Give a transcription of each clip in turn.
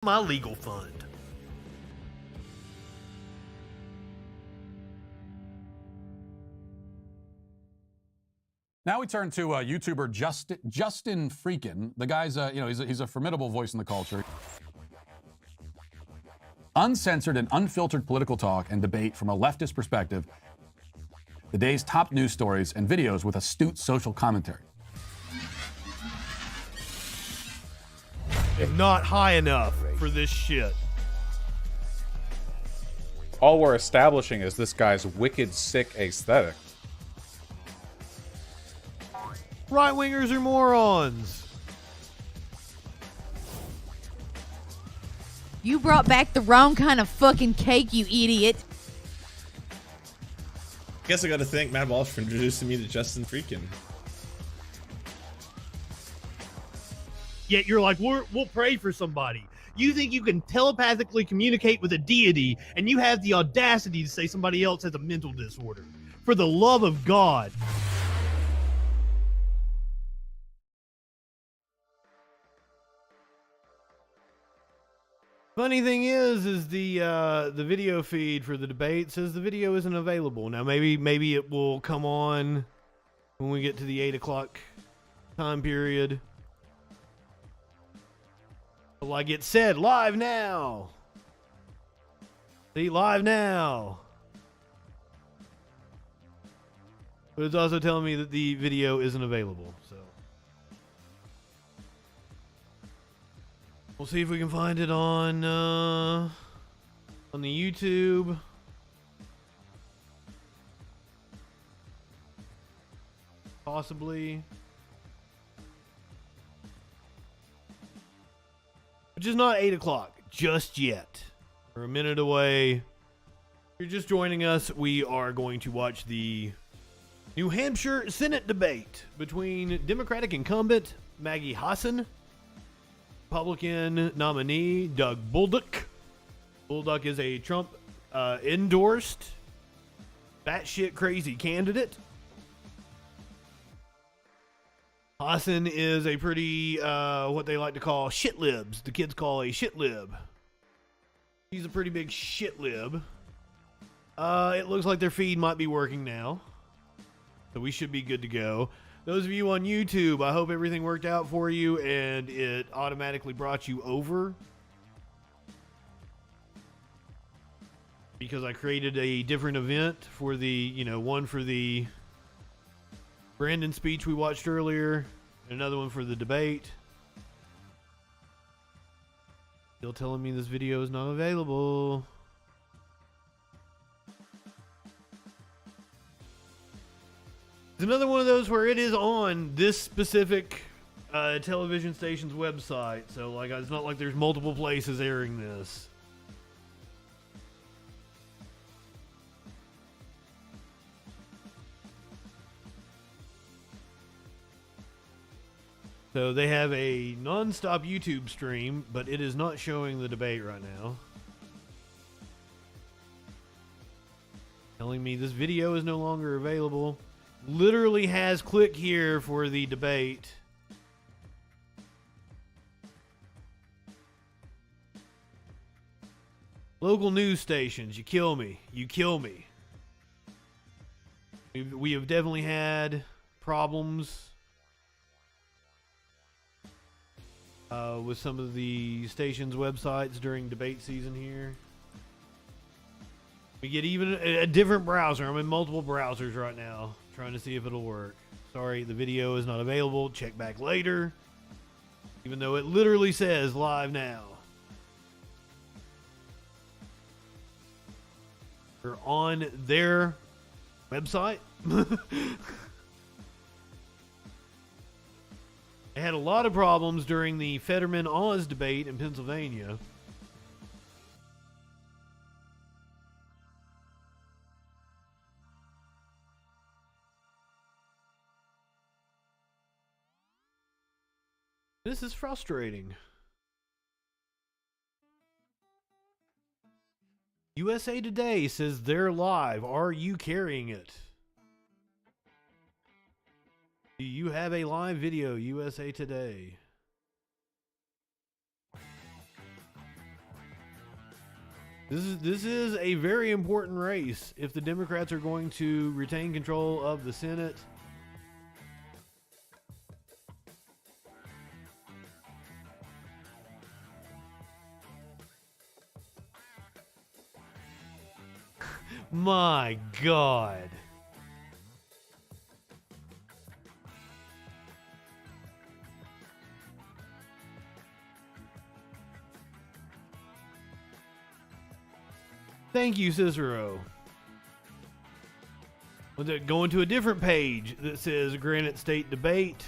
my legal fund. Now we turn to YouTuber Justin FREAKIN. The guy's, he's a formidable voice in the culture. Uncensored and unfiltered political talk and debate from a leftist perspective. The day's top news stories and videos with astute social commentary. Not high enough for this shit. All we're establishing is this guy's wicked sick aesthetic. Right-wingers are morons. You brought back the wrong kind of fucking cake, you idiot. Guess I gotta thank Matt Walsh for introducing me to Justin FREAKIN. Yet you're like, we'll pray for somebody. You think you can telepathically communicate with a deity, and you have the audacity to say somebody else has a mental disorder. For the love of God. Funny thing is the video feed for the debate says the video isn't available. Now maybe it will come on when we get to the 8 o'clock time period. But like it said, live now. See, live now. But it's also telling me that the video isn't available. So we'll see if we can find it on the YouTube. Possibly. Which is not 8 o'clock just yet. We're a minute away. If you're just joining us, we are going to watch the New Hampshire Senate debate between Democratic incumbent Maggie Hassan, Republican nominee Doug Bolduc. Bolduc is a Trump endorsed batshit crazy candidate. Hassan is a pretty, what they like to call shit libs. The kids call a shit lib. He's a pretty big shit lib. It looks like their feed might be working now. So we should be good to go. Those of you on YouTube, I hope everything worked out for you and it automatically brought you over. Because I created a different event for the, one for the Brandon speech we watched earlier, and another one for the debate. Still telling me this video is not available. It's another one of those where it is on this specific television station's website, so like it's not like there's multiple places airing this. So they have a non-stop YouTube stream, but it is not showing the debate right now. Telling me this video is no longer available. Literally has click here for the debate. Local news stations, you kill me. You kill me. We have definitely had problems with some of the station's websites during debate season here. We get even a different browser. I'm in multiple browsers right now trying to see if it'll work. Sorry, the video is not available. Check back later. Even though it literally says live now. We're on their website. They had a lot of problems during the Fetterman-Oz debate in Pennsylvania. This is frustrating. USA Today says they're live. Are you carrying it? Do you have a live video, USA Today? This is a very important race if the Democrats are going to retain control of the Senate. My God. Thank you, Cicero. Going to a different page that says Granite State debate.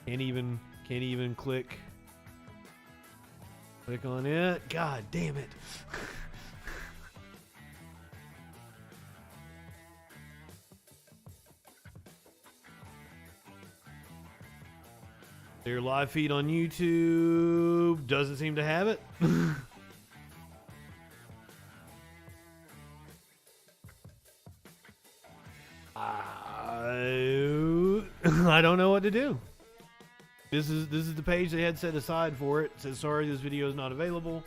Can't even click on it. God damn it. Their live feed on YouTube doesn't seem to have it. I don't know what to do. This is the page they had set aside for it. It says, sorry, this video is not available.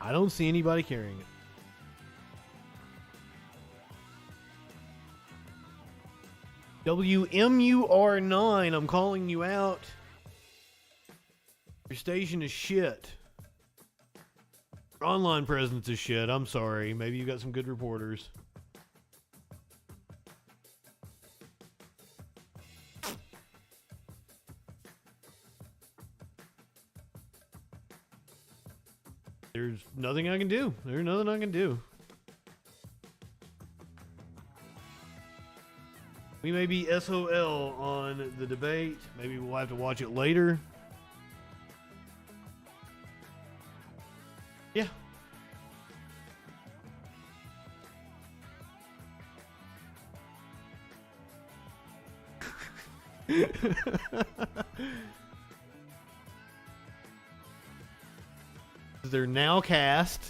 I don't see anybody carrying it. WMUR9, I'm calling you out. Your station is shit. Your online presence is shit. I'm sorry. Maybe you got some good reporters. There's nothing I can do. There's nothing I can do. We may be SOL on the debate. Maybe we'll have to watch it later. Yeah. They're now cast.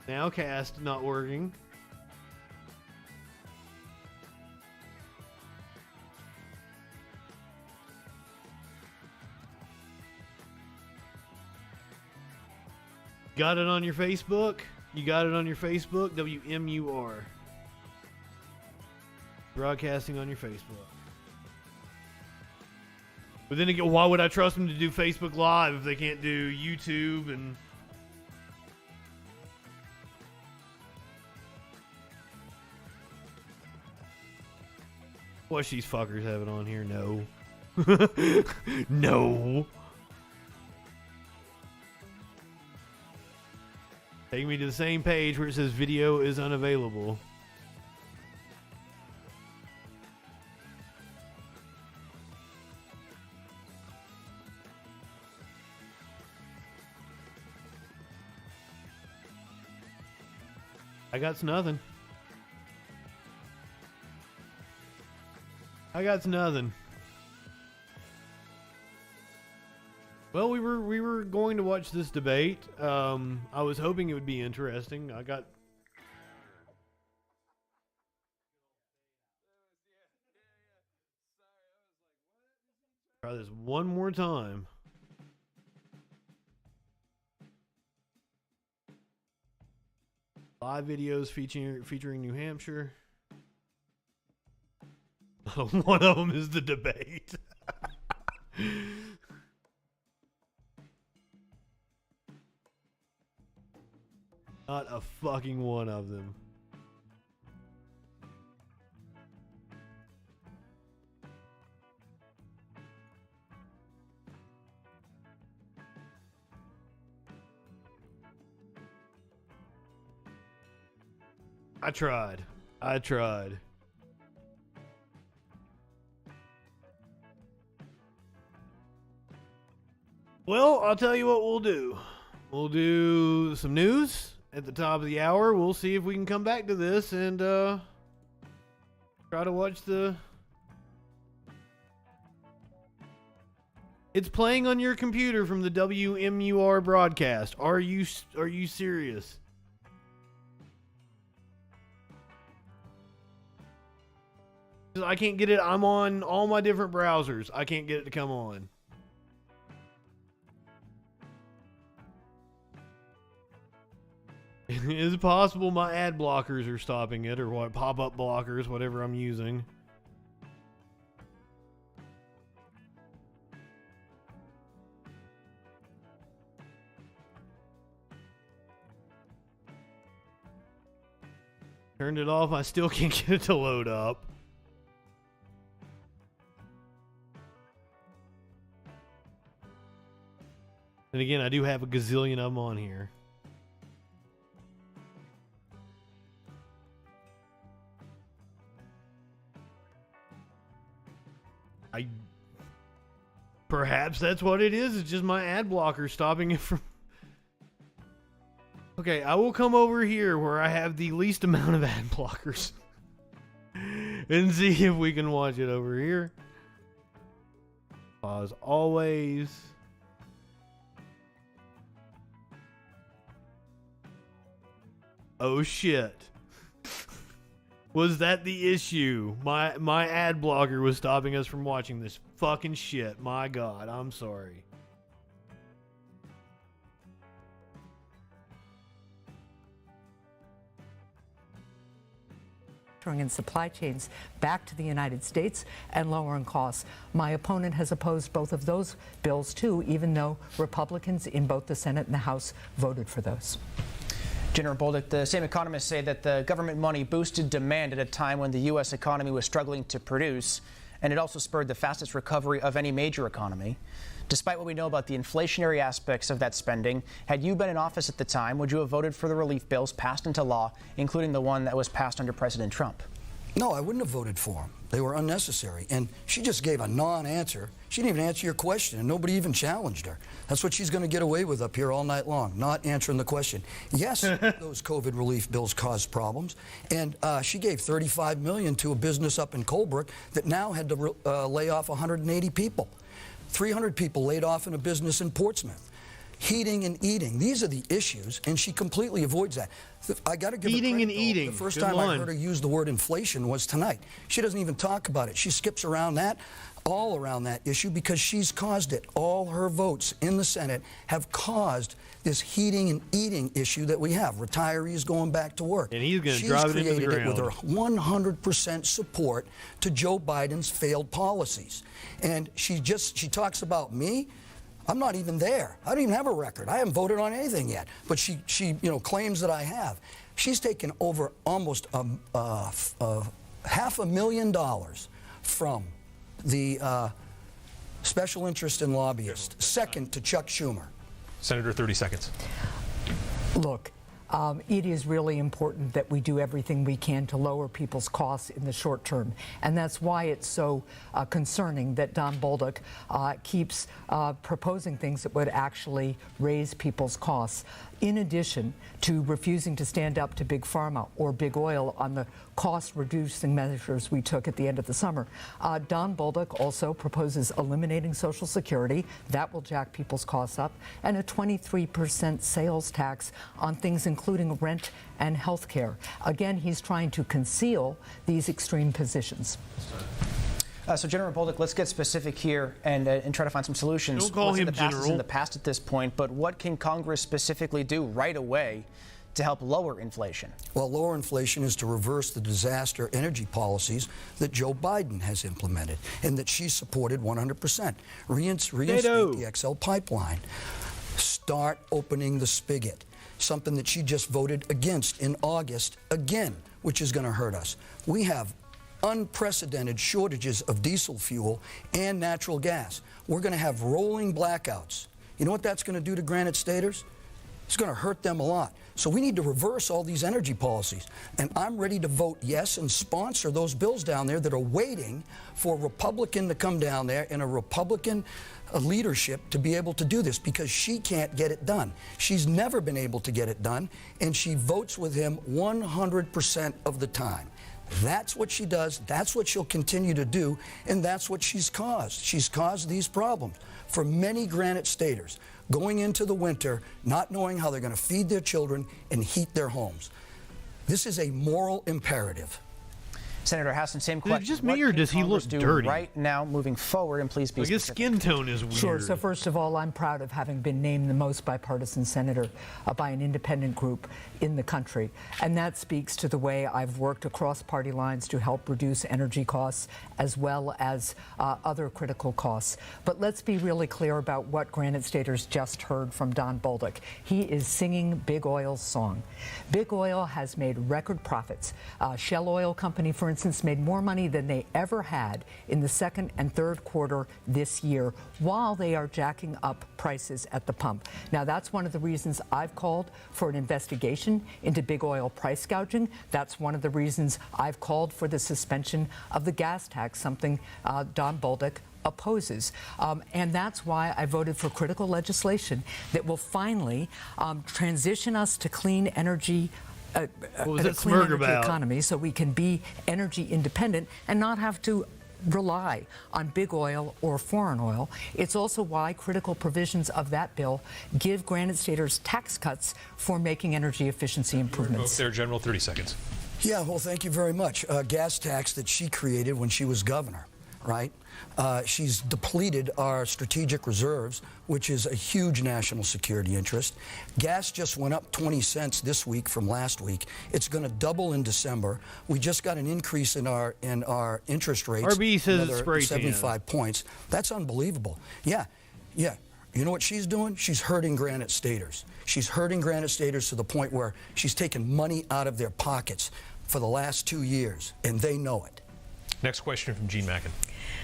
Now cast not working. Got it on your Facebook? You got it on your Facebook? WMUR. Broadcasting on your Facebook. But then again, why would I trust them to do Facebook Live if they can't do YouTube and... What these fuckers have it on here? No. No. Take me to the same page where it says video is unavailable. I got nothing. I got nothing. Well, we were going to watch this debate. I was hoping it would be interesting. I got... Try this one more time. Live videos featuring New Hampshire. One of them is the debate. Not a fucking one of them. I tried. Well, I'll tell you what we'll do. We'll do some news at the top of the hour. We'll see if we can come back to this and try to watch the... It's playing on your computer from the WMUR broadcast. Are you serious? I can't get it. I'm on all my different browsers. I can't get it to come on. Is it possible my ad blockers are stopping it, or what? Pop-up blockers, whatever I'm using. Turned it off. I still can't get it to load up. And again, I do have a gazillion of them on here. Perhaps that's what it is. It's just my ad blocker stopping it from... Okay, I will come over here where I have the least amount of ad blockers and see if we can watch it over here. Pause always. Oh shit. Was that the issue? My ad blocker was stopping us from watching this fucking shit. My God, I'm sorry. And supply chains back to the United States and lowering costs. My opponent has opposed both of those bills too, even though Republicans in both the Senate and the House voted for those. General Bolduc, the same economists say that the government money boosted demand at a time when the U.S. economy was struggling to produce, and it also spurred the fastest recovery of any major economy. Despite what we know about the inflationary aspects of that spending, had you been in office at the time, would you have voted for the relief bills passed into law, including the one that was passed under President Trump? No, I wouldn't have voted for them. They were unnecessary. And she just gave a non-answer. She didn't even answer your question, and nobody even challenged her. That's what she's going to get away with up here all night long, not answering the question. Yes, those COVID relief bills caused problems. And she gave $35 million to a business up in Colebrook that now had to lay off 180 people. 300 people laid off in a business in Portsmouth. Heating and eating. These are the issues, and she completely avoids that. I got to give her credit, and though. eating. The first Good time line. I heard her use the word inflation was tonight. She doesn't even talk about it. She skips around that, all around that issue, because she's caused it. All her votes in the Senate have caused this heating and eating issue that we have. Retirees going back to work. And he's going to drive it into the ground. She's created it with her 100% support to Joe Biden's failed policies. And she talks about me. I'm not even there. I don't even have a record. I haven't voted on anything yet. But she claims that I have. She's taken over almost $500,000 from the special interest and lobbyist, second to Chuck Schumer. Senator, 30 seconds. Look, it is really important that we do everything we can to lower people's costs in the short term. And that's why it's so concerning that Don Bolduc keeps proposing things that would actually raise people's costs. In addition to refusing to stand up to Big Pharma or Big Oil on the cost-reducing measures we took at the end of the summer, Don Bolduc also proposes eliminating Social Security. That will jack people's costs up, and a 23% sales tax on things including rent and health care. Again, he's trying to conceal these extreme positions. So, General Bolduc, let's get specific here and try to find some solutions. Don't call him General. In the past at this point, but what can Congress specifically do right away to help lower inflation? Well, lower inflation is to reverse the disaster energy policies that Joe Biden has implemented and that she supported 100%. Reinstate the XL pipeline. Start opening the spigot, something that she just voted against in August again, which is going to hurt us. We have unprecedented shortages of diesel fuel and natural gas. We're going to have rolling blackouts. You know what that's going to do to Granite Staters? It's going to hurt them a lot. So we need to reverse all these energy policies. And I'm ready to vote yes and sponsor those bills down there that are waiting for a Republican to come down there and a Republican leadership to be able to do this, because she can't get it done. She's never been able to get it done, and she votes with him 100% of the time. That's what she does, that's what she'll continue to do, and that's what she's caused. She's caused these problems for many Granite Staters, going into the winter not knowing how they're going to feed their children and heat their homes. This is a moral imperative. Senator Hassan, same question. Is it just me, or does he look dirty right now moving forward? And please be like his specific. skin tone is weird. Sure. So first of all, I'm proud of having been named the most bipartisan senator by an independent group in the country. And that speaks to the way I've worked across party lines to help reduce energy costs as well as other critical costs. But let's be really clear about what Granite Staters just heard from Don Bolduc. He is singing Big Oil's song. Big Oil has made record profits. Shell Oil Company, for instance, made more money than they ever had in the second and third quarter this year, while they are jacking up prices at the pump. Now, that's one of the reasons I've called for an investigation into big oil price gouging. That's one of the reasons I've called for the suspension of the gas tax, something Don Bolduc opposes. And that's why I voted for critical legislation that will finally transition us to clean energy a clean energy economy, so we can be energy independent and not have to rely on big oil or foreign oil. It's also why critical provisions of that bill give Granite Staters tax cuts for making energy efficiency improvements. There, General, 30 seconds. Yeah, well, thank you very much. Gas tax that she created when she was governor, right? She's depleted our strategic reserves, which is a huge national security interest. Gas just went up 20 cents this week from last week. It's going to double in December. We just got an increase in our interest rates. RB says it's spray 75 points. That's unbelievable. Yeah. You know what she's doing? She's hurting Granite Staters. She's hurting Granite Staters to the point where she's taken money out of their pockets for the last 2 years, and they know it. Next question from Gene Mackin.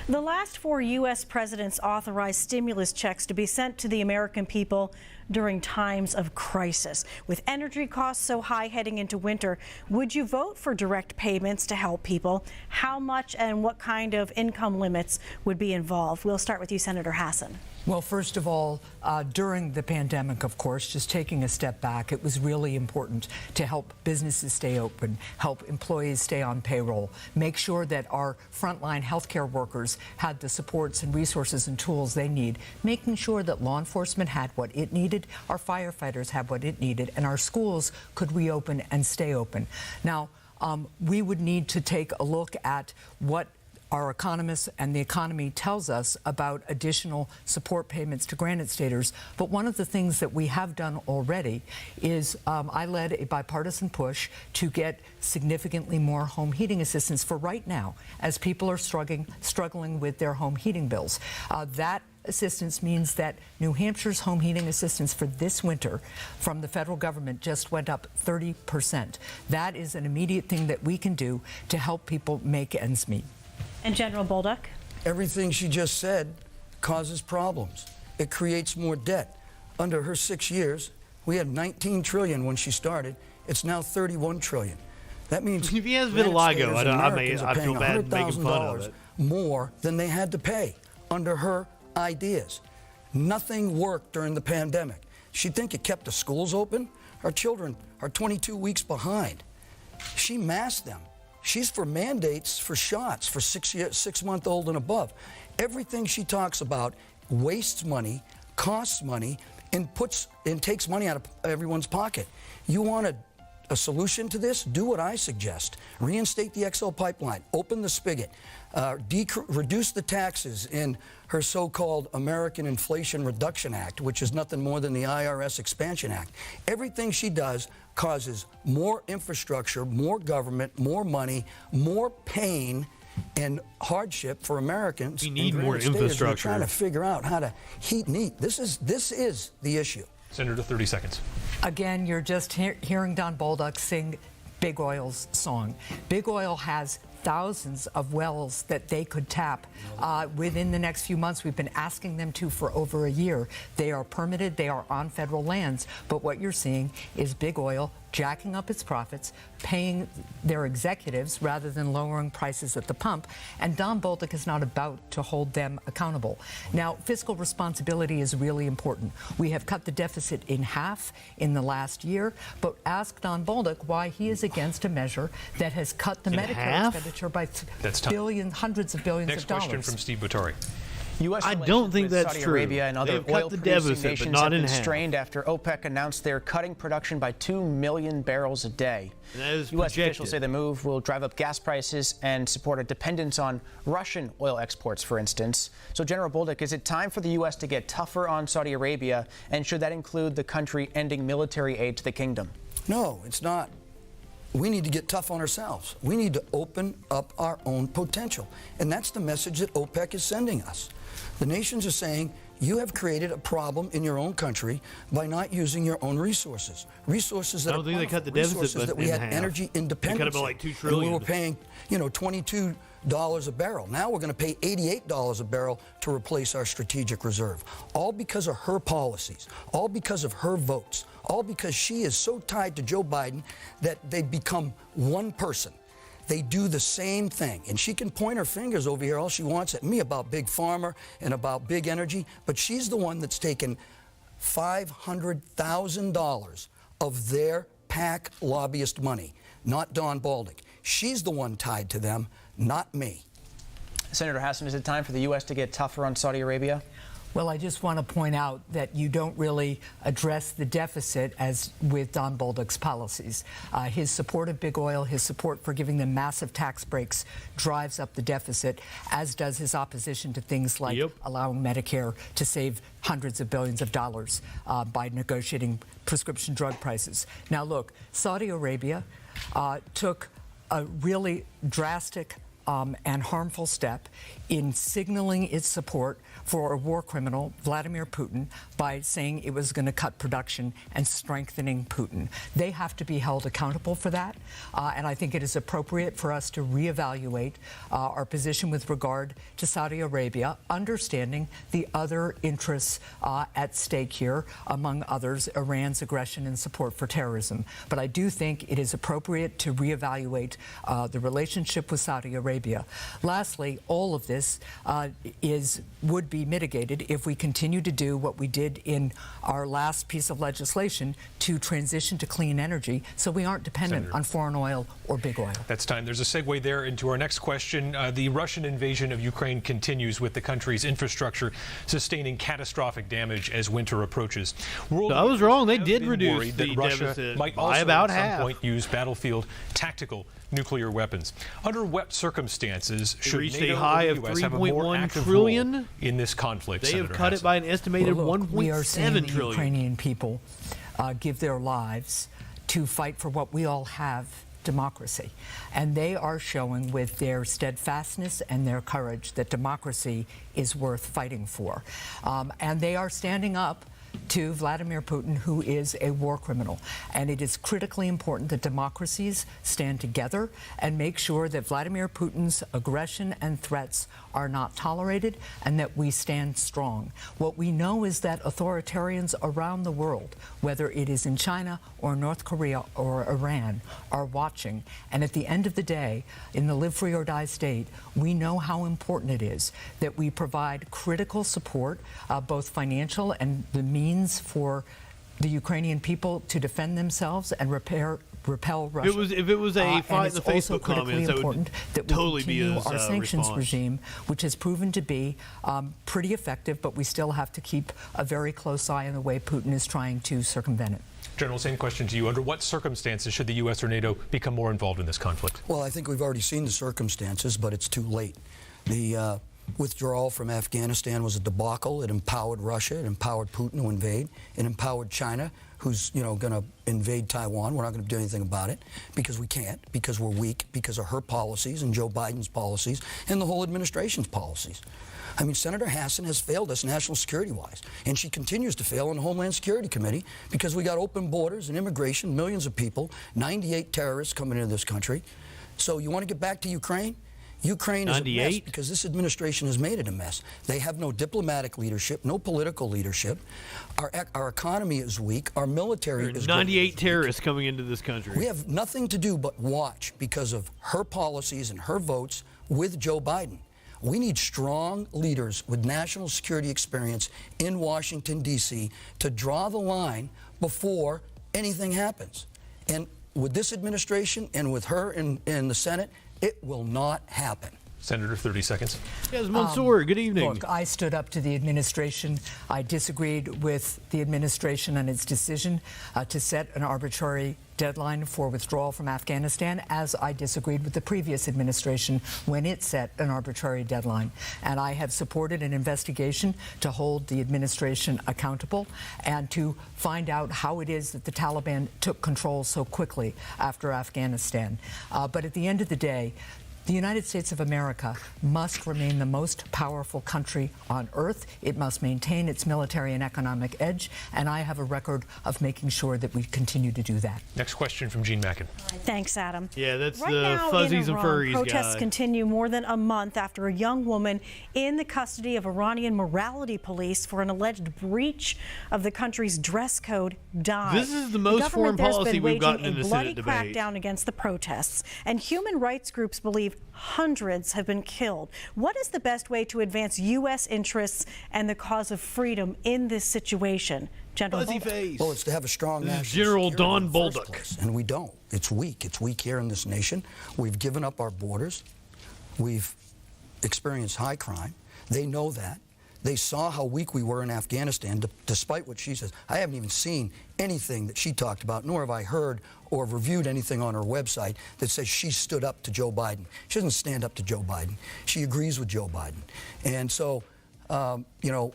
The last 4 U.S. presidents authorized stimulus checks to be sent to the American people during times of crisis. With energy costs so high heading into winter, would you vote for direct payments to help people? How much and what kind of income limits would be involved? We'll start with you, Senator Hassan. Well, first of all, during the pandemic, of course, just taking a step back, it was really important to help businesses stay open, help employees stay on payroll, make sure that our frontline healthcare workers had the supports and resources and tools they need, making sure that law enforcement had what it needed, our firefighters had what it needed, and our schools could reopen and stay open. Now, we would need to take a look at what our economists and the economy tells us about additional support payments to Granite Staters. But one of the things that we have done already is I led a bipartisan push to get significantly more home heating assistance for right now, as people are struggling with their home heating bills. That assistance means that New Hampshire's home heating assistance for this winter from the federal government just went up 30%. That is an immediate thing that we can do to help people make ends meet. And General Bolduc? Everything she just said causes problems. It creates more debt. Under her 6 years, we had $19 trillion when she started. It's now $31 trillion. That means if he has vitiligo, I feel bad making fun of it. More than they had to pay under her ideas. Nothing worked during the pandemic. She'd think it kept the schools open. Our children are 22 weeks behind. She masked them. She's for mandates for shots for 6-month-old and above. Everything she talks about wastes money, costs money, and takes money out of everyone's pocket. You want a solution to this? Do what I suggest. Reinstate the XL pipeline. Open the spigot. Reduce the taxes in her so-called American Inflation Reduction Act, which is nothing more than the IRS Expansion Act. Everything she does causes more infrastructure, more government, more money, more pain and hardship for Americans. We need more infrastructure. We're trying to figure out how to heat and eat. This is the issue. Senator, 30 seconds. Again, you're just hearing Don Bolduc sing Big Oil's song. Big Oil has thousands of wells that they could tap within the next few months. We've been asking them to for over a year. They are permitted, they are on federal lands, but what you're seeing is big oil jacking up its profits, paying their executives rather than lowering prices at the pump, and Don Bolduc is not about to hold them accountable. Now, fiscal responsibility is really important. We have cut the deficit in half in the last year, but ask Don Bolduc why he is against a measure that has cut the Medicare expenditure by hundreds of billions Next of dollars. question from Steve Buttori. U.S. I don't think with that's Saudi true. Arabia and other They've cut the oil-producing deficit, but nations not have in been half. strained after OPEC announced they're cutting production by 2 million barrels a day. That is U.S. projected. officials say the move will drive up gas prices and support a dependence on Russian oil exports, for instance. So, General Bolduc, is it time for the U.S. to get tougher on Saudi Arabia, and should that include the country ending military aid to the kingdom? No, it's not. We need to get tough on ourselves. We need to open up our own potential. And that's the message that OPEC is sending us. The nations are saying, you have created a problem in your own country by not using your own resources. Resources that I don't think they cut the deficit resources that we in had half. energy independence. They cut it by like $2 trillion. And we were paying, $22 a barrel. Now we're going to pay $88 a barrel to replace our strategic reserve. All because of her policies, all because of her votes, all because she is so tied to Joe Biden that they become one person. They do the same thing. And she can point her fingers over here all she wants at me about Big Pharma and about big energy, but she's the one that's taken $500,000 of their PAC lobbyist money, not Don Bolduc. She's the one tied to them, not me. Senator Hassan, is it time for the U.S. to get tougher on Saudi Arabia? Well, I just want to point out that you don't really address the deficit as with Don Bolduc's policies. His support of big oil, his support for giving them massive tax breaks drives up the deficit, as does his opposition to things like allowing Medicare to save hundreds of billions of dollars by negotiating prescription drug prices. Now, look, Saudi Arabia took a really drastic and harmful step in signaling its support for a war criminal, Vladimir Putin, by saying it was going to cut production and strengthening Putin. They have to be held accountable for that, and I think it is appropriate for us to reevaluate our position with regard to Saudi Arabia, understanding the other interests at stake here, among others, Iran's aggression and support for terrorism. But I do think it is appropriate to reevaluate the relationship with Saudi Arabia. Lastly, all of this would be mitigated if we continue to do what we did in our last piece of legislation to transition to clean energy so we aren't dependent on foreign oil or big oil. That's time. There's a segue there into our next question. The Russian invasion of Ukraine continues, with the country's infrastructure sustaining catastrophic damage as winter approaches. So I was wrong. They did reduce worried the that Russia deficit might by also about at some half. point use battlefield tactical nuclear weapons. Under what circumstances should reached NATO a high or of the US have a more $3.1 active trillion role in this conflict? They have Senator cut it Hassan? by an estimated Well, look, we are seeing $1.7 the trillion. Ukrainian people give their lives to fight for what we all have, democracy. And they are showing with their steadfastness and their courage that democracy is worth fighting for. And they are standing up to Vladimir Putin, who is a war criminal. And it is critically important that democracies stand together and make sure that Vladimir Putin's aggression and threats are not tolerated and that we stand strong. What we know is that authoritarians around the world, whether it is in China or North Korea or Iran, are watching. And at the end of the day, in the live free or die state, we know how important it is that we provide critical support, both financial and the means for the Ukrainian people to defend themselves and repel Russia. If it was a fight in the also Facebook critically comments, that important would that we totally be continue his our sanctions response. regime, which has proven to be pretty effective, but we still have to keep a very close eye on the way Putin is trying to circumvent it. General, same question to you. Under what circumstances should the U.S. or NATO become more involved in this conflict? Well, I think we've already seen the circumstances, but it's too late. The withdrawal from Afghanistan was a debacle. It empowered Russia. It empowered Putin to invade. It empowered China, who's going to invade Taiwan. We're not going to do anything about it because we can't, because we're weak, because of her policies and Joe Biden's policies and the whole administration's policies. I mean, Senator Hassan has failed us national security-wise, and she continues to fail in the Homeland Security Committee because we got open borders and immigration, millions of people, 98 terrorists coming into this country. So you want to get back to Ukraine? Ukraine is a mess 98? because this administration has made it a mess. They have no diplomatic leadership, no political leadership. Our economy is weak. Our military is 98 terrorists coming into this country. We have nothing to do but watch because of her policies and her votes with Joe Biden. We need strong leaders with national security experience in Washington, D.C. to draw the line before anything happens. And with this administration and with her in the Senate, it will not happen. Senator, 30 seconds. Yes, Mansour, good evening. Look, I stood up to the administration. I disagreed with the administration and its decision to set an arbitrary deadline for withdrawal from Afghanistan, as I disagreed with the previous administration when it set an arbitrary deadline. And I have supported an investigation to hold the administration accountable and to find out how it is that the Taliban took control so quickly after Afghanistan. But at the end of the day, the United States of America must remain the most powerful country on earth. It must maintain its military and economic edge, and I have a record of making sure that we continue to do that. Next question from Gene Mackin. Thanks, Adam. Yeah, that's right the now fuzzies in and Iran, furries protests guy. continue more than a month after a young woman in the custody of Iranian morality police for an alleged breach of the country's dress code died. This is the most foreign policy we've gotten in the Senate debate. Bloody crackdown against the protests, and human rights groups believe hundreds have been killed. What is the best way to advance U.S. interests and the cause of freedom in this situation? General Fuzzy Bolduc. face. Well, it's to have a strong This is national General security Don in the first Bolduc. place, and we don't. It's weak. It's weak here in this nation. We've given up our borders. We've experienced high crime. They know that. They saw how weak we were in Afghanistan, despite what she says. I haven't even seen anything that she talked about, nor have I heard or reviewed anything on her website that says she stood up to Joe Biden. She doesn't stand up to Joe Biden. She agrees with Joe Biden. And so, you know,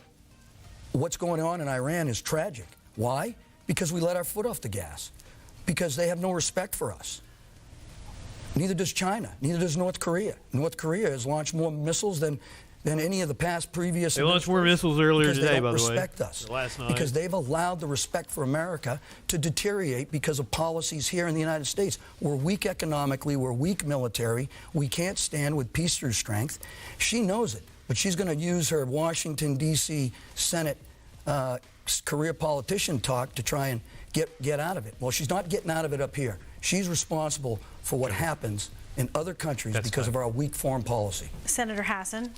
what's going on in Iran is tragic. Why? Because we let our foot off the gas. Because they have no respect for us. Neither does China. Neither does North Korea. North Korea has launched more missiles than any of the previous. They launched more missiles earlier today, by the way. They don't respect us. Last night. Because they've allowed the respect for America to deteriorate because of policies here in the United States. We're weak economically. We're weak military. We can't stand with peace through strength. She knows it, but she's going to use her Washington, D.C. Senate career politician talk to try and get out of it. Well, she's not getting out of it up here. She's responsible for what happens in other countries because of our weak foreign policy. Senator Hassan.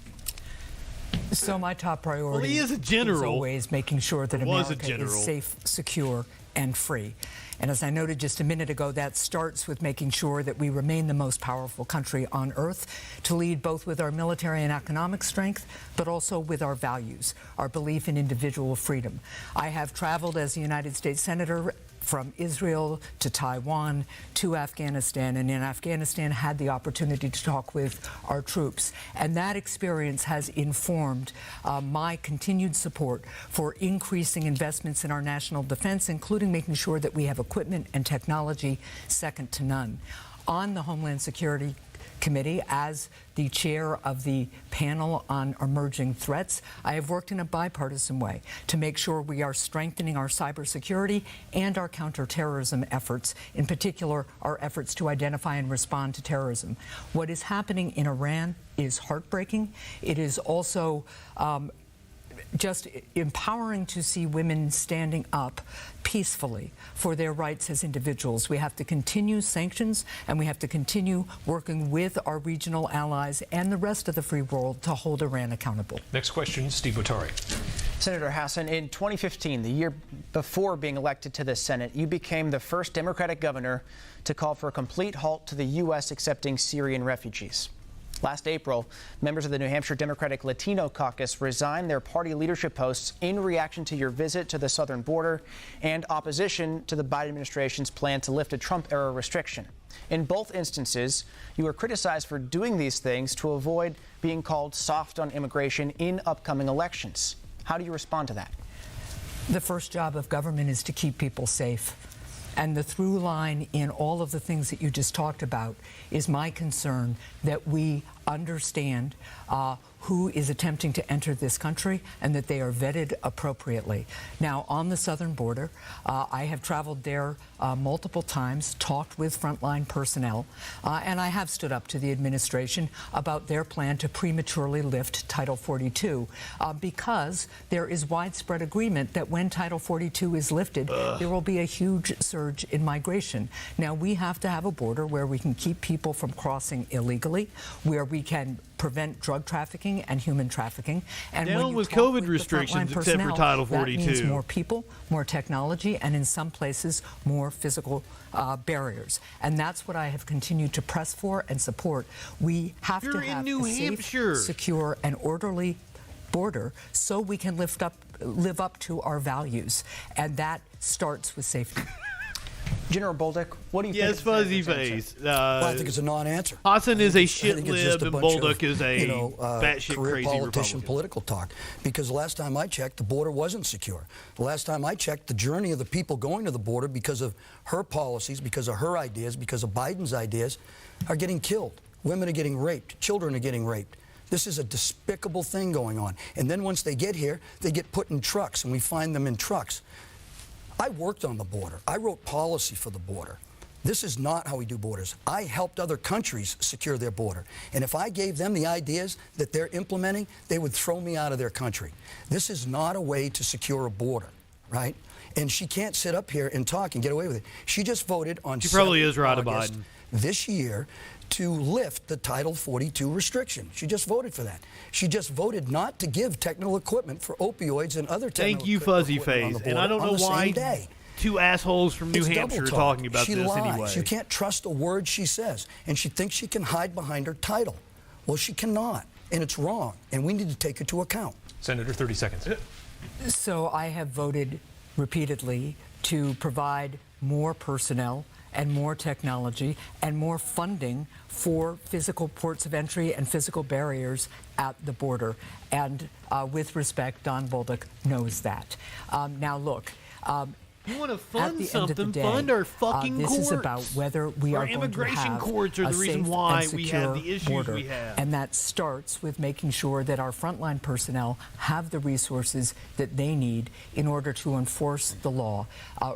So my top priority Well, he is a general. is always making sure that Was a America general. is safe, secure, and free. And as I noted just a minute ago, that starts with making sure that we remain the most powerful country on earth, to lead both with our military and economic strength, but also with our values, our belief in individual freedom. I have traveled as a United States Senator from Israel to Taiwan to Afghanistan, and in Afghanistan had the opportunity to talk with our troops. And that experience has informed my continued support for increasing investments in our national defense, including making sure that we have equipment and technology second to none. On the Homeland Security Committee, as the chair of the panel on emerging threats, I have worked in a bipartisan way to make sure we are strengthening our cybersecurity and our counterterrorism efforts, in particular our efforts to identify and respond to terrorism. What is happening in Iran is heartbreaking. It is also just empowering to see women standing up peacefully for their rights as individuals. We have to continue sanctions, and we have to continue working with our regional allies and the rest of the free world to hold Iran accountable. Next question, Steve Butari. Senator Hassan, in 2015, the year before being elected to the Senate, you became the first Democratic governor to call for a complete halt to the U.S. accepting Syrian refugees. Last April, members of the New Hampshire Democratic Latino Caucus resigned their party leadership posts in reaction to your visit to the southern border and opposition to the Biden administration's plan to lift a Trump-era restriction. In both instances, you were criticized for doing these things to avoid being called soft on immigration in upcoming elections. How do you respond to that? The first job of government is to keep people safe. And the through line in all of the things that you just talked about is my concern that we understand who is attempting to enter this country and that they are vetted appropriately. Now, on the southern border, I have traveled there multiple times, talked with frontline personnel, and I have stood up to the administration about their plan to prematurely lift Title 42 because there is widespread agreement that when Title 42 is lifted, there will be a huge surge in migration. Now, we have to have a border where we can keep people from crossing illegally, where we can prevent drug trafficking and human trafficking. And Down when you with talk COVID with restrictions, the frontline except for personnel, Title that 42. means more people, more technology, and in some places, more physical barriers. And that's what I have continued to press for and support. We have You're to in have New a Hampshire. safe, secure, and orderly border so we can live up to our values. And that starts with safety. General Bolduc, what do you Yes, think? fuzzy face. Well, I think it's a non-answer. Hassan is a I shit think it's lib just a and bunch of, Bolduc is a batshit career crazy politician Republican. political talk. Because the last time I checked, the border wasn't secure. The last time I checked, the journey of the people going to the border because of her policies, because of her ideas, because of Biden's ideas, are getting killed. Women are getting raped. Children are getting raped. This is a despicable thing going on. And then once they get here, they get put in trucks, and we find them in trucks. I worked on the border. I wrote policy for the border. This is not how we do borders. I helped other countries secure their border. And if I gave them the ideas that they're implementing, they would throw me out of their country. This is not a way to secure a border, right? And she can't sit up here and talk and get away with it. She just voted on She probably is right, August Biden. this year to lift the Title 42 restriction. She just voted for that. She just voted not to give technical equipment for opioids and other technical Thank you, Fuzzy equipment on Face. the And I border don't on know the why same day. two assholes from New It's Hampshire are double talk. talking about she this lies. anyway. You can't trust a word she says, and she thinks she can hide behind her title. Well, she cannot, and it's wrong, and we need to take it to account. Senator, 30 seconds. So I have voted repeatedly to provide more personnel and more technology and more funding for physical ports of entry and physical barriers at the border. And with respect, Don Bolduc knows that. Now, look. You want to At fund the end of the something, day, fund our fucking this courts. is about whether we Our are going to immigration have courts are a the reason safe why and we secure have the issues border. we have. And that starts with making sure that our frontline personnel have the resources that they need in order to enforce the law.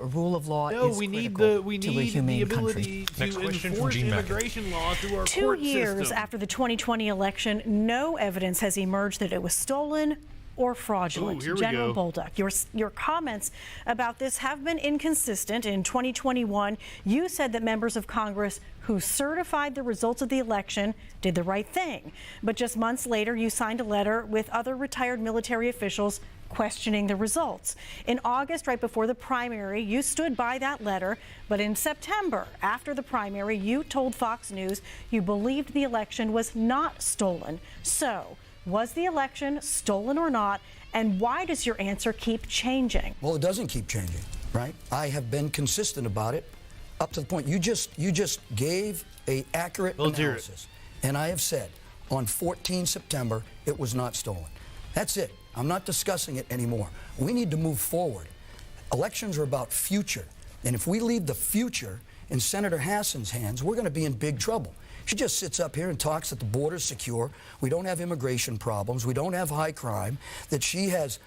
Rule of law No, is we need critical the to a humane ability country. Next to question from enforce Gene Mackin. immigration law through our 2 court years system. after the 2020 election, no evidence has emerged that it was stolen or fraudulent. Ooh, here we General go. Bolduc, your comments about this have been inconsistent. In 2021, you said that members of Congress who certified the results of the election did the right thing. But just months later, you signed a letter with other retired military officials questioning the results. In August, right before the primary, you stood by that letter. But in September, after the primary, you told Fox News you believed the election was not stolen. So, was the election stolen or not? And why does your answer keep changing? Well, it doesn't keep changing, right? I have been consistent about it up to the point you just gave a accurate Let's hear it. analysis. And I have said on 14 September it was not stolen. That's it. I'm not discussing it anymore. We need to move forward. Elections are about future. And if we leave the future in Senator Hassan's hands, we're going to be in big trouble. She just sits up here and talks that the border's secure, we don't have immigration problems, we don't have high crime, that she has,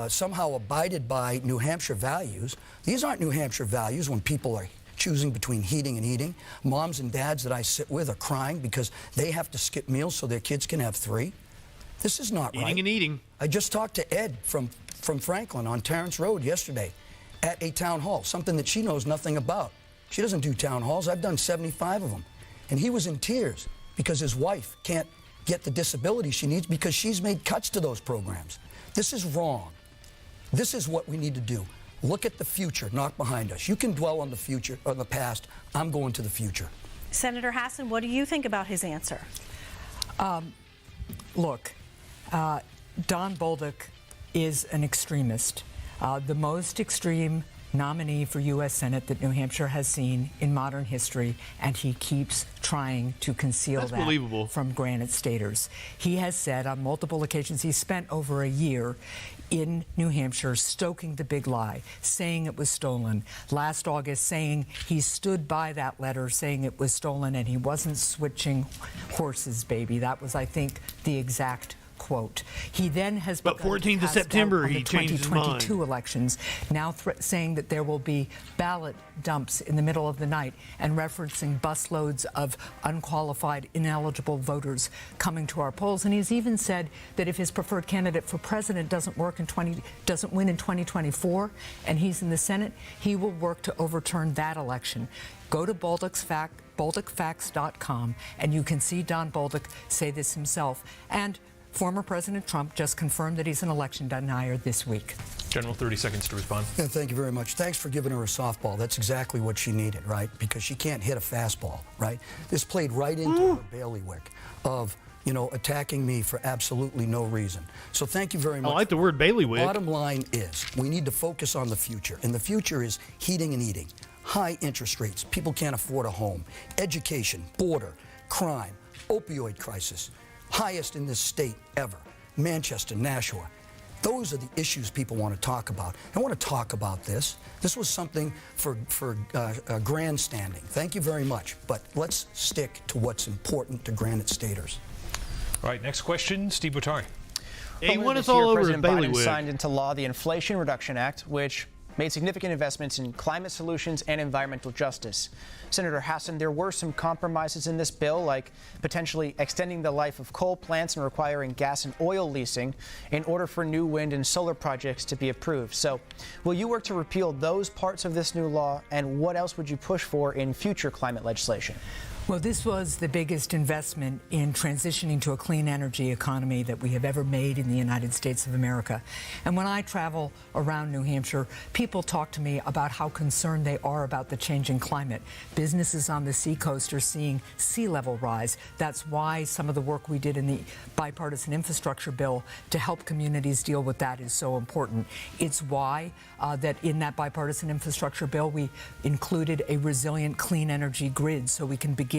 somehow abided by New Hampshire values. These aren't New Hampshire values when people are choosing between heating and eating. Moms and dads that I sit with are crying because they have to skip meals so their kids can have 3. This is not right. Eating and eating. I just talked to Ed from Franklin on Terrence Road yesterday at a town hall, something that she knows nothing about. She doesn't do town halls. I've done 75 of them. And he was in tears because his wife can't get the disability she needs because she's made cuts to those programs. This is wrong. This is what we need to do. Look at the future, not behind us. You can dwell on the future, on the past. I'm going to the future. Senator Hassan, what do you think about his answer? Look, Don Bolduc is an extremist, the most extreme nominee for U.S. Senate that New Hampshire has seen in modern history, and he keeps trying to conceal That's that believable. from Granite Staters. He has said on multiple occasions he spent over a year in New Hampshire stoking the big lie, saying it was stolen. Last August, saying he stood by that letter, saying it was stolen, and he wasn't switching horses, baby. That was, I think, the exact quote. He then has But 14th of September, he changed his mind. 2022 elections, now saying that there will be ballot dumps in the middle of the night and referencing busloads of unqualified, ineligible voters coming to our polls. And he's even said that if his preferred candidate for president doesn't win in 2024 and he's in the Senate, he will work to overturn that election. Go to BolducFacts.com and you can see Don Bolduc say this himself. And former President Trump just confirmed that he's an election denier this week. General, 30 seconds to respond. Yeah, thank you very much. Thanks for giving her a softball. That's exactly what she needed, right? Because she can't hit a fastball, right? This played right into her bailiwick of, you know, attacking me for absolutely no reason. So thank you very much. I like the word bailiwick. Bottom line is we need to focus on the future. And the future is heating and eating. High interest rates. People can't afford a home. Education, border, crime, opioid crisis. Highest in this state ever. Manchester, Nashua. Those are the issues people want to talk about. I want to talk about this. This was something for grandstanding. Thank you very much. But let's stick to what's important to Granite Staters. All right, next question, Steve Boutari. He won us all over his President Biden bailiwick. signed into law the Inflation Reduction Act, which made significant investments in climate solutions and environmental justice. Senator Hassan, there were some compromises in this bill, like potentially extending the life of coal plants and requiring gas and oil leasing in order for new wind and solar projects to be approved. So will you work to repeal those parts of this new law, and what else would you push for in future climate legislation? Well, this was the biggest investment in transitioning to a clean energy economy that we have ever made in the United States of America. And when I travel around New Hampshire, people talk to me about how concerned they are about the changing climate. Businesses on the seacoast are seeing sea level rise. That's why some of the work we did in the bipartisan infrastructure bill to help communities deal with that is so important. It's why that in that bipartisan infrastructure bill, we included a resilient clean energy grid so we can begin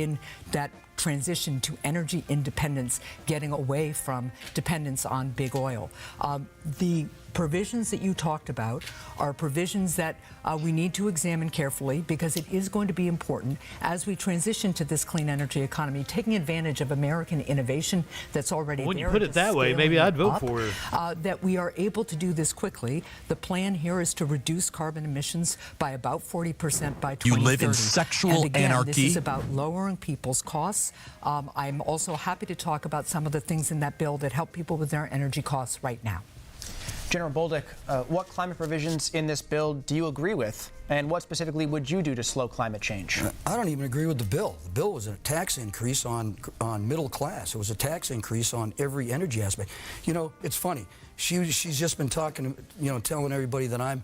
that transition to energy independence, getting away from dependence on big oil. The provisions that you talked about are provisions that we need to examine carefully, because it is going to be important as we transition to this clean energy economy, taking advantage of American innovation that's already When there. you put it that way, maybe I'd vote for it. That we are able to do this quickly. The plan here is to reduce carbon emissions by about 40% by 2030. You live in sexual and again, anarchy? This is about lowering people's costs. I'm also happy to talk about some of the things in that bill that help people with their energy costs right now. General Bolduc, what climate provisions in this bill do you agree with? And what specifically would you do to slow climate change? I don't even agree with the bill. The bill was a tax increase on middle class. It was a tax increase on every energy aspect. You know, it's funny. She's just been talking, you know, telling everybody that I'm,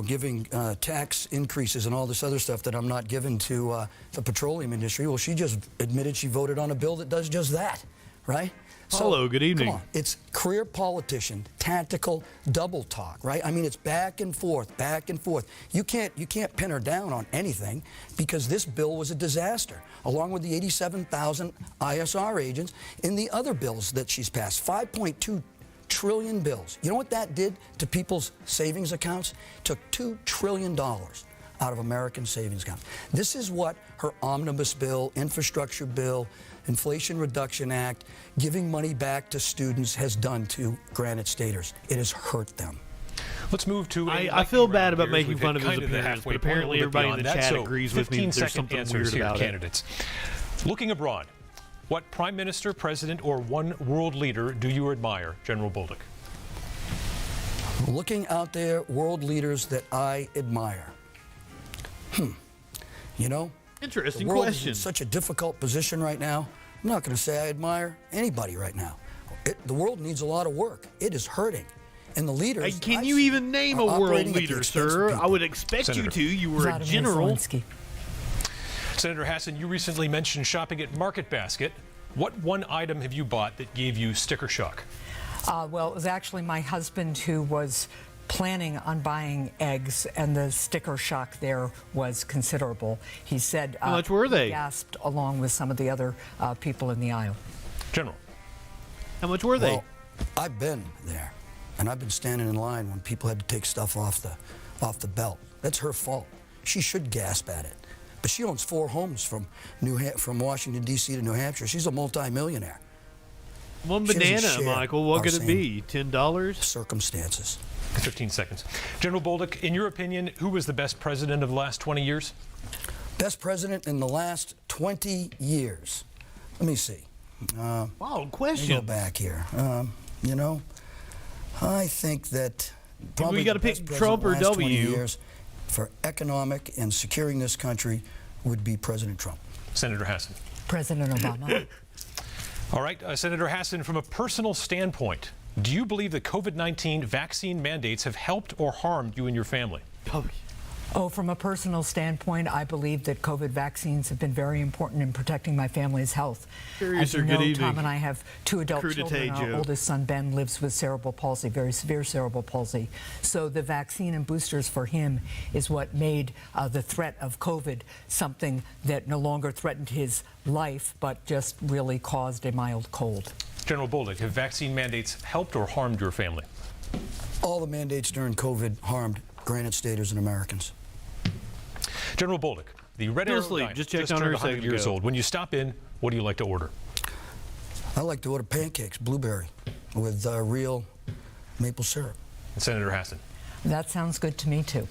giving tax increases and all this other stuff that I'm not giving to the petroleum industry. Well, she just admitted she voted on a bill that does just that, right? Hello, good evening. Come on, it's career politician, tactical double talk, right? I mean, it's back and forth, back and forth. You can't pin her down on anything, because this bill was a disaster, along with the 87,000 ISR agents in the other bills that she's passed. 5.2 trillion bills. You know what that did to people's savings accounts? Took $2 trillion out of American savings accounts. This is what her omnibus bill, infrastructure bill, Inflation Reduction Act, giving money back to students has done to Granite Staters. It has hurt them. Let's move to. I feel bad about making We've fun hit of his kind the appearance, halfway but point, a apparently little bit everybody in the beyond that. chat So, agrees with me that there's 15-second something answers weird here, about it. candidates. Looking abroad, what prime minister, president, or one world leader do you admire, General Bolduc? Looking out there, world leaders that I admire. You know, Interesting the world question. is in such a difficult position right now. I'm not going to say I admire anybody right now. The world needs a lot of work. It is hurting. And the leaders... Can you even name a world leader, sir? I would expect you to. You were a general. Senator Hassan, you recently mentioned shopping at Market Basket. What one item have you bought that gave you sticker shock? Well, it was actually my husband who was planning on buying eggs, and the sticker shock there was considerable. He said how much were they? He gasped along with some of the other people in the aisle. General. How much were they? Well, I've been there, and I've been standing in line when people had to take stuff off the belt. That's her fault. She should gasp at it. But she owns 4 homes from Washington, D.C. to New Hampshire. She's a multimillionaire. One She doesn't banana, share Michael. What our could it same be? $10? Circumstances. 15 seconds. General Bolduc, in your opinion, who was the best president of the last 20 years? Best president in the last 20 years. Let me see. Wow, Let me question. go back here. You know, I think that probably We got to the best pick president Trump or in the last 20 W. years for economic and securing this country would be President Trump. Senator Hassan. President Obama. All right, Senator Hassan, from a personal standpoint, do you believe that COVID-19 vaccine mandates have helped or harmed you and your family? Oh, from a personal standpoint, I believe that COVID vaccines have been very important in protecting my family's health. Curious As you or know, good evening. Tom and I have 2 adult Crudité children. Our joke. oldest son, Ben, lives with cerebral palsy, very severe cerebral palsy. So the vaccine and boosters for him is what made the threat of COVID something that no longer threatened his life, but just really caused a mild cold. General Bolduc, have vaccine mandates helped or harmed your family? All the mandates during COVID harmed Granite Staters and Americans. General Bolduc, the Red No Arrow sleep. Diner Just checked turned on her a 100 second years ago. old. When you stop in, what do you like to order? I like to order pancakes, blueberry, with real maple syrup. And Senator Hassan. That sounds good to me, too.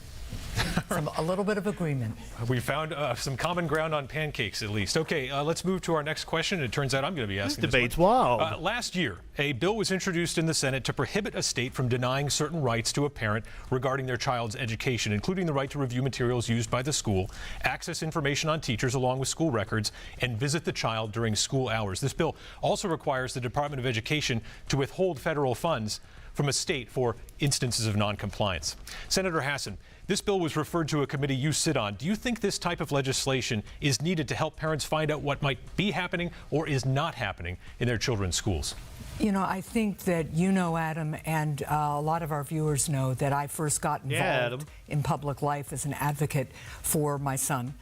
A little bit of agreement. We found some common ground on pancakes, at least. Okay, let's move to our next question. It turns out I'm going to be asking This debate's this one. wild. Last year, a bill was introduced in the Senate to prohibit a state from denying certain rights to a parent regarding their child's education, including the right to review materials used by the school, access information on teachers along with school records, and visit the child during school hours. This bill also requires the Department of Education to withhold federal funds from a state for instances of noncompliance. Senator Hassan, this bill was referred to a committee you sit on. Do you think this type of legislation is needed to help parents find out what might be happening or is not happening in their children's schools? You know, I think that you know, Adam, and a lot of our viewers know that I first got involved in public life as an advocate for my son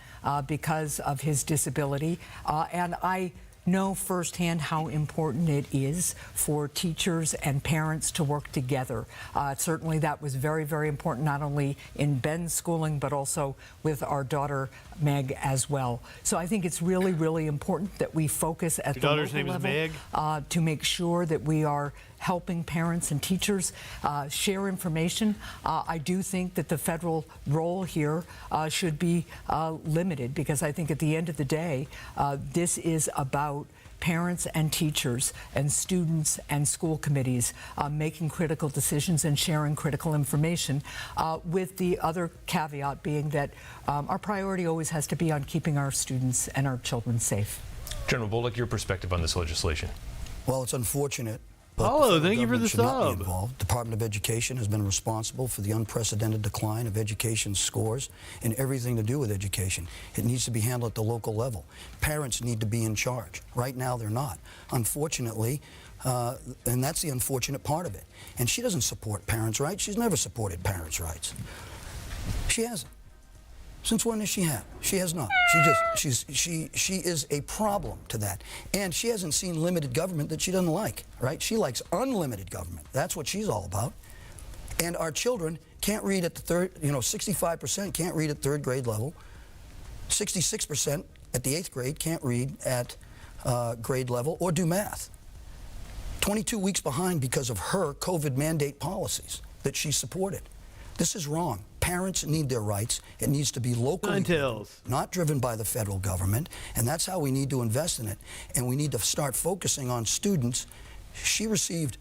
because of his disability. And I know firsthand how important it is for teachers and parents to work together. Certainly that was very, very important, not only in Ben's schooling, but also with our daughter, Meg, as well. So I think it's really, really important that we focus at the local level to make sure that we are helping parents and teachers share information. I do think that the federal role here should be limited, because I think at the end of the day, this is about parents and teachers and students and school committees making critical decisions and sharing critical information, with the other caveat being that our priority always has to be on keeping our students and our children safe. General Bolduc, your perspective on this legislation? Well, it's unfortunate. But Oh, thank you for the sub. Department of Education has been responsible for the unprecedented decline of education scores and everything to do with education. It needs to be handled at the local level. Parents need to be in charge. Right now, they're not. Unfortunately, and that's the unfortunate part of it. And she doesn't support parents' rights. She's never supported parents' rights. She hasn't. Since when has she had? She has not. She is a problem to that. And she hasn't seen limited government that she doesn't like, right? She likes unlimited government. That's what she's all about. And our children can't read at the 65% can't read at 3rd grade level. 66% at the 8th grade can't read at grade level or do math. 22 weeks behind because of her COVID mandate policies that she supported. This is wrong. Parents need their rights. It needs to be locally driven, not driven by the federal government, and that's how we need to invest in it. And we need to start focusing on students. She received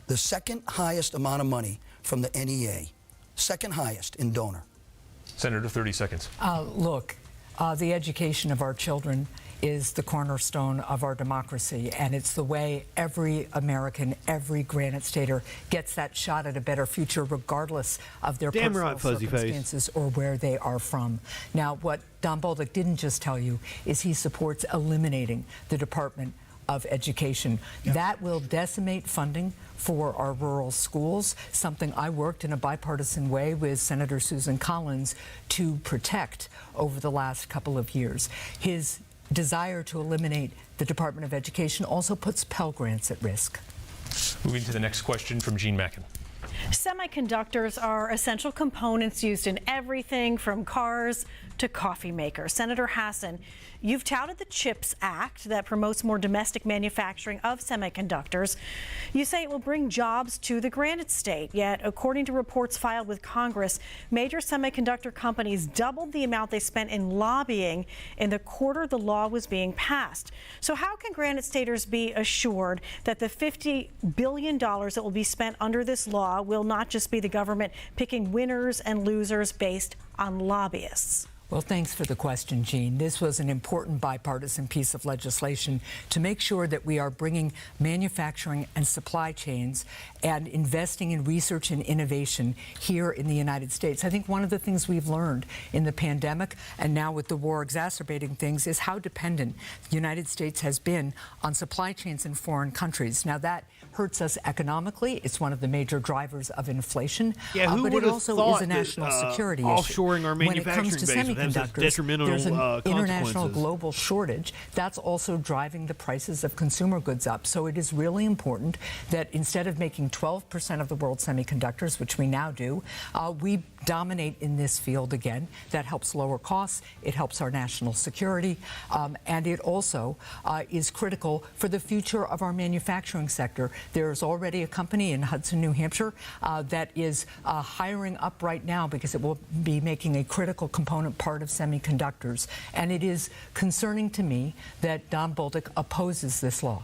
the 2nd highest amount of money from the NEA, 2nd highest in donor. Senator, 30 seconds. Look, the education of our children is the cornerstone of our democracy, and it's the way every American, every Granite Stater gets that shot at a better future, regardless of their personal circumstances or where they are from. Now, what Don Bolduc didn't just tell you is he supports eliminating the Department of Education. That will decimate funding for our rural schools, something I worked in a bipartisan way with Senator Susan Collins to protect over the last couple of years. His desire to eliminate the Department of Education also puts Pell Grants at risk. Moving to the next question from Gene Mackin. Semiconductors are essential components used in everything from cars to coffee makers. Senator Hassan, you've touted the CHIPS Act that promotes more domestic manufacturing of semiconductors. You say it will bring jobs to the Granite State, yet according to reports filed with Congress, major semiconductor companies doubled the amount they spent in lobbying in the quarter the law was being passed. So how can Granite Staters be assured that the $50 billion that will be spent under this law will not just be the government picking winners and losers based on lobbyists? Well, thanks for the question, Gene. This was an important bipartisan piece of legislation to make sure that we are bringing manufacturing and supply chains and investing in research and innovation here in the United States. I think one of the things we've learned in the pandemic and now with the war exacerbating things is how dependent the United States has been on supply chains in foreign countries. Now, that hurts us economically. It's one of the major drivers of inflation. Yeah, who but would it have also thought is a national that, security offshoring issue. our manufacturing base would have such detrimental there's an international consequences. global shortage. That's also driving the prices of consumer goods up. So it is really important that instead of making 12% of the world's semiconductors, which we now do, we dominate in this field again. That helps lower costs. It helps our national security. And it also is critical for the future of our manufacturing sector. There's already a company in Hudson, New Hampshire, that is hiring up right now because it will be making a critical component part of semiconductors. And it is concerning to me that Don Bolduc opposes this law.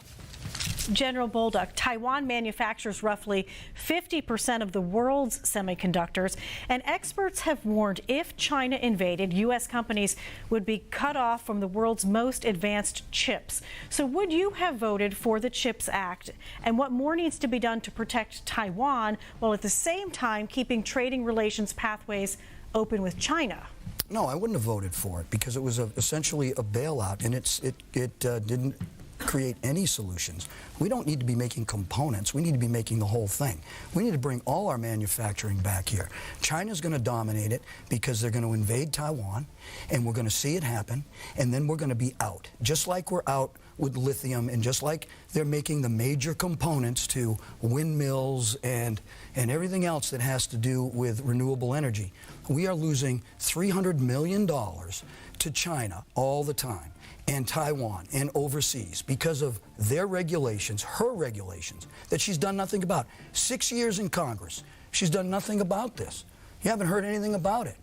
General Bolduc, Taiwan manufactures roughly 50% of the world's semiconductors, and experts have warned if China invaded, U.S. companies would be cut off from the world's most advanced chips. So would you have voted for the CHIPS Act? And what more needs to be done to protect Taiwan while at the same time keeping trading relations pathways open with China? No, I wouldn't have voted for it because it was essentially a bailout, and it didn't create any solutions. We don't need to be making components. We need to be making the whole thing. We need to bring all our manufacturing back here. China's going to dominate it because they're going to invade Taiwan, and we're going to see it happen, and then we're going to be out. Just like we're out with lithium, and just like they're making the major components to windmills and everything else that has to do with renewable energy. We are losing $300 million to China all the time, and Taiwan and overseas because of their regulations, her regulations, that she's done nothing about. 6 years in Congress, she's done nothing about this. You haven't heard anything about it.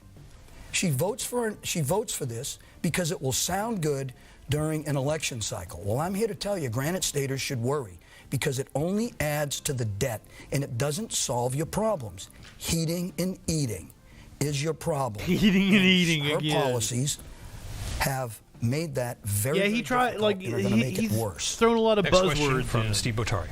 She votes for this because it will sound good during an election cycle. Well, I'm here to tell you, Granite Staters should worry because it only adds to the debt and it doesn't solve your problems. Heating and eating is your problem. Heating and eating her again. Policies have made that very, he tried, like, and are going to make it he's worse. thrown a lot of Next question buzzwords from in. Steve Botari.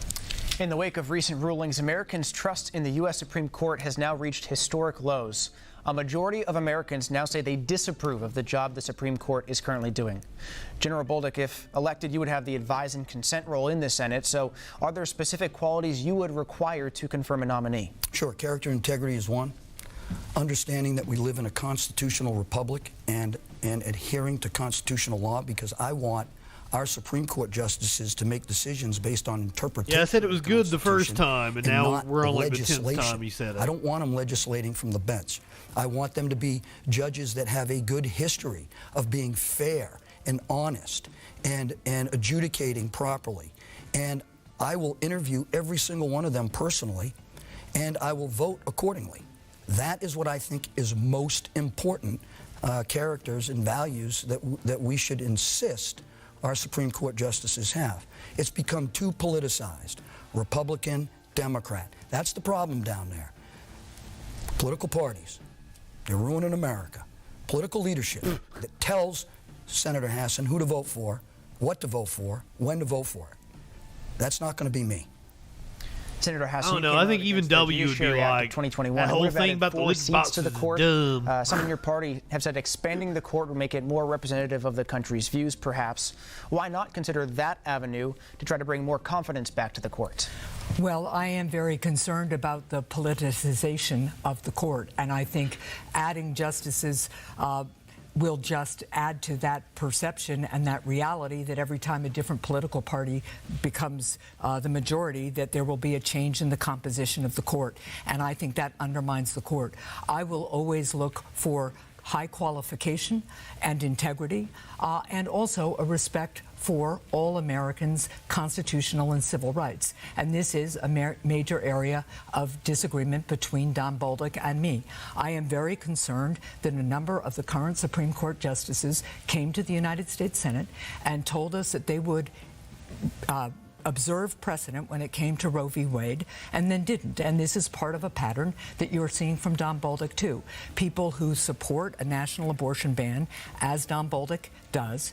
In the wake of recent rulings, Americans' trust in the U.S. Supreme Court has now reached historic lows. A majority of Americans now say they disapprove of the job the Supreme Court is currently doing. General Bolduc, if elected, you would have the advise and consent role in the Senate. So are there specific qualities you would require to confirm a nominee? Sure. Character and integrity is one. Understanding that we live in a constitutional republic and adhering to constitutional law, because I want our Supreme Court justices to make decisions based on interpretation. Yeah, I said it was good the first time, and now we're on like the 10th legislation. time he said it. I don't want them legislating from the bench. I want them to be judges that have a good history of being fair and honest and adjudicating properly. And I will interview every single one of them personally, and I will vote accordingly. That is what I think is most important characters and values that we should insist our Supreme Court justices have. It's become too politicized. Republican, Democrat. That's the problem down there. Political parties. They're ruining America. Political leadership that tells Senator Hassan who to vote for, what to vote for, when to vote for it. That's not going to be me. Senator Hassan, I don't know. I think even W would be like, 2021. that whole thing about the lick box to the is court. dumb. Some in your party have said expanding the court would make it more representative of the country's views, perhaps. Why not consider that avenue to try to bring more confidence back to the court? Well, I am very concerned about the politicization of the court, and I think adding justices will just add to that perception and that reality that every time a different political party becomes the majority, that there will be a change in the composition of the court. And I think that undermines the court. I will always look for high qualification and integrity, and also a respect for all Americans' constitutional and civil rights. And this is a major area of disagreement between Don Bolduc and me. I am very concerned that a number of the current Supreme Court justices came to the United States Senate and told us that they would observed precedent when it came to Roe v. Wade, and then didn't. And this is part of a pattern that you're seeing from Don Bolduc, too. People who support a national abortion ban, as Don Bolduc does,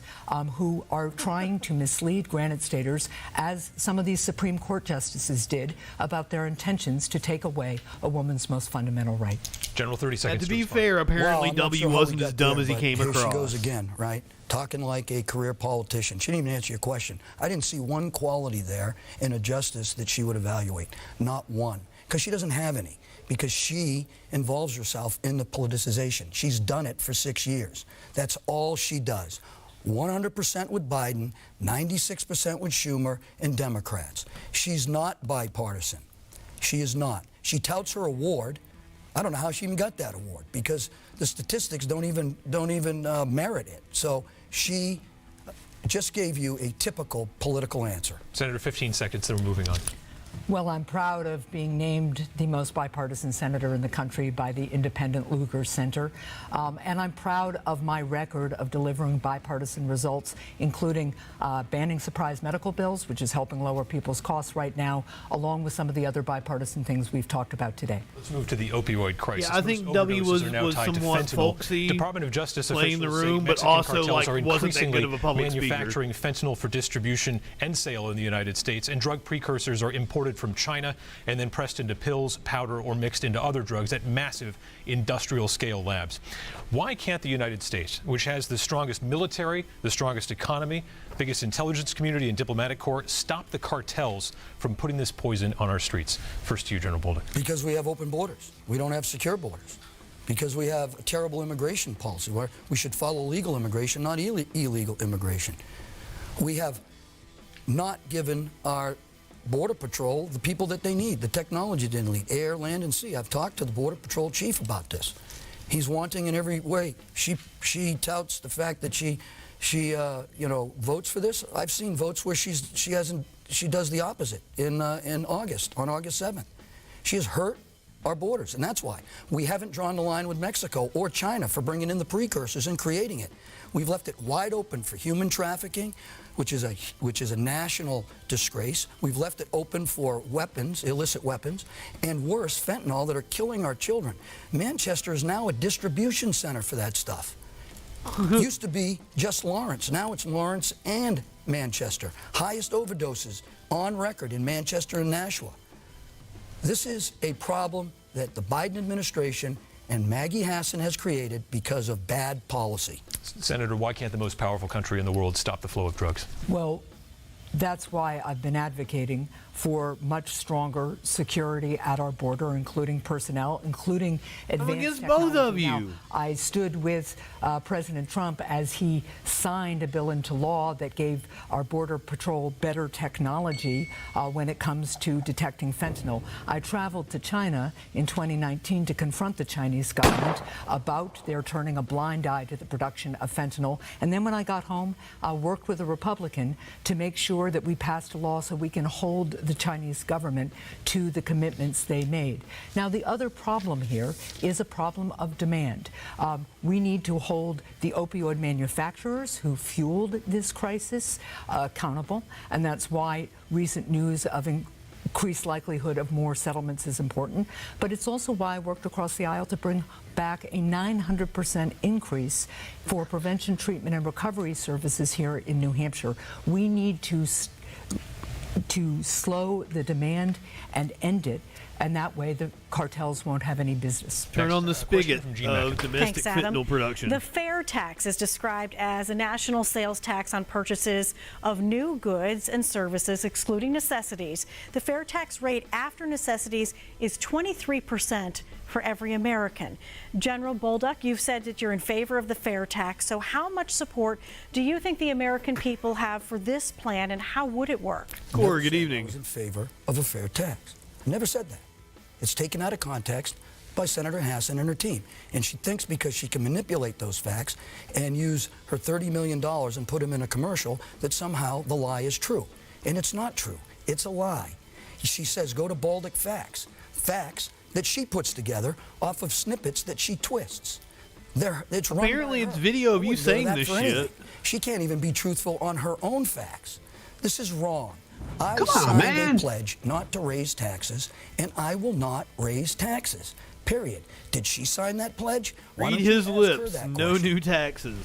who are trying to mislead Granite Staters, as some of these Supreme Court justices did, about their intentions to take away a woman's most fundamental right. General, 30 seconds. And to be fair, apparently W wasn't as dumb as he came across. Here she goes again, right? Talking like a career politician. She didn't even answer your question. I didn't see one quality there in a justice that she would evaluate. Not one. Because she doesn't have any. Because she involves herself in the politicization. She's done it for 6 years. That's all she does. 100% with Biden, 96% with Schumer and Democrats. She's not bipartisan. She is not. She touts her award. I don't know how she even got that award, because the statistics don't even merit it. So she just gave you a typical political answer. Senator, 15 seconds, then we're moving on. Well, I'm proud of being named the most bipartisan senator in the country by the independent Lugar Center. And I'm proud of my record of delivering bipartisan results, including banning surprise medical bills, which is helping lower people's costs right now, along with some of the other bipartisan things we've talked about today. Let's move to the opioid crisis. Yeah, I think W was somewhat folksy, Department of Justice playing the room, but also like wasn't that good of a public manufacturing speaker. fentanyl for distribution and sale in the United States, and drug precursors are imported from China and then pressed into pills, powder, or mixed into other drugs at massive industrial scale labs. Why can't the United States, which has the strongest military, the strongest economy, biggest intelligence community and diplomatic corps, stop the cartels from putting this poison on our streets? First to you, General Bolduc. Because we have open borders. We don't have secure borders. Because we have a terrible immigration policy where we should follow legal immigration, not illegal immigration. We have not given our Border Patrol the people that they need, the technology they need, air, land, and sea. I've talked to the Border Patrol chief about this. He's wanting in every way. She touts the fact that she votes for this. I've seen votes where she does the opposite in August, on August 7th. She has hurt our borders, and that's why we haven't drawn the line with Mexico or China for bringing in the precursors and creating it. We've left it wide open for human trafficking, which is a national disgrace. We've left it open for weapons, illicit weapons, and worse, fentanyl that are killing our children. Manchester is now a distribution center for that stuff. Used to be just Lawrence. Now it's Lawrence and Manchester. Highest overdoses on record in Manchester and Nashua. This is a problem that the Biden administration and Maggie Hassan has created because of bad policy. Senator, why can't the most powerful country in the world stop the flow of drugs? Well, that's why I've been advocating for much stronger security at our border, including personnel, including advanced against technology. both of you. Now, I stood with President Trump as he signed a bill into law that gave our Border Patrol better technology when it comes to detecting fentanyl. I traveled to China in 2019 to confront the Chinese government about their turning a blind eye to the production of fentanyl. And then when I got home, I worked with a Republican to make sure that we passed a law so we can hold the Chinese government to the commitments they made. Now, the other problem here is a problem of demand. We need to hold the opioid manufacturers who fueled this crisis accountable, and that's why recent news of increased likelihood of more settlements is important. But it's also why I worked across the aisle to bring back a 900% increase for prevention, treatment, and recovery services here in New Hampshire. We need to to slow the demand and end it, and that way the cartels won't have any business. Turn on the spigot of domestic Thanks, Adam. fentanyl production. The fair tax is described as a national sales tax on purchases of new goods and services, excluding necessities. The fair tax rate after necessities is 23% for every American. General Bolduc, you've said that you're in favor of the fair tax. So how much support do you think the American people have for this plan, and how would it work? Corey, good evening. I was in favor of a fair tax. Never said that. It's taken out of context by Senator Hassan and her team. And she thinks because she can manipulate those facts and use her $30 million and put them in a commercial that somehow the lie is true. And it's not true. It's a lie. She says go to Bolduc facts. Facts that she puts together off of snippets that she twists. It's Apparently it's video of you saying this shit. She can't even be truthful on her own facts. This is wrong. I Come on, signed man. a pledge not to raise taxes, and I will not raise taxes. Period. Did she sign that pledge? Why Read don't you his ask her lips. that No question? new taxes.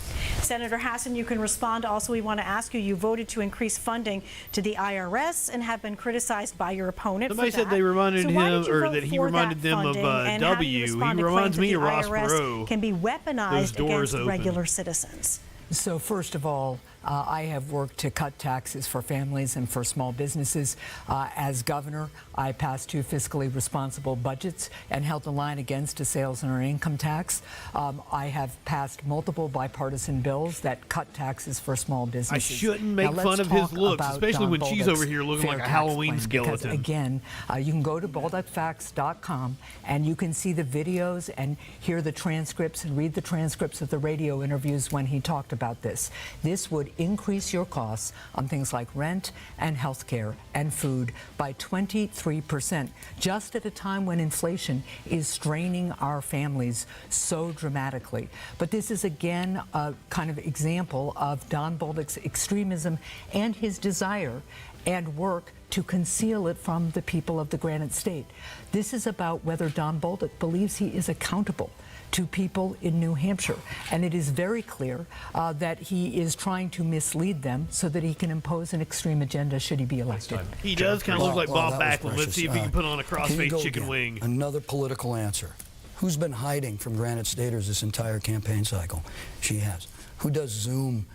Senator Hassan, you can respond. Also, we want to ask you, you voted to increase funding to the IRS and have been criticized by your opponent Somebody for said that. they reminded So why him, did you or vote that he for reminded them of funding, and how do you W. He respond to reminds claims me of that the Ross IRS Perot. can be Those weaponized doors against open. regular citizens? So first of all, I have worked to cut taxes for families and for small businesses. As governor, I passed 2 fiscally responsible budgets and held the line against a sales and income tax. I have passed multiple bipartisan bills that cut taxes for small businesses. I shouldn't make Now, fun let's of his talk looks, about especially Don when she's Bolduc's over here looking fair like a tax Halloween plan, skeleton. because, again, you can go to bolducfacts.com and you can see the videos and hear the transcripts and read the transcripts of the radio interviews when he talked about this. This would increase your costs on things like rent and health care and food by 23%, just at a time when inflation is straining our families so dramatically. But this is, again, a kind of example of Don Bolduc's extremism and his desire and work to conceal it from the people of the Granite State. This is about whether Don Bolduc believes he is accountable to people in New Hampshire. And it is very clear that he is trying to mislead them so that he can impose an extreme agenda should he be elected. He does kind of look like Bob that was Backlund. Let's see if he precious. can put on a Here you crossface go chicken again. wing. Another political answer. Who's been hiding from Granite Staters this entire campaign cycle? She has. Who does Zoom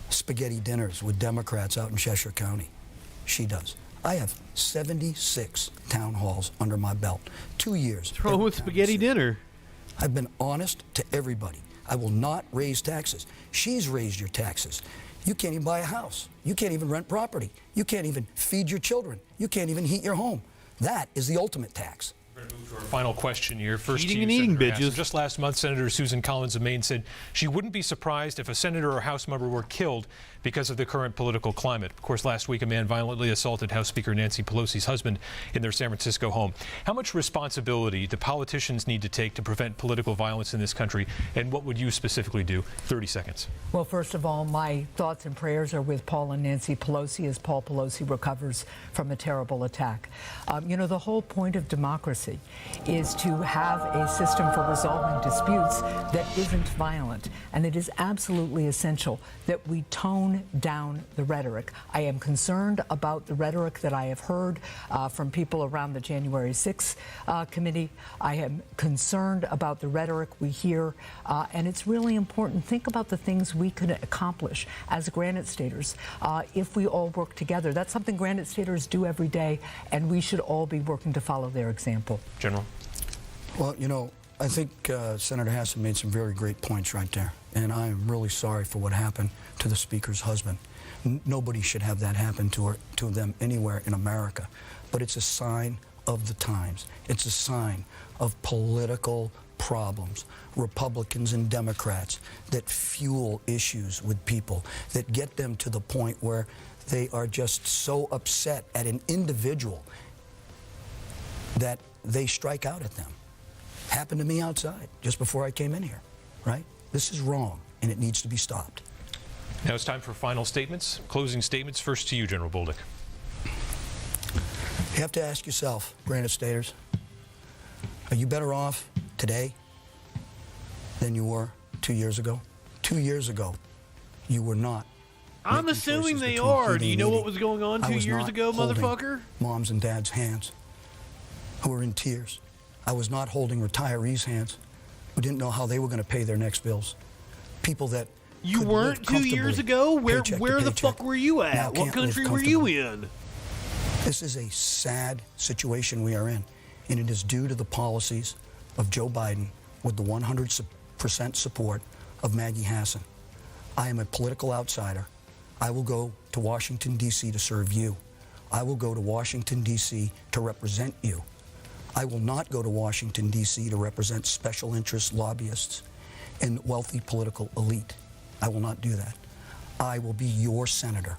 spaghetti dinners with Democrats out in Cheshire County? She does. I have 76 town halls under my belt. 2 years. What's wrong every with town spaghetti city. dinner? I've been honest to everybody. I will not raise taxes. She's raised your taxes. You can't even buy a house. You can't even rent property. You can't even feed your children. You can't even heat your home. That is the ultimate tax. We're going to move to our final question here. First Eating to you, and eating, Senator Hassan. bitches. Just last month, Senator Susan Collins of Maine said she wouldn't be surprised if a senator or House member were killed because of the current political climate. Of course, last week, a man violently assaulted House Speaker Nancy Pelosi's husband in their San Francisco home. How much responsibility do politicians need to take to prevent political violence in this country, and what would you specifically do? 30 seconds. Well, first of all, my thoughts and prayers are with Paul and Nancy Pelosi as Paul Pelosi recovers from a terrible attack. You know, the whole point of democracy is to have a system for resolving disputes that isn't violent. And it is absolutely essential that we tone down the rhetoric. I am concerned about the rhetoric that I have heard from people around the January 6th committee. I am concerned about the rhetoric we hear. And it's really important. Think about the things we could accomplish as Granite Staters if we all work together. That's something Granite Staters do every day, and we should all be working to follow their example. General. Well, you know, I think Senator Hassan made some very great points right there. And I am really sorry for what happened to the Speaker's husband. Nobody should have that happen to them anywhere in America. But it's a sign of the times. It's a sign of political problems, Republicans and Democrats, that fuel issues with people, that get them to the point where they are just so upset at an individual that they strike out at them. Happened to me outside just before I came in here, right? This is wrong, and it needs to be stopped. Now it's time for final statements, closing statements. First to you, General Bolduc. You have to ask yourself, Granite Staters, are you better off today than you were 2 years ago? 2 years ago, you were not I'm making assuming choices they between are. Do heating you and know what eating. was going on I 2 was years not ago, holding motherfucker? Moms and dads' hands who were in tears. I was not holding retirees' hands who didn't know how they were going to pay their next bills. People that You could weren't live 2 years comfortably, ago? Where paycheck to the paycheck, fuck were you now at? What can't live country were you comfortably. in? This is a sad situation we are in, and it is due to the policies of Joe Biden with the 100% support of Maggie Hassan. I am a political outsider. I will go to Washington, D.C. to serve you. I will go to Washington, D.C. to represent you. I will not go to Washington, D.C. to represent special interest lobbyists and wealthy political elite. I will not do that. I will be your senator.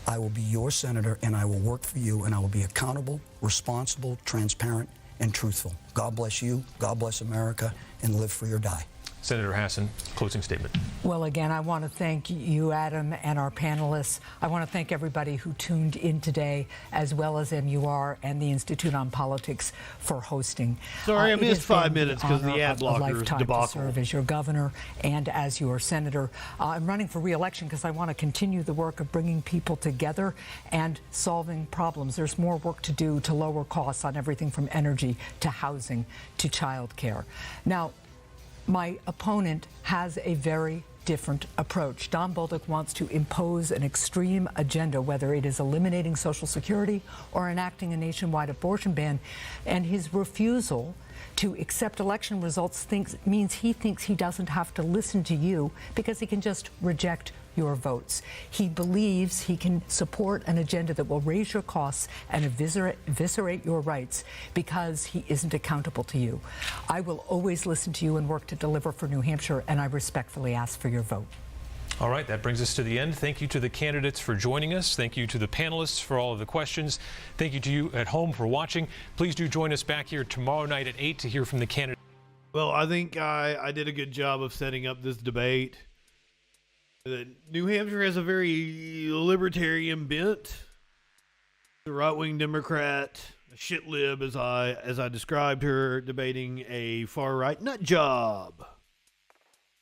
I will be your senator, and I will work for you, and I will be accountable, responsible, transparent, and truthful. God bless you, God bless America, and live free or die. Senator Hassan, closing statement. Well, again, I want to thank you, Adam, and our panelists. I want to thank everybody who tuned in today, as well as MUR and the Institute on Politics for hosting. Sorry, I It missed has been 5 minutes because honor the ad of a blockers lifetime debacle. to serve as your governor and as your senator. I'm running for re-election because I want to continue the work of bringing people together and solving problems. There's more work to do to lower costs on everything from energy to housing to childcare. Now, my opponent has a very different approach. Don Bolduc wants to impose an extreme agenda, whether it is eliminating Social Security or enacting a nationwide abortion ban, and his refusal to accept election results means he thinks he doesn't have to listen to you because he can just reject your votes. He believes he can support an agenda that will raise your costs and eviscerate your rights because he isn't accountable to you. I will always listen to you and work to deliver for New Hampshire, and I respectfully ask for your vote. All right, that brings us to the end. Thank you to the candidates for joining us. Thank you to the panelists for all of the questions. Thank you to you at home for watching. Please do join us back here tomorrow night at 8 to hear from the candidates. Well, I think I did a good job of setting up this debate. New Hampshire has a very libertarian bent. The right-wing Democrat, a shit lib, as I described her, debating a far-right nut job.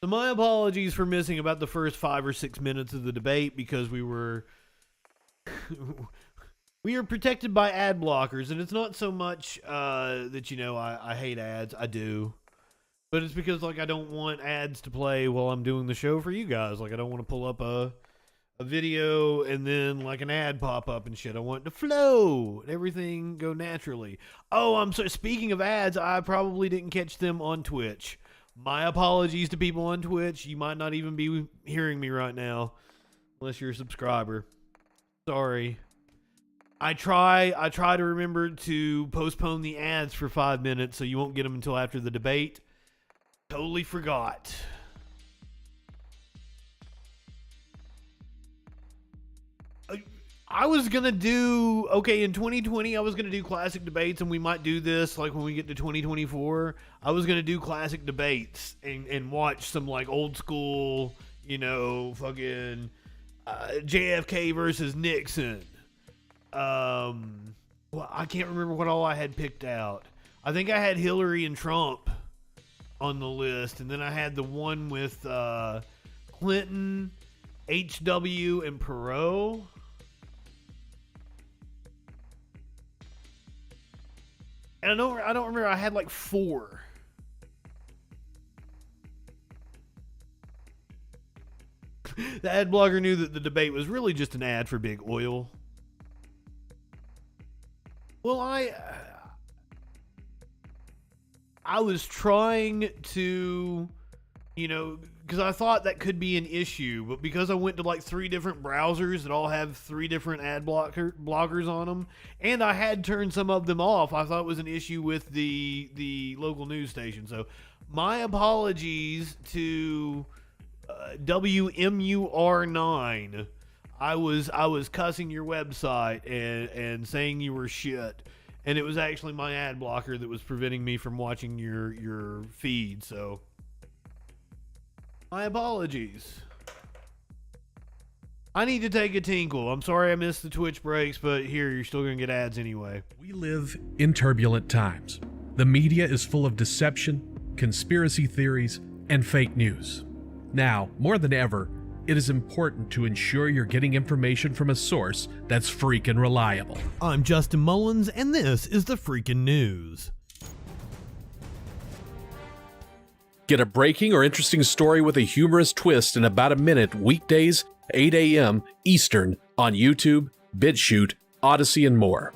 So my apologies for missing about the first 5 or 6 minutes of the debate because we are protected by ad blockers, and it's not so much that I hate ads. I do. But it's because, I don't want ads to play while I'm doing the show for you guys. I don't want to pull up a video and then, an ad pop up and shit. I want it to flow and everything go naturally. Oh, I'm sorry. Speaking of ads, I probably didn't catch them on Twitch. My apologies to people on Twitch. You might not even be hearing me right now unless you're a subscriber. Sorry. I try to remember to postpone the ads for 5 minutes so you won't get them until after the debate. Totally forgot. I was going to do, in 2020, I was going to do classic debates, and we might do this, when we get to 2024. I was going to do classic debates and watch some, old school, fucking JFK versus Nixon. Well, I can't remember what all I had picked out. I think I had Hillary and Trump on the list, and then I had the one with Clinton, HW, and Perot. And I don't remember. I had 4. The ad blogger knew that the debate was really just an ad for Big Oil. Well, I was trying to, because I thought that could be an issue, but because I went to 3 different browsers that all have 3 different ad blockers on them, and I had turned some of them off, I thought it was an issue with the local news station. So my apologies to WMUR9. I was cussing your website and saying you were shit. And it was actually my ad blocker that was preventing me from watching your feed, so my apologies. I need to take a tinkle. I'm sorry I missed the Twitch breaks, but here, you're still going to get ads anyway. We live in turbulent times. The media is full of deception, conspiracy theories, and fake news. Now, more than ever, it is important to ensure you're getting information from a source that's freaking reliable. I'm Justin Mullins, and this is the Freakin' News. Get a breaking or interesting story with a humorous twist in about a minute weekdays, 8 a.m. Eastern on YouTube, BitChute, Odyssey, and more.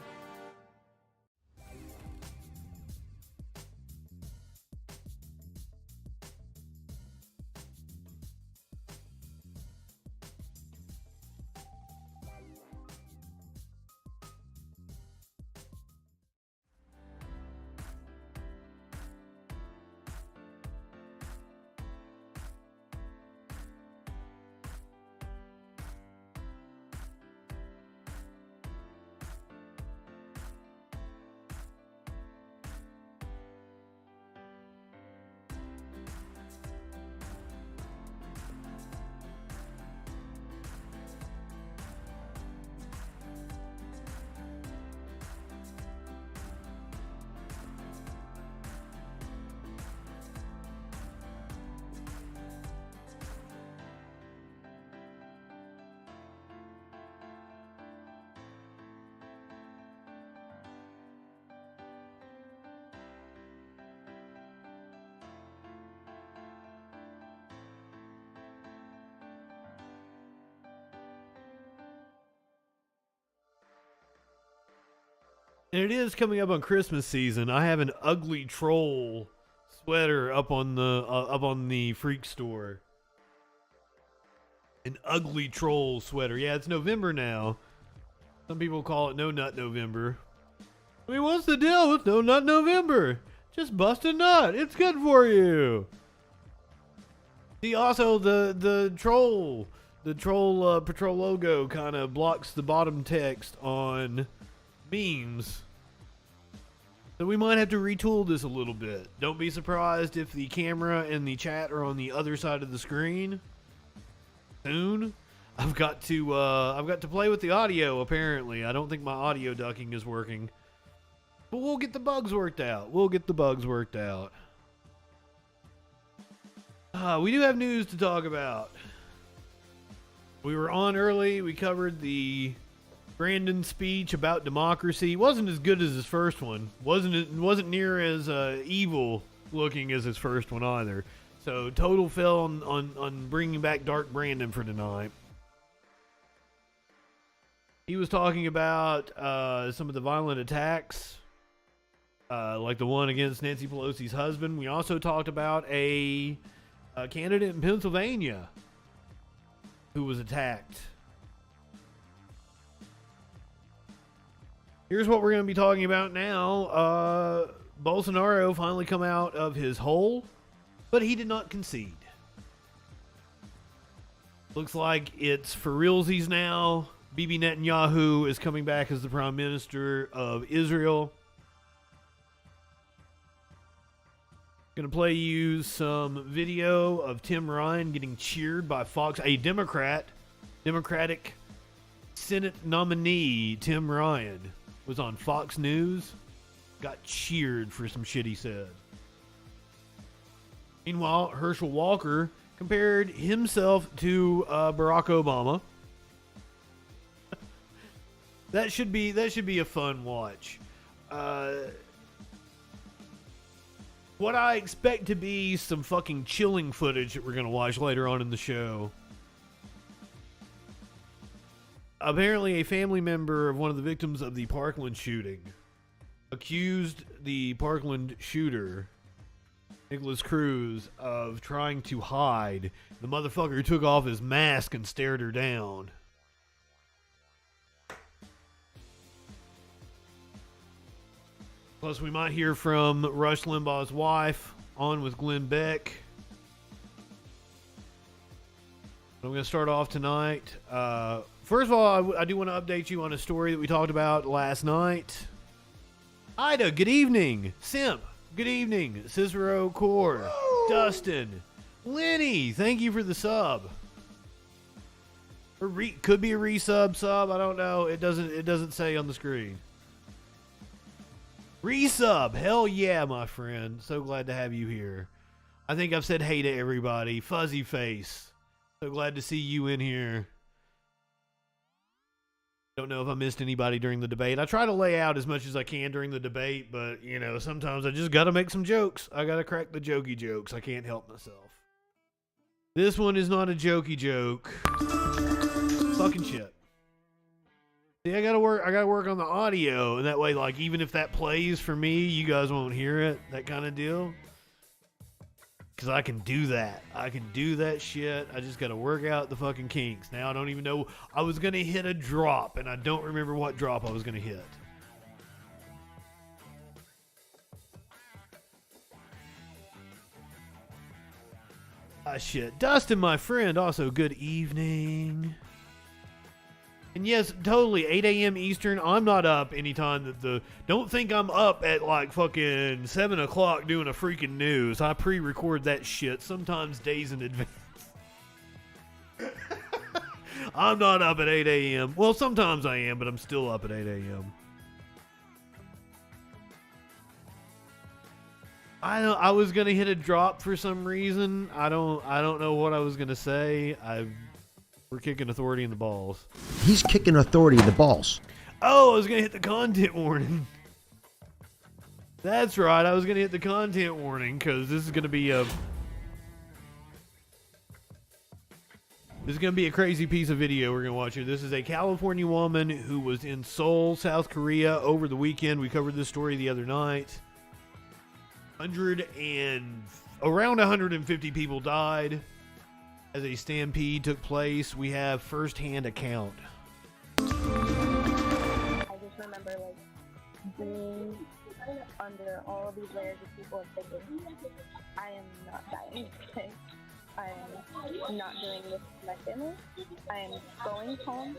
And it is coming up on Christmas season. I have an ugly troll sweater up on the Freak store. An ugly troll sweater. Yeah, it's November now. Some people call it No Nut November. I mean, what's the deal with No Nut November? Just bust a nut. It's good for you. See, also the troll patrol logo kind of blocks the bottom text on memes. So we might have to retool this a little bit. Don't be surprised if the camera and the chat are on the other side of the screen soon. I've got to play with the audio apparently. I don't think my audio ducking is working. But we'll get the bugs worked out. We do have news to talk about. We were on early. We covered the Brandon's speech about democracy. Wasn't as good as his first one. Wasn't near as evil looking as his first one either. So total fell on bringing back Dark Brandon for tonight. He was talking about some of the violent attacks, like the one against Nancy Pelosi's husband. We also talked about a candidate in Pennsylvania who was attacked. Here's what we're going to be talking about now. Bolsonaro finally come out of his hole, but he did not concede. Looks like it's for realsies now. Bibi Netanyahu is coming back as the Prime Minister of Israel. Going to play you some video of Tim Ryan getting cheered by Fox, a Democratic Senate nominee. Tim Ryan was on Fox News, got cheered for some shit he said. Meanwhile, Herschel Walker compared himself to Barack Obama. That should be a fun watch. What I expect to be some fucking chilling footage that we're going to watch later on in the show. Apparently, a family member of one of the victims of the Parkland shooting accused the Parkland shooter, Nicholas Cruz, of trying to hide. The motherfucker took off his mask and stared her down. Plus, we might hear from Rush Limbaugh's wife on with Glenn Beck. I'm going to start off tonight. First of all, I do want to update you on a story that we talked about last night. Ida, good evening. Simp, good evening. Cicero Core, Dustin, Lenny, thank you for the sub. Or could be a resub sub. I don't know. It doesn't say on the screen. Resub, hell yeah, my friend. So glad to have you here. I think I've said hey to everybody. Fuzzy Face, So glad to see you in here. Don't know if I missed anybody during the debate. I try to lay out as much as I can during the debate, but, you know, sometimes I just got to make some jokes. I got to crack the jokey jokes. I can't help myself. This one is not a jokey joke. Fucking shit. See, I gotta work on the audio, and that way, like, even if that plays for me, you guys won't hear it, that kind of deal. Because I can do that. I can do that shit. I just gotta work out the fucking kinks. Now I don't even know. I was gonna hit a drop, and I don't remember what drop I was gonna hit. Ah, shit. Dustin, my friend, also good evening. And yes, totally, 8 a.m. Eastern. I'm not up anytime that the... Don't think I'm up at like fucking 7 o'clock doing a freaking news. I pre-record that shit sometimes days in advance. I'm not up at 8 a.m. Well, sometimes I am, but I'm still up at 8 a.m. I was gonna hit a drop for some reason. I don't know what I was gonna say. We're kicking authority in the balls. He's kicking authority in the balls. Oh, I was gonna hit the content warning. That's right. I was gonna hit the content warning because this is gonna be a crazy piece of video we're gonna watch here. This is a California woman who was in Seoul, South Korea over the weekend. We covered this story the other night. Around 150 people died as a stampede took place. We have first-hand account. I just remember like being under all of these layers of people and thinking, I am not dying today. I am not doing this to my family. I am going home.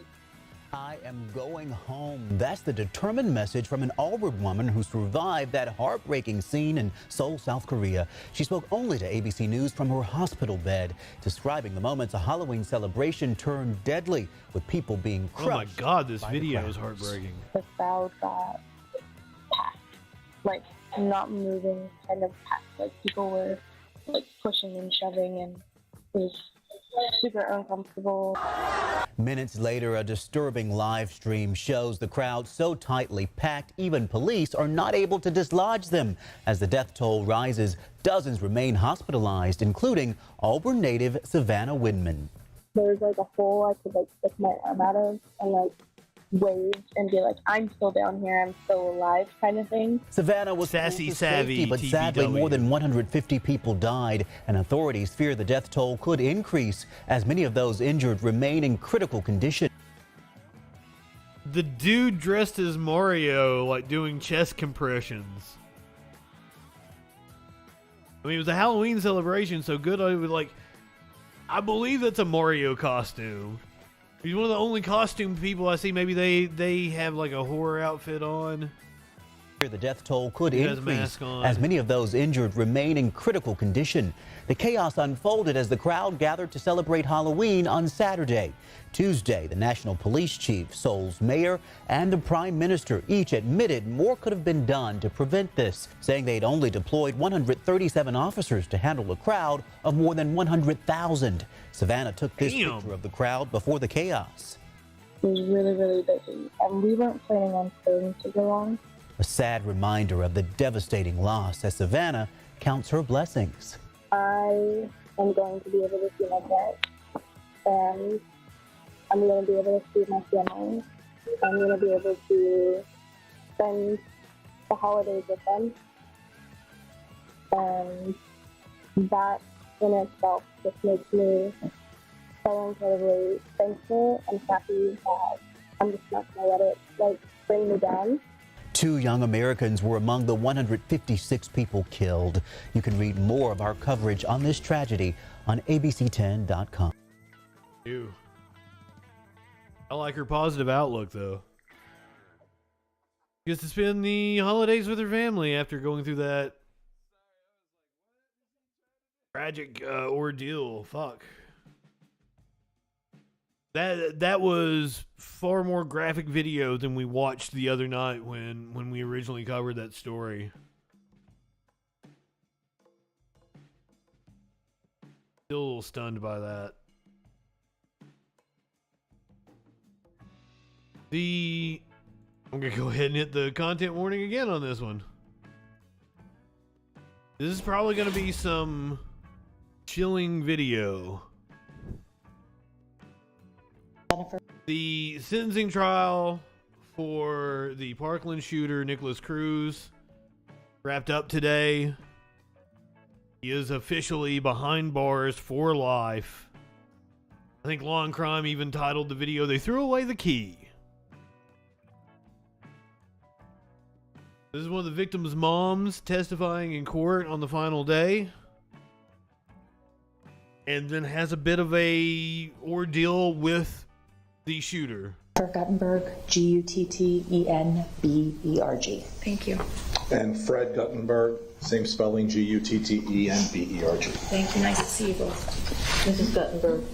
I am going home. That's the determined message from an Auburn woman who survived that heartbreaking scene in Seoul, South Korea. She spoke only to ABC News from her hospital bed, describing the moments a Halloween celebration turned deadly, with people being crushed. Oh my God, this video is heartbreaking. The crowd got packed, like not moving, kind of packed. Like people were like pushing and shoving, and it was super uncomfortable. Minutes later, a disturbing live stream shows the crowd so tightly packed, even police are not able to dislodge them. As the death toll rises, dozens remain hospitalized, including Auburn native Savannah Winman. There's like a hole I could like stick my arm out of and like wave and be like, I'm still down here, I'm still alive, kind of thing. Savannah was sassy, close to savvy, safety, but TBW. sadly more than 150 people died, and authorities fear the death toll could increase as many of those injured remain in critical condition. The dude dressed as Mario, like doing chest compressions. I mean, it was a Halloween celebration, so good. I believe that's a Mario costume. He's one of the only costume people I see. Maybe they have like a horror outfit on. The death toll could increase as many of those injured remain in critical condition. The chaos unfolded as the crowd gathered to celebrate Halloween on Saturday. Tuesday, the national police chief, Seoul's mayor, and the prime minister each admitted more could have been done to prevent this, saying they'd only deployed 137 officers to handle a crowd of more than 100,000. Savannah took this picture of the crowd before the chaos. It was really, really busy, and we weren't planning on staying super long. A sad reminder of the devastating loss as Savannah counts her blessings. I am going to be able to see my parents, and I'm going to be able to see my family. I'm going to be able to spend the holidays with them. And that in itself just makes me so incredibly thankful and happy that I'm just not going to let it bring me down. 2 young Americans were among the 156 people killed. You can read more of our coverage on this tragedy on abc10.com. Ew. I like her positive outlook, though. She gets to spend the holidays with her family after going through that tragic ordeal. Fuck. That was far more graphic video than we watched the other night when we originally covered that story. Still a little stunned by that. I'm going to go ahead and hit the content warning again on this one. This is probably going to be some chilling video. The sentencing trial for the Parkland shooter, Nicholas Cruz, wrapped up today. He is officially behind bars for life. I think Law and Crime even titled the video, "They Threw Away the Key." This is one of the victim's moms testifying in court on the final day. And then has a bit of a ordeal with the shooter. Guttenberg, Guttenberg. Thank you. And Fred Guttenberg, same spelling, Guttenberg. Thank you. Nice to see you both. Mrs. Guttenberg,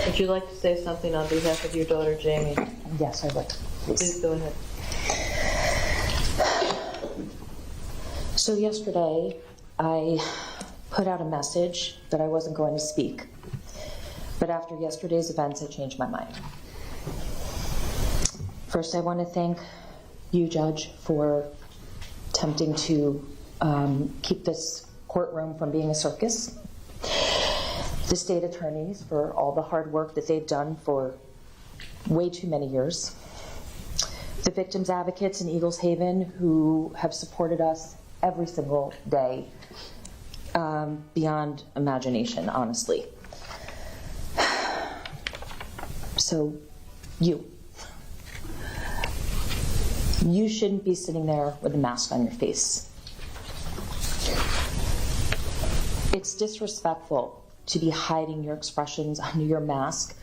would you like to say something on behalf of your daughter, Jamie? Yes, I would. Please go ahead. So yesterday, I put out a message that I wasn't going to speak. But after yesterday's events, I changed my mind. First, I want to thank you, Judge, for attempting to keep this courtroom from being a circus. The state attorneys for all the hard work that they've done for way too many years. The victims' advocates in Eagles Haven who have supported us every single day, beyond imagination, honestly. So, you shouldn't be sitting there with a mask on your face. It's disrespectful to be hiding your expressions under your mask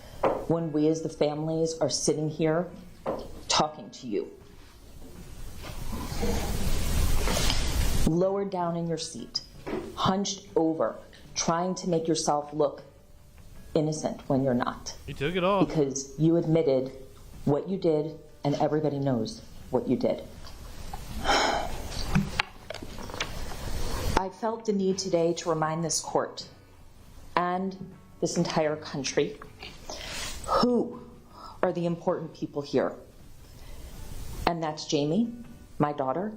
when we as the families are sitting here talking to you. Lowered down in your seat, hunched over, trying to make yourself look innocent when you're not. You took it off. Because you admitted what you did, and everybody knows what you did. I felt the need today to remind this court and this entire country who are the important people here. And that's Jamie, my daughter,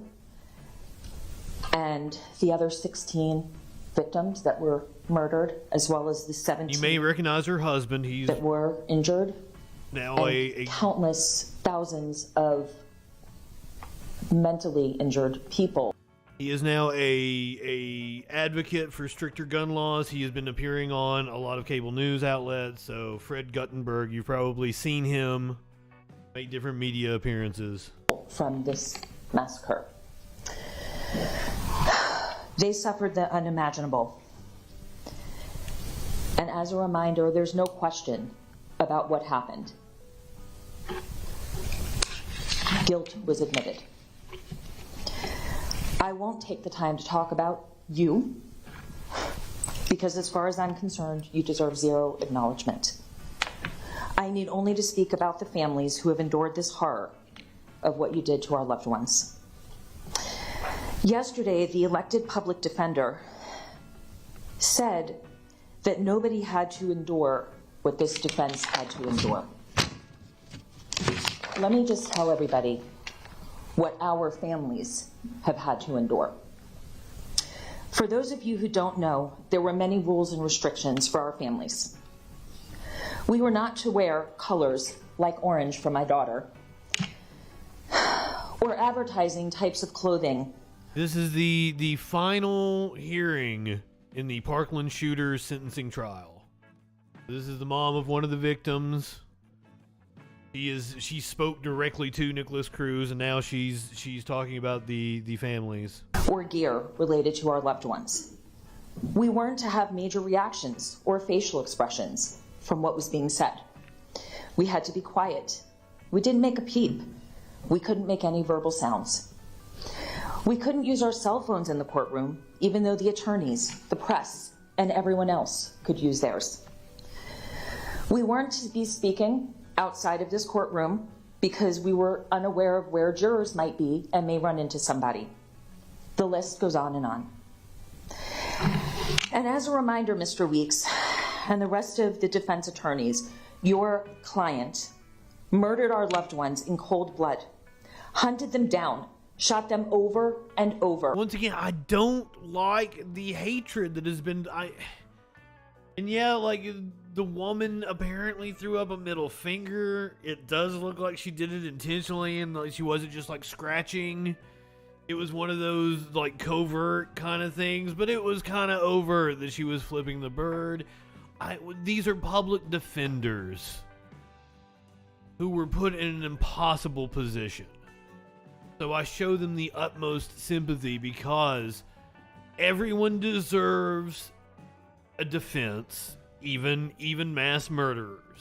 and the other 16 victims that were murdered, as well as the 17 You may recognize her husband. He's that were injured. Now and countless thousands of mentally injured people. He is now a advocate for stricter gun laws. He has been appearing on a lot of cable news outlets. So Fred Guttenberg, you've probably seen him make different media appearances. From this massacre. They suffered the unimaginable. And as a reminder, there's no question about what happened. Guilt was admitted. I won't take the time to talk about you, because as far as I'm concerned, you deserve zero acknowledgement. I need only to speak about the families who have endured this horror of what you did to our loved ones. Yesterday, the elected public defender said that nobody had to endure what this defense had to endure. Let me just tell everybody what our families have had to endure. For those of you who don't know, there were many rules and restrictions for our families. We were not to wear colors like orange for my daughter, or advertising types of clothing. This is the final hearing in the Parkland shooter's sentencing trial. This is the mom of one of the victims. She spoke directly to Nicholas Cruz, and now she's talking about the families. Or gear related to our loved ones. We weren't to have major reactions or facial expressions from what was being said. We had to be quiet. We didn't make a peep. We couldn't make any verbal sounds. We couldn't use our cell phones in the courtroom, even though the attorneys, the press, and everyone else could use theirs. We weren't to be speaking outside of this courtroom because we were unaware of where jurors might be and may run into somebody. The list goes on and on. And as a reminder, Mr. Weeks, and the rest of the defense attorneys, your client murdered our loved ones in cold blood, hunted them down, shot them over and over. Once again, I don't like the hatred that has been... And yeah, like, the woman apparently threw up a middle finger. It does look like she did it intentionally, and like she wasn't just, like, scratching. It was one of those, like, covert kind of things, but it was kind of overt that she was flipping the bird. These are public defenders who were put in an impossible position. So I show them the utmost sympathy because everyone deserves a defense, even mass murderers.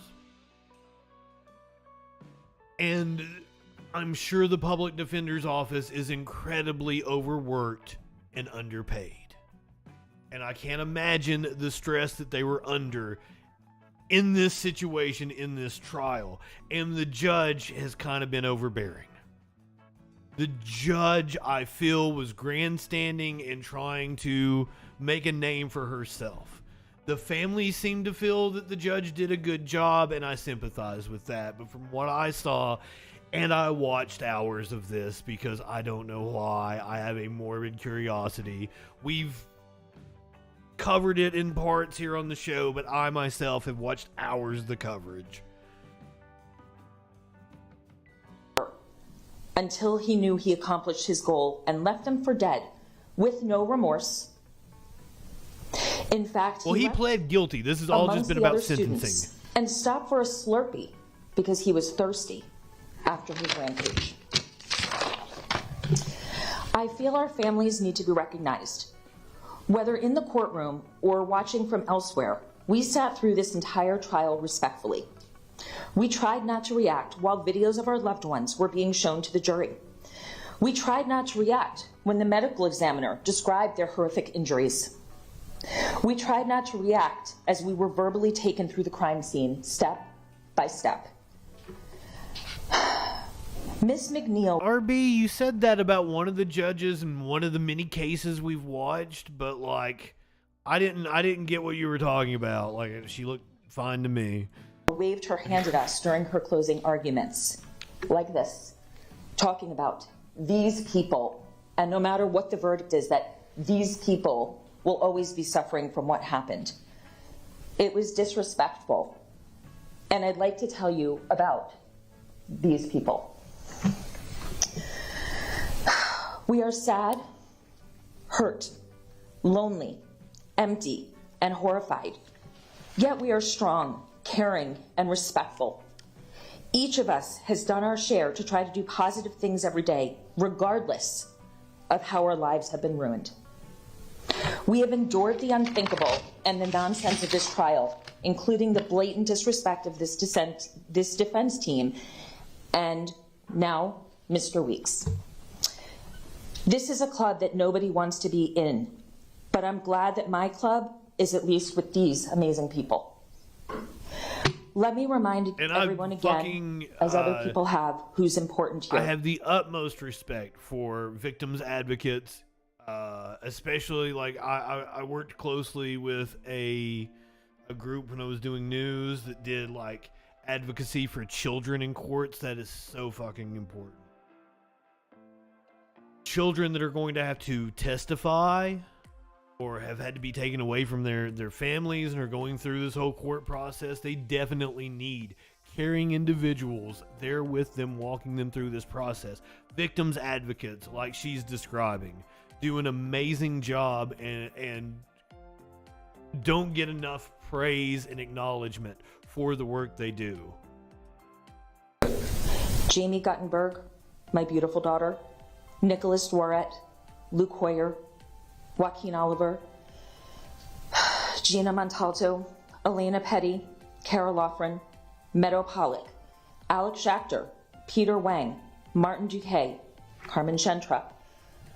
And I'm sure the public defender's office is incredibly overworked and underpaid. And I can't imagine the stress that they were under in this situation, in this trial. And the judge has kind of been overbearing. The judge, I feel, was grandstanding and trying to make a name for herself. The family seemed to feel that the judge did a good job, and I sympathize with that. But from what I saw, and I watched hours of this because I don't know why, I have a morbid curiosity. We've covered it in parts here on the show, but I myself have watched hours of the coverage. Until he knew he accomplished his goal and left them for dead with no remorse. In fact, he pled guilty. This has all just been about sentencing. And stopped for a Slurpee because he was thirsty after his rampage. I feel our families need to be recognized. Whether in the courtroom or watching from elsewhere, we sat through this entire trial respectfully. We tried not to react while videos of our loved ones were being shown to the jury. We tried not to react when the medical examiner described their horrific injuries. We tried not to react as we were verbally taken through the crime scene, step by step. Miss McNeil. RB, you said that about one of the judges in one of the many cases we've watched, but like, I didn't get what you were talking about. Like, she looked fine to me. Waved her hand at us during her closing arguments, like this, talking about these people, and no matter what the verdict is, that these people will always be suffering from what happened. It was disrespectful, and I'd like to tell you about these people. We are sad, hurt, lonely, empty, and horrified. Yet we are strong, caring, and respectful. Each of us has done our share to try to do positive things every day, regardless of how our lives have been ruined. We have endured the unthinkable and the nonsense of this trial, including the blatant disrespect of this defense team, and now Mr. Weeks. This is a club that nobody wants to be in, but I'm glad that my club is at least with these amazing people. Let me remind everyone again, as other people have, who's important here. I have the utmost respect for victims advocates, especially like I worked closely with a group when I was doing news that did like advocacy for children in courts. That is so fucking important. Children that are going to have to testify or have had to be taken away from their families and are going through this whole court process, they definitely need caring individuals there with them, walking them through this process. Victims advocates, like she's describing, do an amazing job and don't get enough praise and acknowledgement for the work they do. Jamie Guttenberg, my beautiful daughter, Nicholas Dworet, Luke Hoyer, Joaquin Oliver, Gina Montalto, Elena Petty, Kara Loughran, Meadow Pollock, Alex Schachter, Peter Wang, Martin Duque, Carmen Shentra,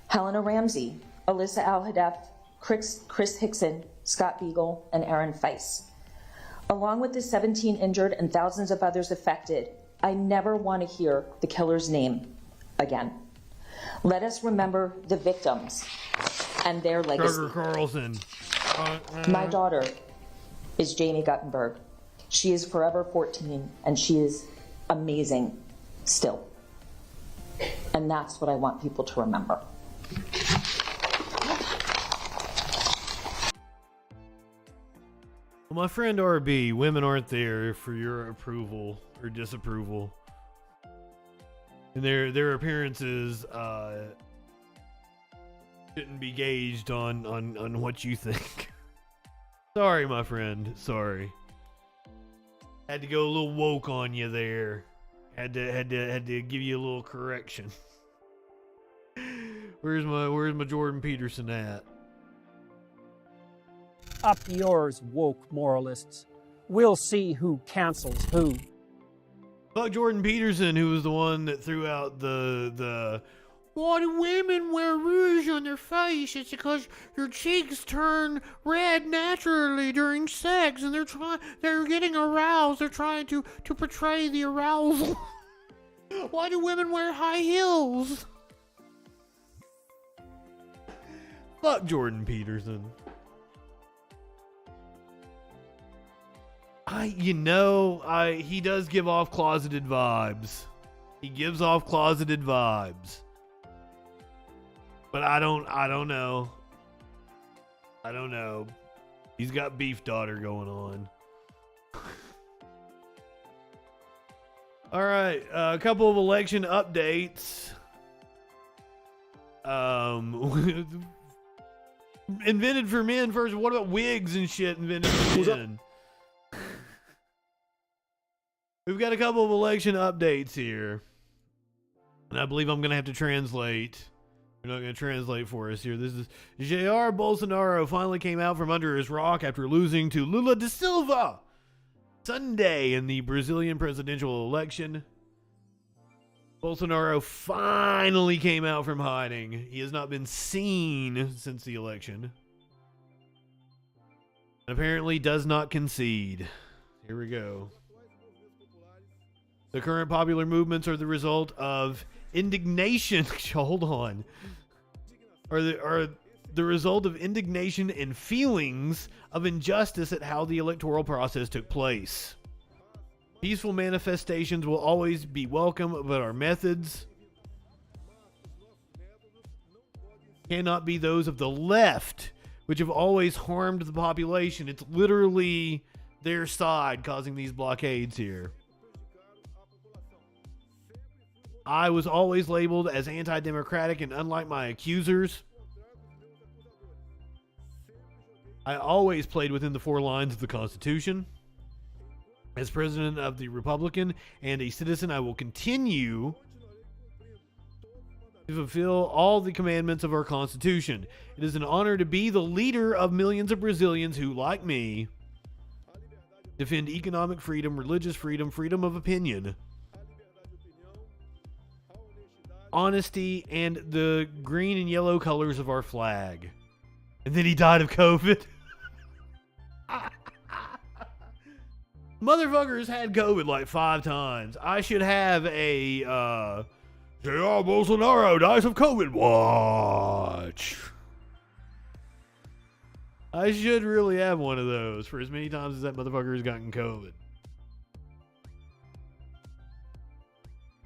Helena Ramsey, Alyssa Al-Hadef, Chris Hickson, Scott Beagle, and Aaron Feiss. Along with the 17 injured and thousands of others affected, I never want to hear the killer's name again. Let us remember the victims and their legacy. Tucker Carlson. My daughter is Jamie Guttenberg. She is forever 14, and she is amazing still. And that's what I want people to remember. Well, my friend RB, women aren't there for your approval or disapproval. And their appearances shouldn't be gauged on what you think. Sorry, my friend. Sorry. Had to go a little woke on you there. Had to give you a little correction. Where's my Jordan Peterson at? Up yours, woke moralists. We'll see who cancels who. Fuck Jordan Peterson, who was the one that threw out the why do women wear rouge on their face? It's because your cheeks turn red naturally during sex, and they're getting aroused. They're trying to portray the arousal. Why do women wear high heels? Fuck Jordan Peterson. He does give off closeted vibes. He gives off closeted vibes. But I don't know. I don't know. He's got beef daughter going on. All right, a couple of election updates. Invented for men first. What about wigs and shit invented for men? We've got a couple of election updates here. And I believe I'm going to have to translate. You're not going to translate for us here. This is Jair Bolsonaro finally came out from under his rock after losing to Lula da Silva Sunday in the Brazilian presidential election. Bolsonaro finally came out from hiding. He has not been seen since the election. And apparently does not concede. Here we go. The current popular movements are the result of indignation. Hold on. Are the result of indignation and feelings of injustice at how the electoral process took place. Peaceful manifestations will always be welcome, but our methods cannot be those of the left, which have always harmed the population. It's literally their side causing these blockades here. I was always labeled as anti-democratic, and unlike my accusers, I always played within the four lines of the Constitution. As president of the Republican and a citizen, I will continue to fulfill all the commandments of our Constitution. It is an honor to be the leader of millions of Brazilians who, like me, defend economic freedom, religious freedom, freedom of opinion, honesty, and the green and yellow colors of our flag. And then he died of COVID. Motherfuckers had COVID like 5 times. I should have a Jair Bolsonaro dies of COVID watch. I should really have one of those for as many times as that motherfucker has gotten COVID.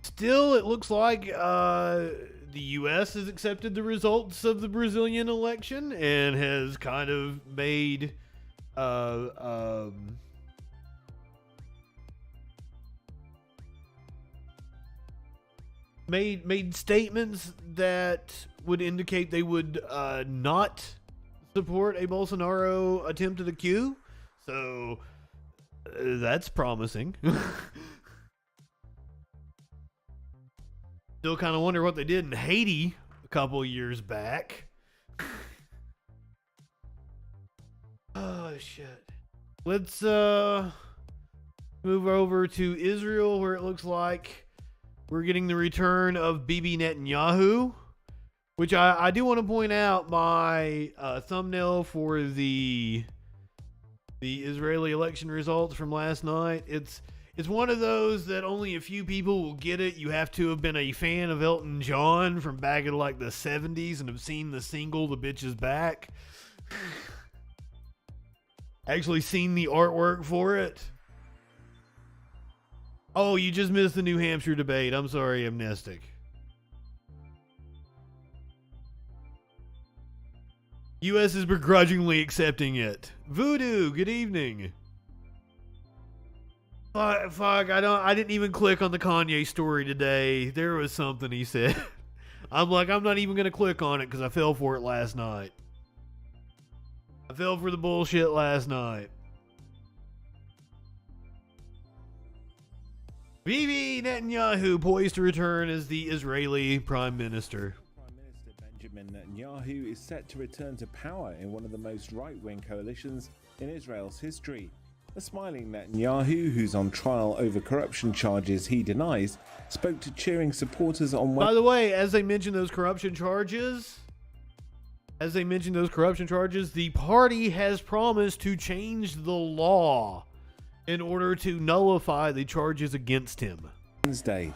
Still, it looks like the U.S. has accepted the results of the Brazilian election and has kind of made made statements that would indicate they would not support a Bolsonaro attempt at a coup. So that's promising. Still kind of wonder what they did in Haiti a couple years back. Oh shit. Let's move over to Israel, where it looks like we're getting the return of Bibi Netanyahu, which I do want to point out my thumbnail for the Israeli election results from last night. It's one of those that only a few people will get it. You have to have been a fan of Elton John from back in like the 70s and have seen the single "The Bitch Is Back." Actually seen the artwork for it. Oh, you just missed the New Hampshire debate. I'm sorry, Amnestic. U.S. is begrudgingly accepting it. Voodoo, good evening. Fuck, I didn't even click on the Kanye story today. There was something he said. I'm not even going to click on it because I fell for it last night. I fell for the bullshit last night. Bibi Netanyahu poised to return as the Israeli Prime Minister. Prime Minister Benjamin Netanyahu is set to return to power in one of the most right-wing coalitions in Israel's history. A smiling Netanyahu, who's on trial over corruption charges he denies, spoke to cheering supporters on Wednesday. By the way, as they mentioned those corruption charges, the party has promised to change the law in order to nullify the charges against him. Wednesday.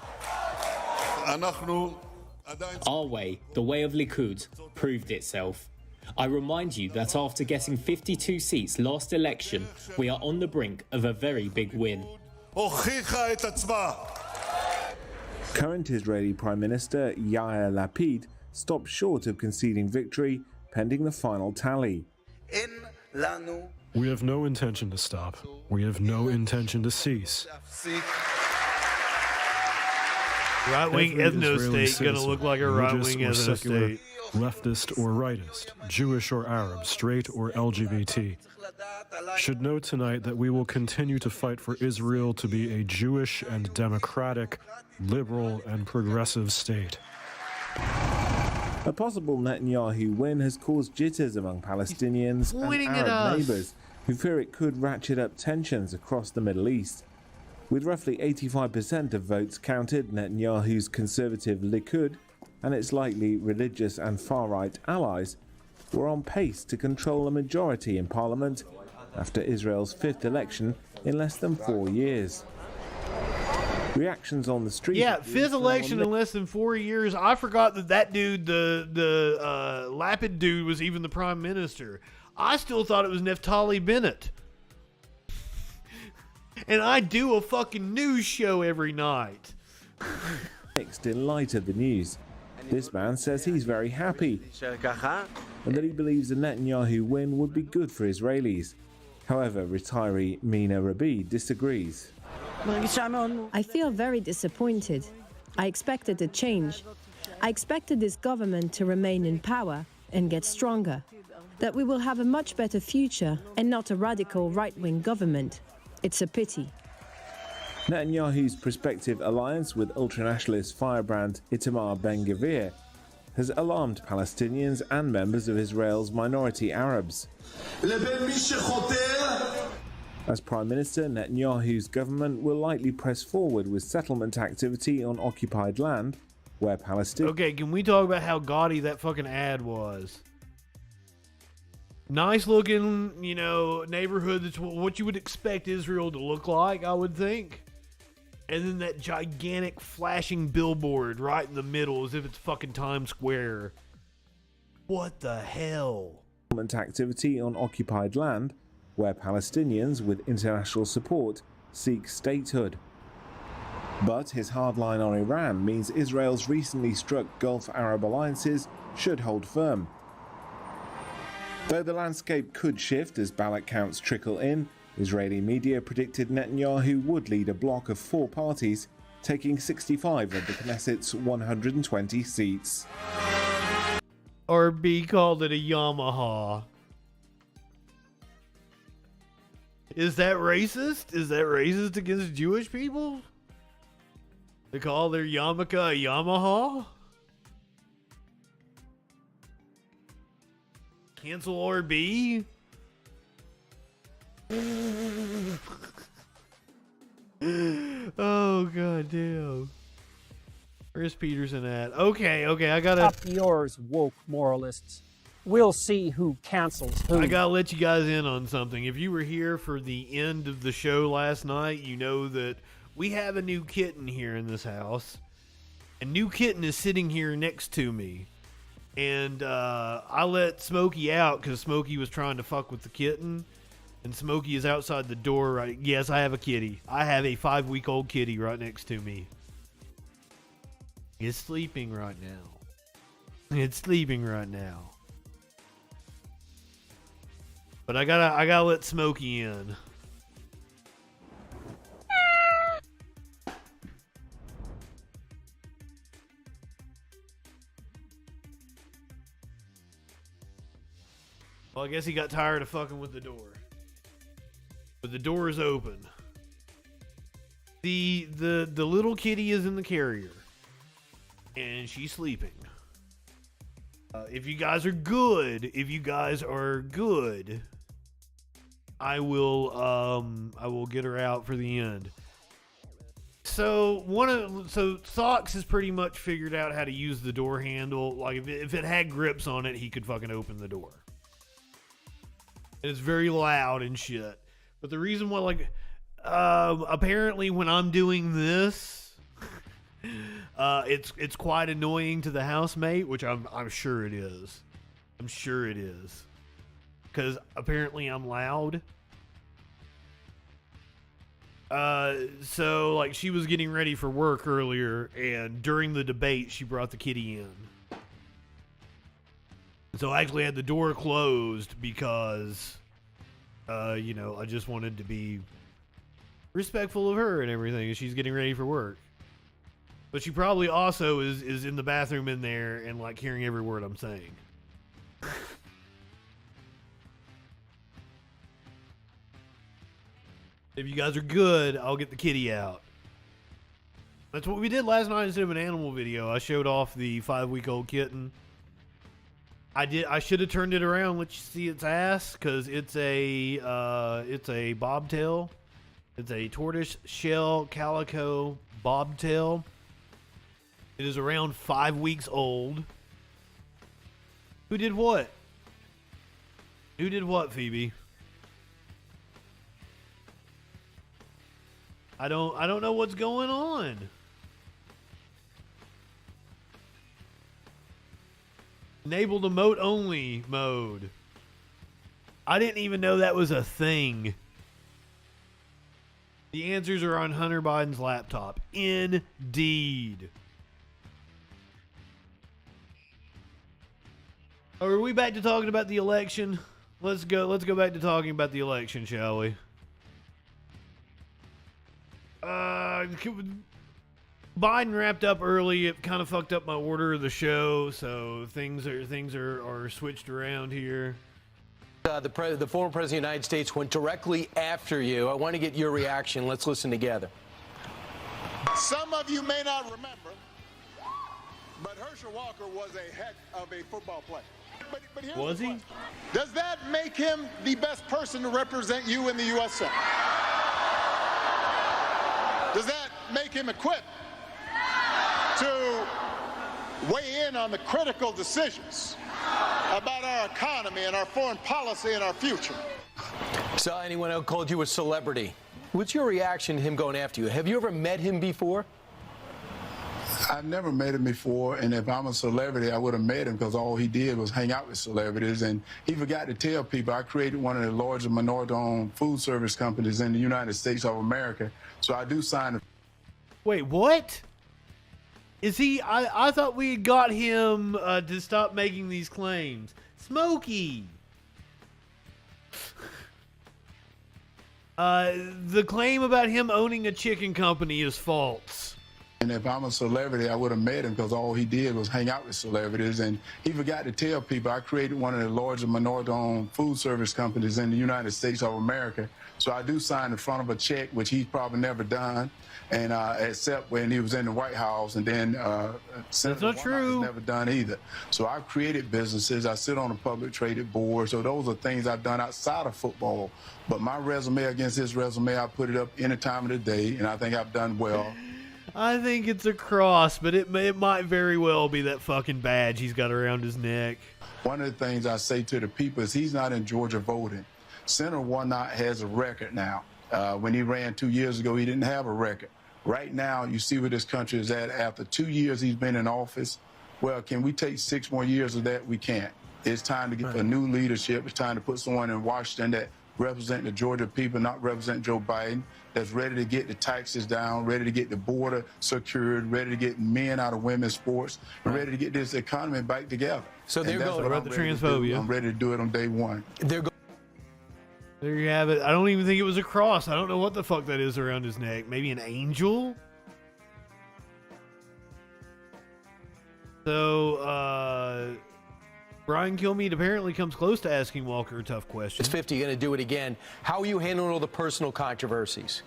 Our way, the way of Likud, proved itself. I remind you that after getting 52 seats last election, we are on the brink of a very big win. Current Israeli Prime Minister Yair Lapid stopped short of conceding victory pending the final tally. We have no intention to stop. We have no intention to cease. Right-wing ethno-state gonna look like a right-wing ethno-state. Leftist or rightist, Jewish or Arab, straight or LGBT, should know tonight that we will continue to fight for Israel to be a Jewish and democratic, liberal and progressive state. A possible Netanyahu win has caused jitters among Palestinians and Arab neighbours who fear it could ratchet up tensions across the Middle East. With roughly 85% of votes counted, Netanyahu's conservative Likud and its likely religious and far-right allies were on pace to control a majority in parliament after Israel's fifth election in less than 4 years. Reactions on the street. Yeah, fifth election in less than 4 years. I forgot that dude, the Lapid dude, was even the prime minister. I still thought it was Naftali Bennett. And I do a fucking news show every night. Mixed in light of the news. This man says he's very happy and that he believes a Netanyahu win would be good for Israelis. However, retiree Mina Rabi disagrees. I feel very disappointed. I expected a change. I expected this government to remain in power and get stronger. That we will have a much better future and not a radical right-wing government. It's a pity. Netanyahu's prospective alliance with ultranationalist firebrand Itamar Ben-Gvir has alarmed Palestinians and members of Israel's minority Arabs. As Prime Minister, Netanyahu's government will likely press forward with settlement activity on occupied land where Palestinians... Okay, can we talk about how gaudy that fucking ad was? Nice looking, neighborhood. That's what you would expect Israel to look like, I would think. And then that gigantic flashing billboard right in the middle as if it's fucking Times Square. What the hell? Activity on occupied land where Palestinians with international support seek statehood. But his hardline on Iran means Israel's recently struck Gulf Arab alliances should hold firm. Though the landscape could shift as ballot counts trickle in, Israeli media predicted Netanyahu would lead a bloc of 4 parties, taking 65 of the Knesset's 120 seats. RB called it a Yamaha. Is that racist? Is that racist against Jewish people? They call their yarmulke a Yamaha? Cancel RB? Oh, god damn. Where's Peterson at? Okay, I gotta... Up yours, woke moralists. We'll see who cancels who. I gotta let you guys in on something. If you were here for the end of the show last night, you know that we have a new kitten here in this house. A new kitten is sitting here next to me. And I let Smokey out because Smokey was trying to fuck with the kitten. And Smokey is outside the door, right? Yes, I have a kitty. I have a 5-week-old kitty right next to me. It's sleeping right now. It's sleeping right now. But I gotta let Smokey in. Well, I guess he got tired of fucking with the door. But the door is open. The little kitty is in the carrier. And she's sleeping. If you guys are good, I will get her out for the end. So Socks has pretty much figured out how to use the door handle. Like if it had grips on it, he could fucking open the door. And it's very loud and shit. But the reason why, like, apparently when I'm doing this, it's quite annoying to the housemate, which I'm sure it is. I'm sure it is. Because apparently I'm loud. So, like, she was getting ready for work earlier, and during the debate, she brought the kitty in. So I actually had the door closed because, I just wanted to be respectful of her and everything, and she's getting ready for work. But she probably also is in the bathroom in there and, like, hearing every word I'm saying. If you guys are good, I'll get the kitty out. That's what we did last night instead of an animal video. I showed off the 5-week-old kitten. I should have turned it around, let you see its ass, because it's a bobtail. It's a tortoise shell calico bobtail. It is around 5 weeks old. Who did what? Who did what, Phoebe? I don't know what's going on. Enable emote only mode. I didn't even know that was a thing. The answers are on Hunter Biden's laptop. Indeed. Are we back to talking about the election? Let's go back to talking about the election, shall we? Biden wrapped up early. It kind of fucked up my order of the show, so things are switched around here. The former president of the United States went directly after you. I want to get your reaction. Let's listen together. Some of you may not remember, but Herschel Walker was a heck of a football player. But here's was he? Does that make him the best person to represent you in the U.S. Senate? Does that make him equipped to weigh in on the critical decisions about our economy and our foreign policy and our future? Saw anyone else called you a celebrity. What's your reaction to him going after you? Have you ever met him before? I've never met him before, and if I'm a celebrity, I would have met him because all he did was hang out with celebrities, and he forgot to tell people I created one of the largest minority-owned food service companies in the United States of America, so I do sign. Wait, what? Is he? I thought we got him to stop making these claims. Smokey. The claim about him owning a chicken company is false. And if I'm a celebrity, I would have met him because all he did was hang out with celebrities, and he forgot to tell people I created one of the largest minority-owned food service companies in the United States of America, so I do sign the front of a check, which he's probably never done, and except when he was in the White House, and then that's not true. Never done either. So I've created businesses. I sit on a public traded board. So those are things I've done outside of football. But my resume against his resume, I put it up any time of the day, and I think I've done well. I think it's a cross, but it might very well be that fucking badge he's got around his neck. One of the things I say to the people is he's not in Georgia voting. Senator Warnock has a record now. When he ran 2 years ago, he didn't have a record. Right now, you see where this country is at. After 2 years he's been in office, well, can we take 6 more years of that? We can't. It's time to get a new leadership. It's time to put someone in Washington that represent the Georgia people, not represent Joe Biden, that's ready to get the taxes down, ready to get the border secured, ready to get men out of women's sports, and ready to get this economy back together. So there goes about the transphobia. I'm ready to do it on day one. There you have it. I don't even think it was a cross. I don't know what the fuck that is around his neck. Maybe an angel? So, Brian Kilmeade apparently comes close to asking Walker a tough question. It's 50, going to do it again. How are you handling all the personal controversies?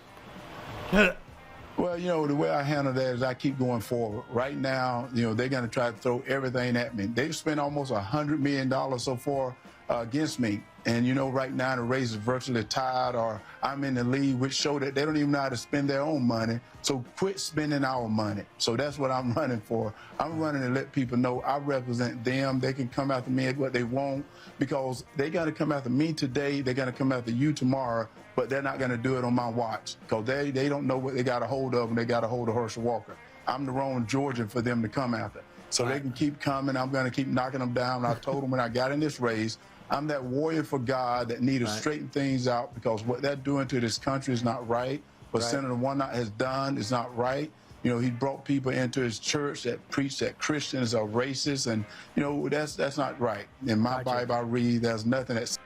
Well, you know, the way I handle that is I keep going forward. Right now, you know, they're going to try to throw everything at me. They've spent almost $100 million so far against me. And, you know, right now the race is virtually tied, or I'm in the lead, which show that they don't even know how to spend their own money. So quit spending our money. So that's what I'm running for. I'm running to let people know I represent them. They can come after me at what they want, because they got to come after me today. They're going to come after you tomorrow, but they're not going to do it on my watch, because they don't know what they got a hold of when they got a hold of Herschel Walker. I'm the wrong Georgian for them to come after. So they can keep coming. I'm going to keep knocking them down. I told them when I got in this race, I'm that warrior for God that need to straighten things out, because what they're doing to this country is not right. What Senator Warnock has done is not right. You know, he brought people into his church that preach that Christians are racist, and, you know, that's not right. In my Bible I read, there's nothing that's...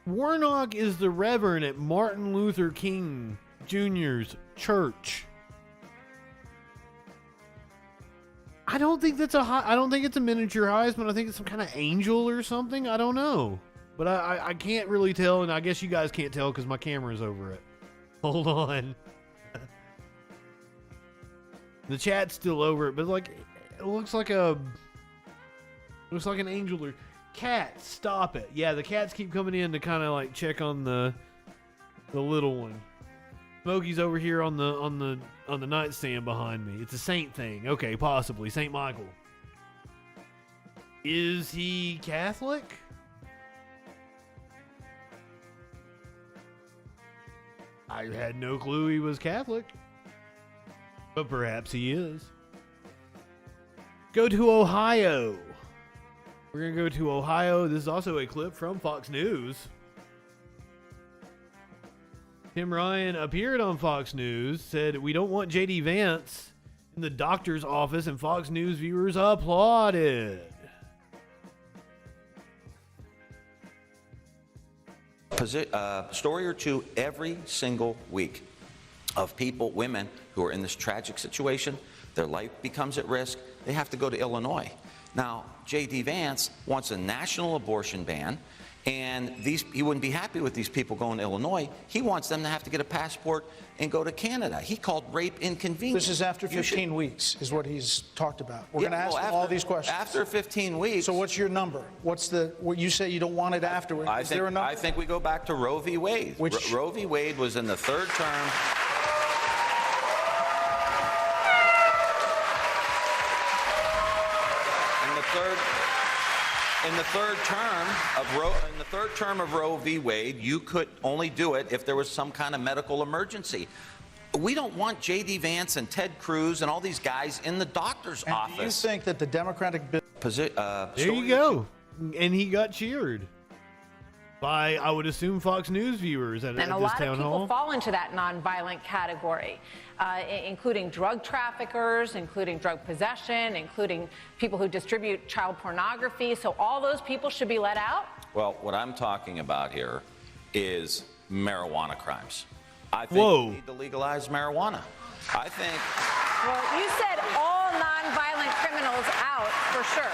Warnock is the Reverend at Martin Luther King Jr.'s church. I don't think that's I don't think it's a miniature Heisman. I think it's some kind of angel or something. I don't know. But I can't really tell, and I guess you guys can't tell because my camera's over it. Hold on. The chat's still over it, but like it looks like an angel or cat. Stop it. Yeah, the cats keep coming in to kind of like check on the little one. Smokey's over here on the nightstand behind me. It's a saint thing. Okay, possibly Saint Michael. Is he Catholic? I had no clue he was Catholic, but perhaps he is. Go to Ohio. We're gonna go to Ohio. This is also a clip from Fox News. Tim Ryan appeared on Fox News, said, "We don't want J.D. Vance in the doctor's office," and Fox News viewers applauded. Story or two every single week of people, women, who are in this tragic situation. Their life becomes at risk. They have to go to Illinois. Now, J.D. Vance wants a national abortion ban. And he wouldn't be happy with these people going to Illinois. He wants them to have to get a passport and go to Canada. He called rape inconvenient. This is after 15 weeks, is what he's talked about. We're going to ask him all these questions. After 15 weeks. So what's your number? What you say you don't want it afterwards? Is there a number? I think we go back to Roe v. Wade. Roe v. Wade was in the third term. In the third term of Roe v. Wade, you could only do it if there was some kind of medical emergency. We don't want J.D. Vance and Ted Cruz and all these guys in the doctor's office. Do you think that the Democratic there you go. And he got cheered by, I would assume, Fox News viewers at this town hall. And a lot of people fall into that nonviolent category, including drug traffickers, including drug possession, including people who distribute child pornography. So all those people should be let out? Well, what I'm talking about here is marijuana crimes. I think we need to legalize marijuana. I think... Well, you said all nonviolent criminals out for sure.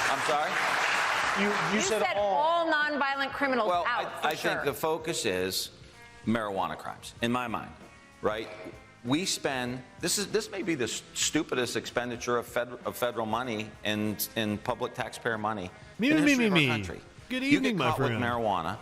I'm sorry? You said all nonviolent criminals out for I think the focus is marijuana crimes, in my mind, right? We spend, this may be the stupidest expenditure of federal money and public taxpayer money in the history of our country. Good evening, my friend. You get caught with marijuana,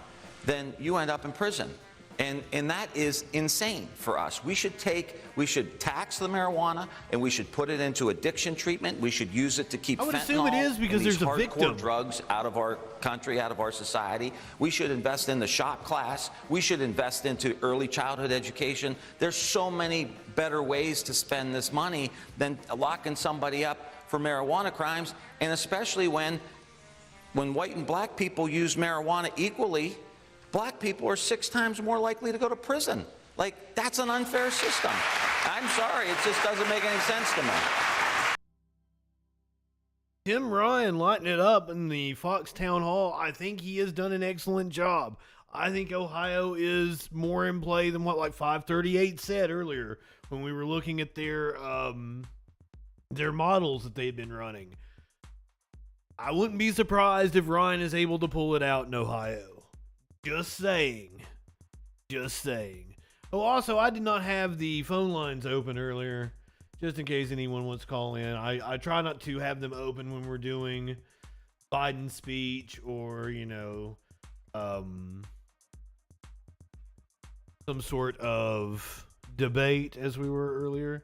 then you end up in prison. And that is insane for us. We should tax the marijuana, and we should put it into addiction treatment. We should use it to keep fentanyl, assume it is because there's a victim. Drugs out of our country, out of our society. We should invest in the shop class. We should invest into early childhood education. There's so many better ways to spend this money than locking somebody up for marijuana crimes, and especially when white and black people use marijuana equally. black people are 6 times more likely to go to prison. Like, that's an unfair system. I'm sorry, it just doesn't make any sense to me. Tim Ryan lighting it up in the Fox Town Hall. I think he has done an excellent job. I think Ohio is more in play than what like 538 said earlier when we were looking at their models that they've been running. I wouldn't be surprised if Ryan is able to pull it out in Ohio. Just saying. Just saying. Oh, also, I did not have the phone lines open earlier, just in case anyone wants to call in. I try not to have them open when we're doing Biden's speech or, you know, some sort of debate as we were earlier.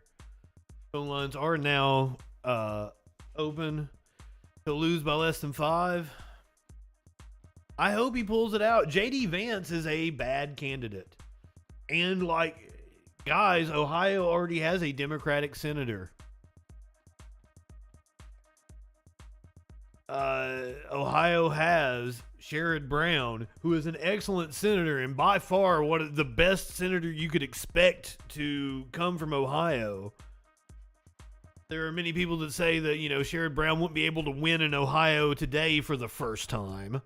Phone lines are now open. He'll lose by less than 5. I hope he pulls it out. J.D. Vance is a bad candidate. And, like, guys, Ohio already has a Democratic senator. Ohio has Sherrod Brown, who is an excellent senator and by far one of the best senator you could expect to come from Ohio. There are many people that say that, you know, Sherrod Brown wouldn't be able to win in Ohio today for the first time.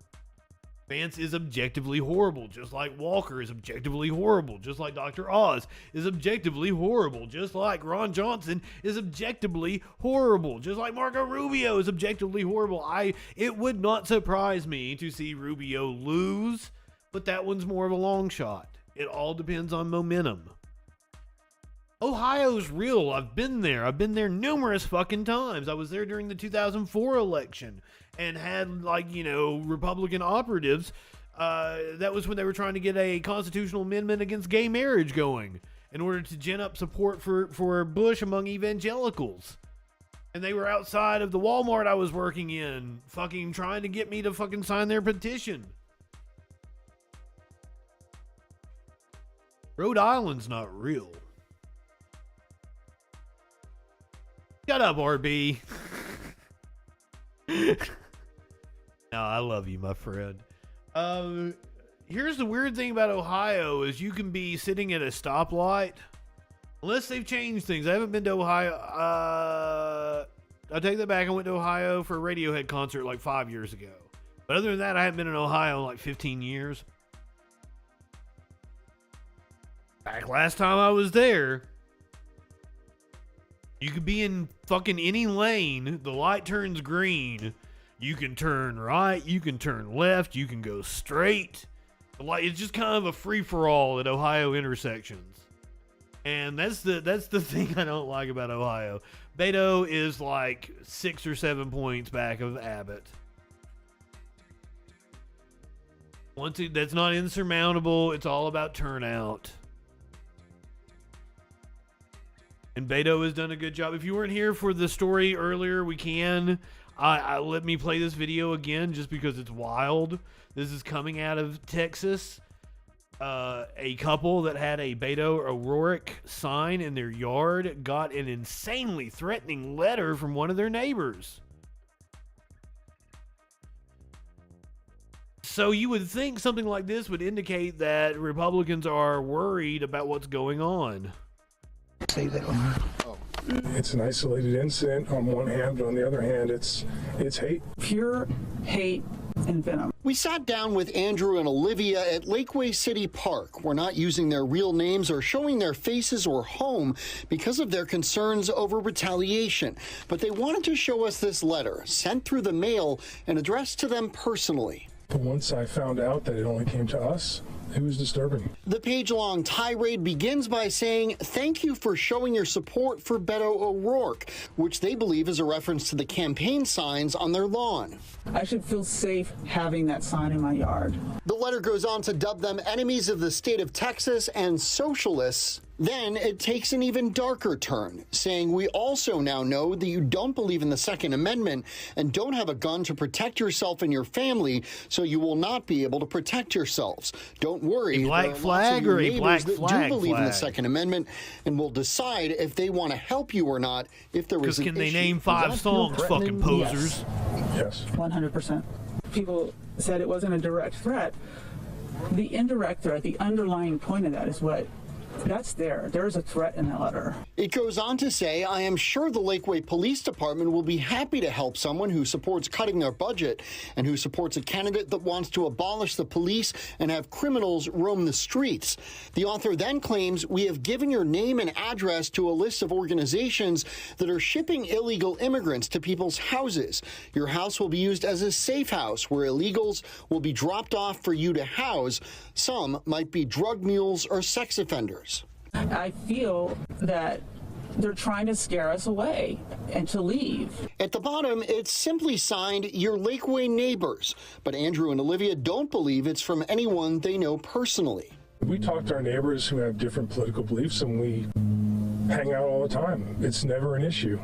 Vance is objectively horrible, just like Walker is objectively horrible, just like Dr. Oz is objectively horrible, just like Ron Johnson is objectively horrible, just like Marco Rubio is objectively horrible. It would not surprise me to see Rubio lose, but that one's more of a long shot. It all depends on momentum. Ohio's real. I've been there. I've been there numerous fucking times. I was there during the 2004 election and had, like, you know, Republican operatives. That was when they were trying to get a constitutional amendment against gay marriage going in order to gin up support for Bush among evangelicals. And they were outside of the Walmart I was working in, fucking trying to get me to fucking sign their petition. Rhode Island's not real. Shut up, RB. No, I love you, my friend. Here's the weird thing about Ohio is you can be sitting at a stoplight. Unless they've changed things. I haven't been to Ohio. I take that back. I went to Ohio for a Radiohead concert like 5 years ago. But other than that, I haven't been in Ohio in like 15 years. Back last time I was there, you could be in fucking any lane. The light turns green. You can turn right. You can turn left. You can go straight. It's just kind of a free-for-all at Ohio intersections. And that's the thing I don't like about Ohio. Beto is like 6 or 7 points back of Abbott. That's not insurmountable. It's all about turnout. And Beto has done a good job. If you weren't here for the story earlier, we can. Let me play this video again just because it's wild. This is coming out of Texas. A couple that had a Beto O'Rourke sign in their yard got an insanely threatening letter from one of their neighbors. So you would think something like this would indicate that Republicans are worried about what's going on. Say that one. It's an isolated incident on one hand, but on the other hand, it's hate. Pure hate and venom. We sat down with Andrew and Olivia at Lakeway City Park. We're not using their real names or showing their faces or home because of their concerns over retaliation. But they wanted to show us this letter sent through the mail and addressed to them personally. But once I found out that it only came to us, it was disturbing. The page-long tirade begins by saying, "Thank you for showing your support for Beto O'Rourke," which they believe is a reference to the campaign signs on their lawn. I should feel safe having that sign in my yard. The letter goes on to dub them enemies of the state of Texas and socialists. Then it takes an even darker turn, saying, "We also now know that you don't believe in the Second Amendment and don't have a gun to protect yourself and your family, so you will not be able to protect yourselves. Don't worry, a black flag or a black that flag do believe in the flag? Second Amendment and will decide if they want to help you or not if there is an Because can they issue." name 5 songs, fucking posers? Yes. 100%. People said it wasn't a direct threat, The indirect threat, the underlying point of that is that's there. There's a threat in that letter. It goes on to say, I am sure the Lakeway Police Department will be happy to help someone who supports cutting their budget and who supports a candidate that wants to abolish the police and have criminals roam the streets. The author then claims, we have given your name and address to a list of organizations that are shipping illegal immigrants to people's houses. Your house will be used as a safe house where illegals will be dropped off for you to house. Some might be drug mules or sex offenders. I feel that they're trying to scare us away and to leave. At the bottom, it's simply signed, your Lakeway neighbors. But Andrew and Olivia don't believe it's from anyone they know personally. We talk to our neighbors who have different political beliefs, and we hang out all the time. It's never an issue.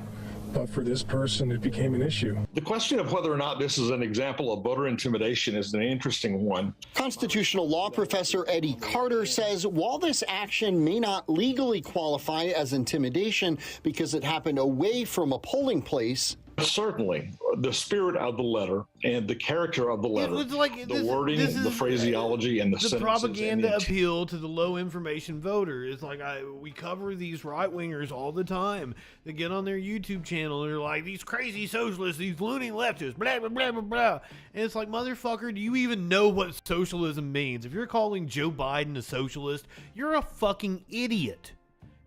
But for this person, it became an issue. The question of whether or not this is an example of voter intimidation is an interesting one. Constitutional law professor Eddie Carter says while this action may not legally qualify as intimidation because it happened away from a polling place, certainly the spirit of the letter and the character of the letter, the wording, the phraseology, and the sentences, propaganda appeal to the low information voter. It's like we cover these right wingers all the time. They get on their YouTube channel and they're like, these crazy socialists, these loony leftists, blah blah blah blah blah. And it's like, motherfucker, do you even know what socialism means? If you're calling Joe Biden a socialist, you're a fucking idiot.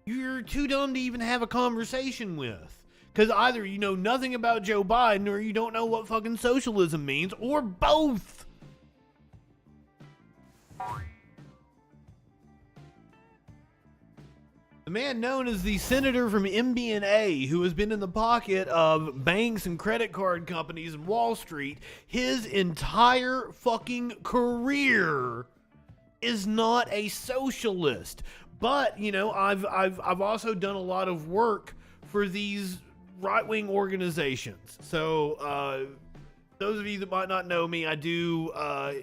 You're too dumb to even have a conversation with. Because either you know nothing about Joe Biden or you don't know what fucking socialism means, or both. The man known as the senator from MBNA, who has been in the pocket of banks and credit card companies and Wall Street his entire fucking career, is not a socialist. But, you know, I've also done a lot of work for these right-wing organizations. So those of you that might not know me, I do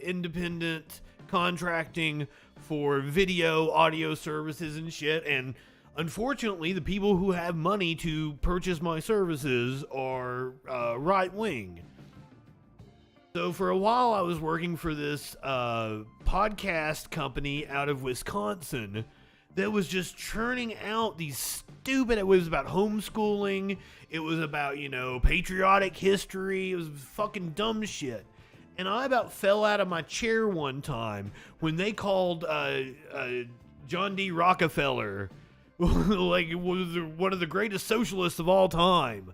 independent contracting for video, audio services and shit. And unfortunately, the people who have money to purchase my services are right-wing. So for a while, I was working for this podcast company out of Wisconsin that was just churning out these stupid, it was about homeschooling, it was about, you know, patriotic history, it was fucking dumb shit. And I about fell out of my chair one time when they called John D. Rockefeller like was one of the greatest socialists of all time.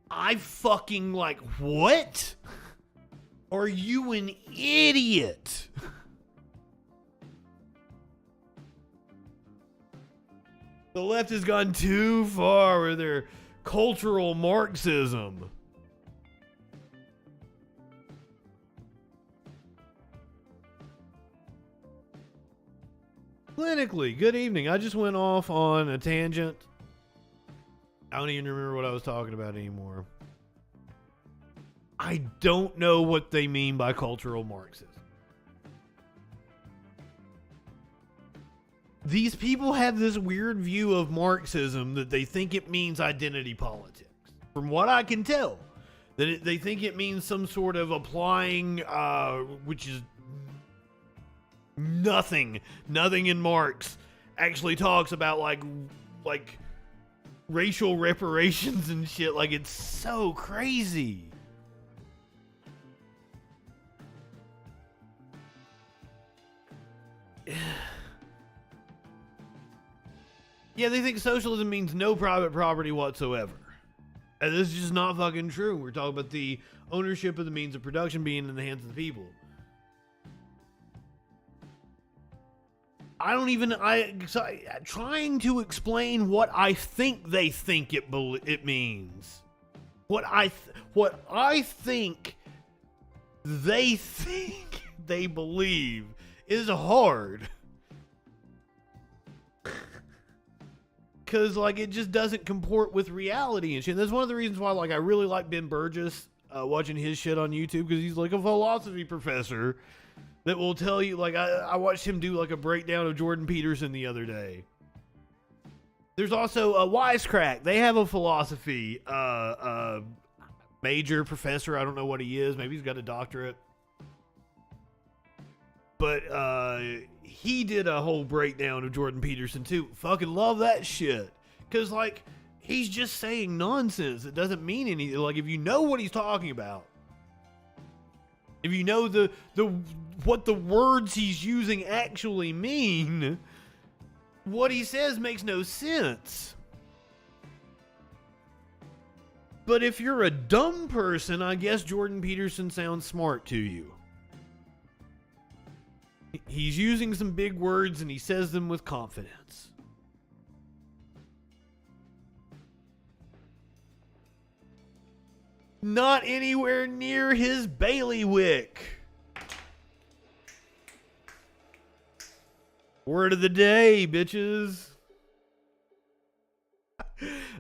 I fucking like, what? Are you an idiot? The left has gone too far with their cultural Marxism. Clinically, good evening. I just went off on a tangent. I don't even remember what I was talking about anymore. I don't know what they mean by cultural Marxism. These people have this weird view of Marxism that they think it means identity politics. From what I can tell, that they think it means some sort of applying, which is nothing in Marx actually talks about like racial reparations and shit. Like, it's so crazy. Yeah, they think socialism means no private property whatsoever. And this is just not fucking true. We're talking about the ownership of the means of production being in the hands of the people. Trying to explain what I think they think it means. What I think they think they believe is hard. Because, like, it just doesn't comport with reality and shit. That's one of the reasons why, like, I really like Ben Burgess, watching his shit on YouTube, because he's, like, a philosophy professor that will tell you, like, I watched him do, like, a breakdown of Jordan Peterson the other day. There's also a Wisecrack. They have a philosophy major professor. I don't know what he is. Maybe he's got a doctorate. But he did a whole breakdown of Jordan Peterson too. Fucking love that shit. Cause like he's just saying nonsense. It doesn't mean anything. Like if you know what he's talking about, if you know the what the words he's using actually mean, what he says makes no sense. But if you're a dumb person, I guess Jordan Peterson sounds smart to you. He's using some big words and he says them with confidence. Not anywhere near his bailiwick. Word of the day, bitches.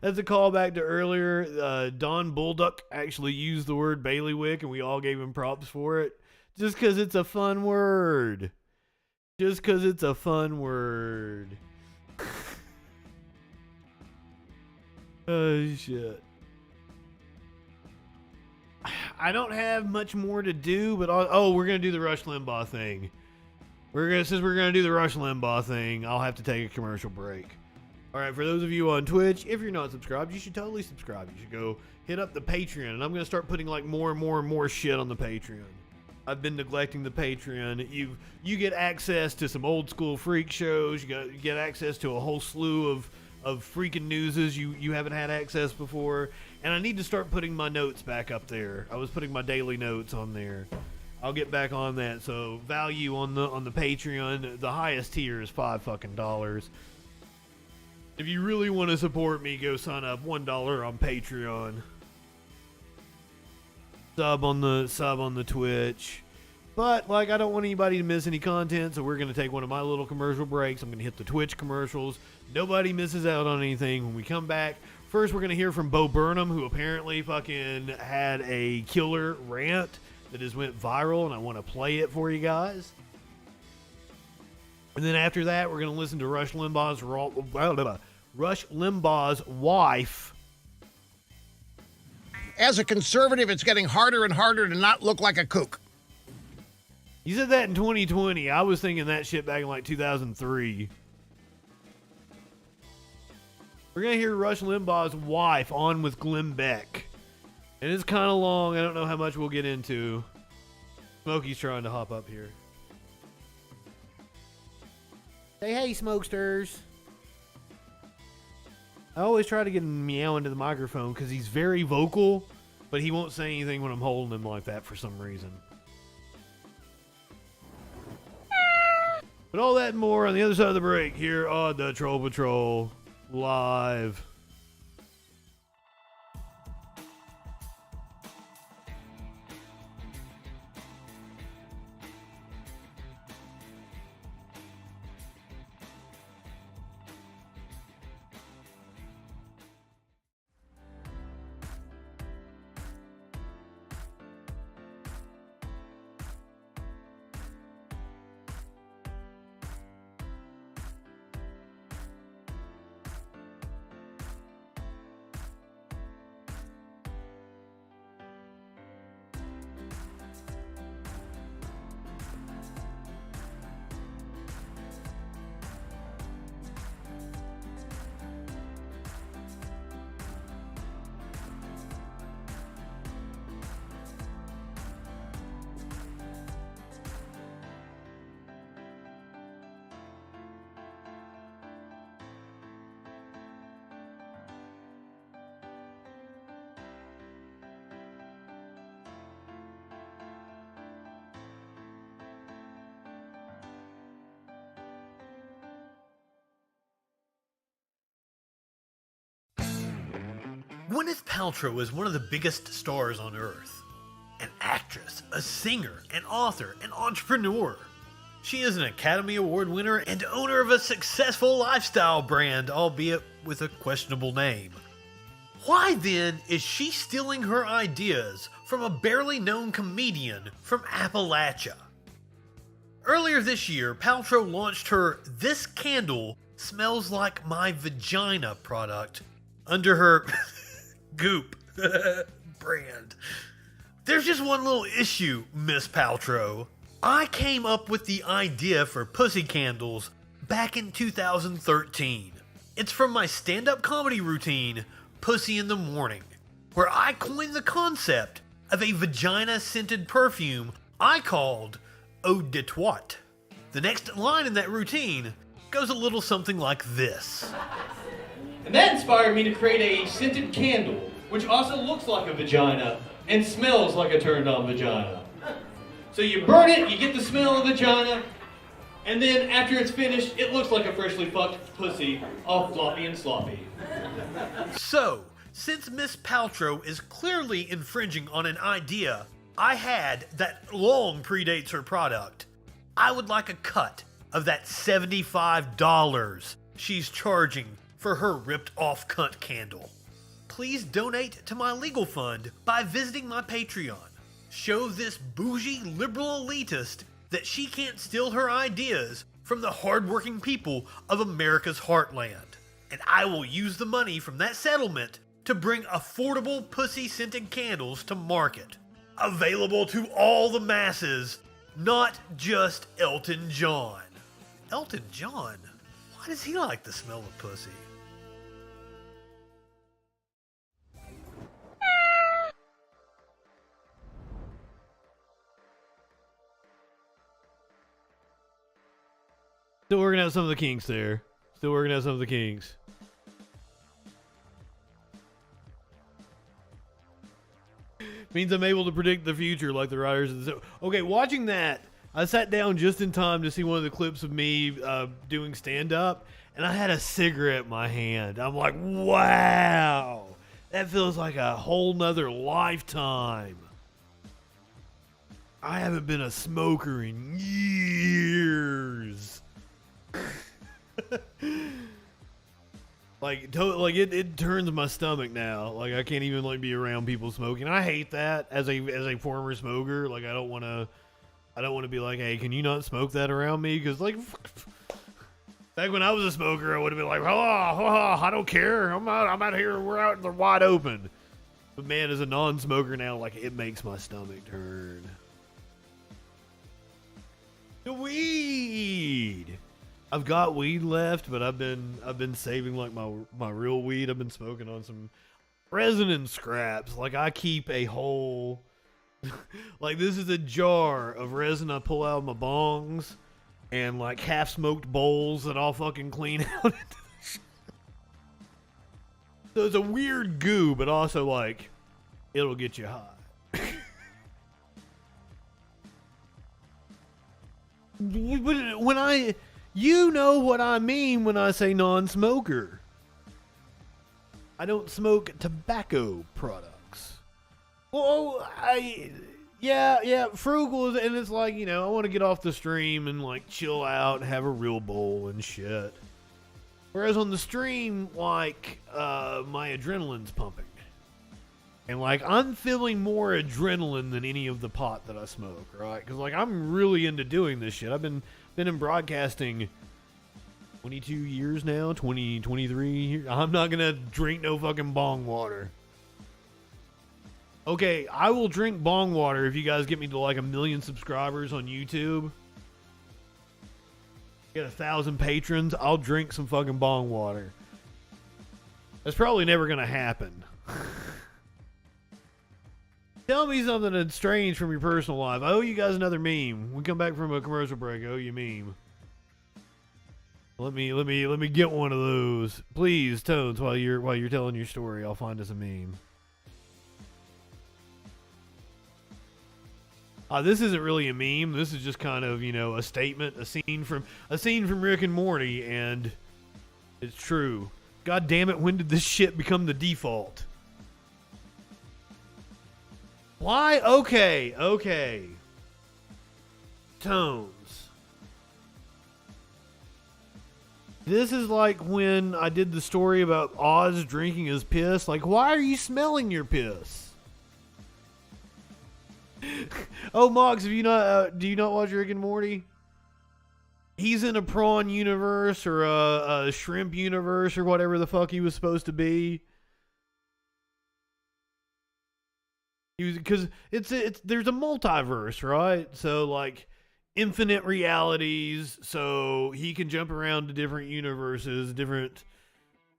That's a callback to earlier. Don Bolduc actually used the word bailiwick and we all gave him props for it. Just because it's a fun word. Just because it's a fun word. Oh, shit. I don't have much more to do, but we're going to do the Rush Limbaugh thing. Since we're going to do the Rush Limbaugh thing, I'll have to take a commercial break. All right, for those of you on Twitch, if you're not subscribed, you should totally subscribe. You should go hit up the Patreon, and I'm going to start putting like more and more shit on the Patreon. I've been neglecting the Patreon. You get access to some old school freak shows. You get access to a whole slew of freaking newses you haven't had access before. And I need to start putting my notes back up there. I was putting my daily notes on there. I'll get back on that. So value on the Patreon. The highest tier is $5. If you really want to support me, go sign up $1 on Patreon. Sub on the Twitch. But like I don't want anybody to miss any content, so we're gonna take one of my little commercial breaks. I'm gonna hit the Twitch commercials. Nobody misses out on anything. When we come back, first we're gonna hear from Bo Burnham, who apparently fucking had a killer rant that has went viral, and I want to play it for you guys. And then after that, we're gonna listen to Rush Limbaugh's wife. As a conservative, it's getting harder and harder to not look like a kook. You said that in 2020. I was thinking that shit back in like 2003. We're going to hear Rush Limbaugh's wife on with Glenn Beck. And it's kind of long. I don't know how much we'll get into. Smokey's trying to hop up here. Say hey, Smokesters. I always try to get him to meow into the microphone because he's very vocal, but he won't say anything when I'm holding him like that for some reason. But all that and more on the other side of the break here on the Troll Patrol Live. Gwyneth Paltrow is one of the biggest stars on Earth. An actress, a singer, an author, an entrepreneur. She is an Academy Award winner and owner of a successful lifestyle brand, albeit with a questionable name. Why then is she stealing her ideas from a barely known comedian from Appalachia? Earlier this year, Paltrow launched her This Candle Smells Like My Vagina product under her Goop brand. There's just one little issue, Miss Paltrow. I came up with the idea for pussy candles back in 2013. It's from my stand-up comedy routine, Pussy in the Morning, where I coined the concept of a vagina-scented perfume I called Eau de Toit. The next line in that routine goes a little something like this. And that inspired me to create a scented candle, which also looks like a vagina and smells like a turned-on vagina. So you burn it, you get the smell of vagina, and then after it's finished, it looks like a freshly fucked pussy, all floppy and sloppy. So, since Miss Paltrow is clearly infringing on an idea I had that long predates her product, I would like a cut of that $75 she's charging for her ripped-off cunt candle. Please donate to my legal fund by visiting my Patreon. Show this bougie liberal elitist that she can't steal her ideas from the hardworking people of America's heartland. And I will use the money from that settlement to bring affordable pussy-scented candles to market. Available to all the masses, not just Elton John. Elton John? Why does he like the smell of pussy? Still working out some of the kinks there. Still working out some of the kinks. Means I'm able to predict the future like the writers of the show. Okay, watching that, I sat down just in time to see one of the clips of me doing stand-up, and I had a cigarette in my hand. I'm like, wow, that feels like a whole nother lifetime. I haven't been a smoker in years. It turns my stomach now. Like, I can't even be around people smoking. I hate that as a former smoker. Like, I don't want to be like, hey, can you not smoke that around me? Because back when I was a smoker, I would have been like, I don't care. I'm out here. We're out in the wide open. But man, as a non-smoker now, it makes my stomach turn. The weed. I've got weed left, but I've been saving my real weed. I've been smoking on some resin and scraps. I keep a whole this is a jar of resin I pull out of my bongs and half smoked bowls that I'll fucking clean out. So it's a weird goo, but also it'll get you high. When you know what I mean when I say non-smoker. I don't smoke tobacco products. Well, frugal, and it's I want to get off the stream and chill out and have a real bowl and shit. Whereas on the stream, my adrenaline's pumping. And I'm feeling more adrenaline than any of the pot that I smoke, right? Because I'm really into doing this shit. I've been in broadcasting 22 years now, 23 years. I'm not gonna drink no fucking bong water. Okay, I will drink bong water if you guys get me to 1 million subscribers on YouTube. Get 1,000 patrons, I'll drink some fucking bong water. That's probably never gonna happen. Tell me something that's strange from your personal life. I owe you guys another meme. We come back from a commercial break. I owe you a meme. Let me get one of those, please, Tones. While you're telling your story, I'll find us a meme. This isn't really a meme. This is just kind of a statement, a scene from Rick and Morty, and it's true. God damn it! When did this shit become the default? Why? Okay. Tones. This is when I did the story about Oz drinking his piss. Why are you smelling your piss? Oh, Mox, do you not watch Rick and Morty? He's in a prawn universe or a shrimp universe or whatever the fuck he was supposed to be. Because there's a multiverse, right? So infinite realities, so he can jump around to different universes, different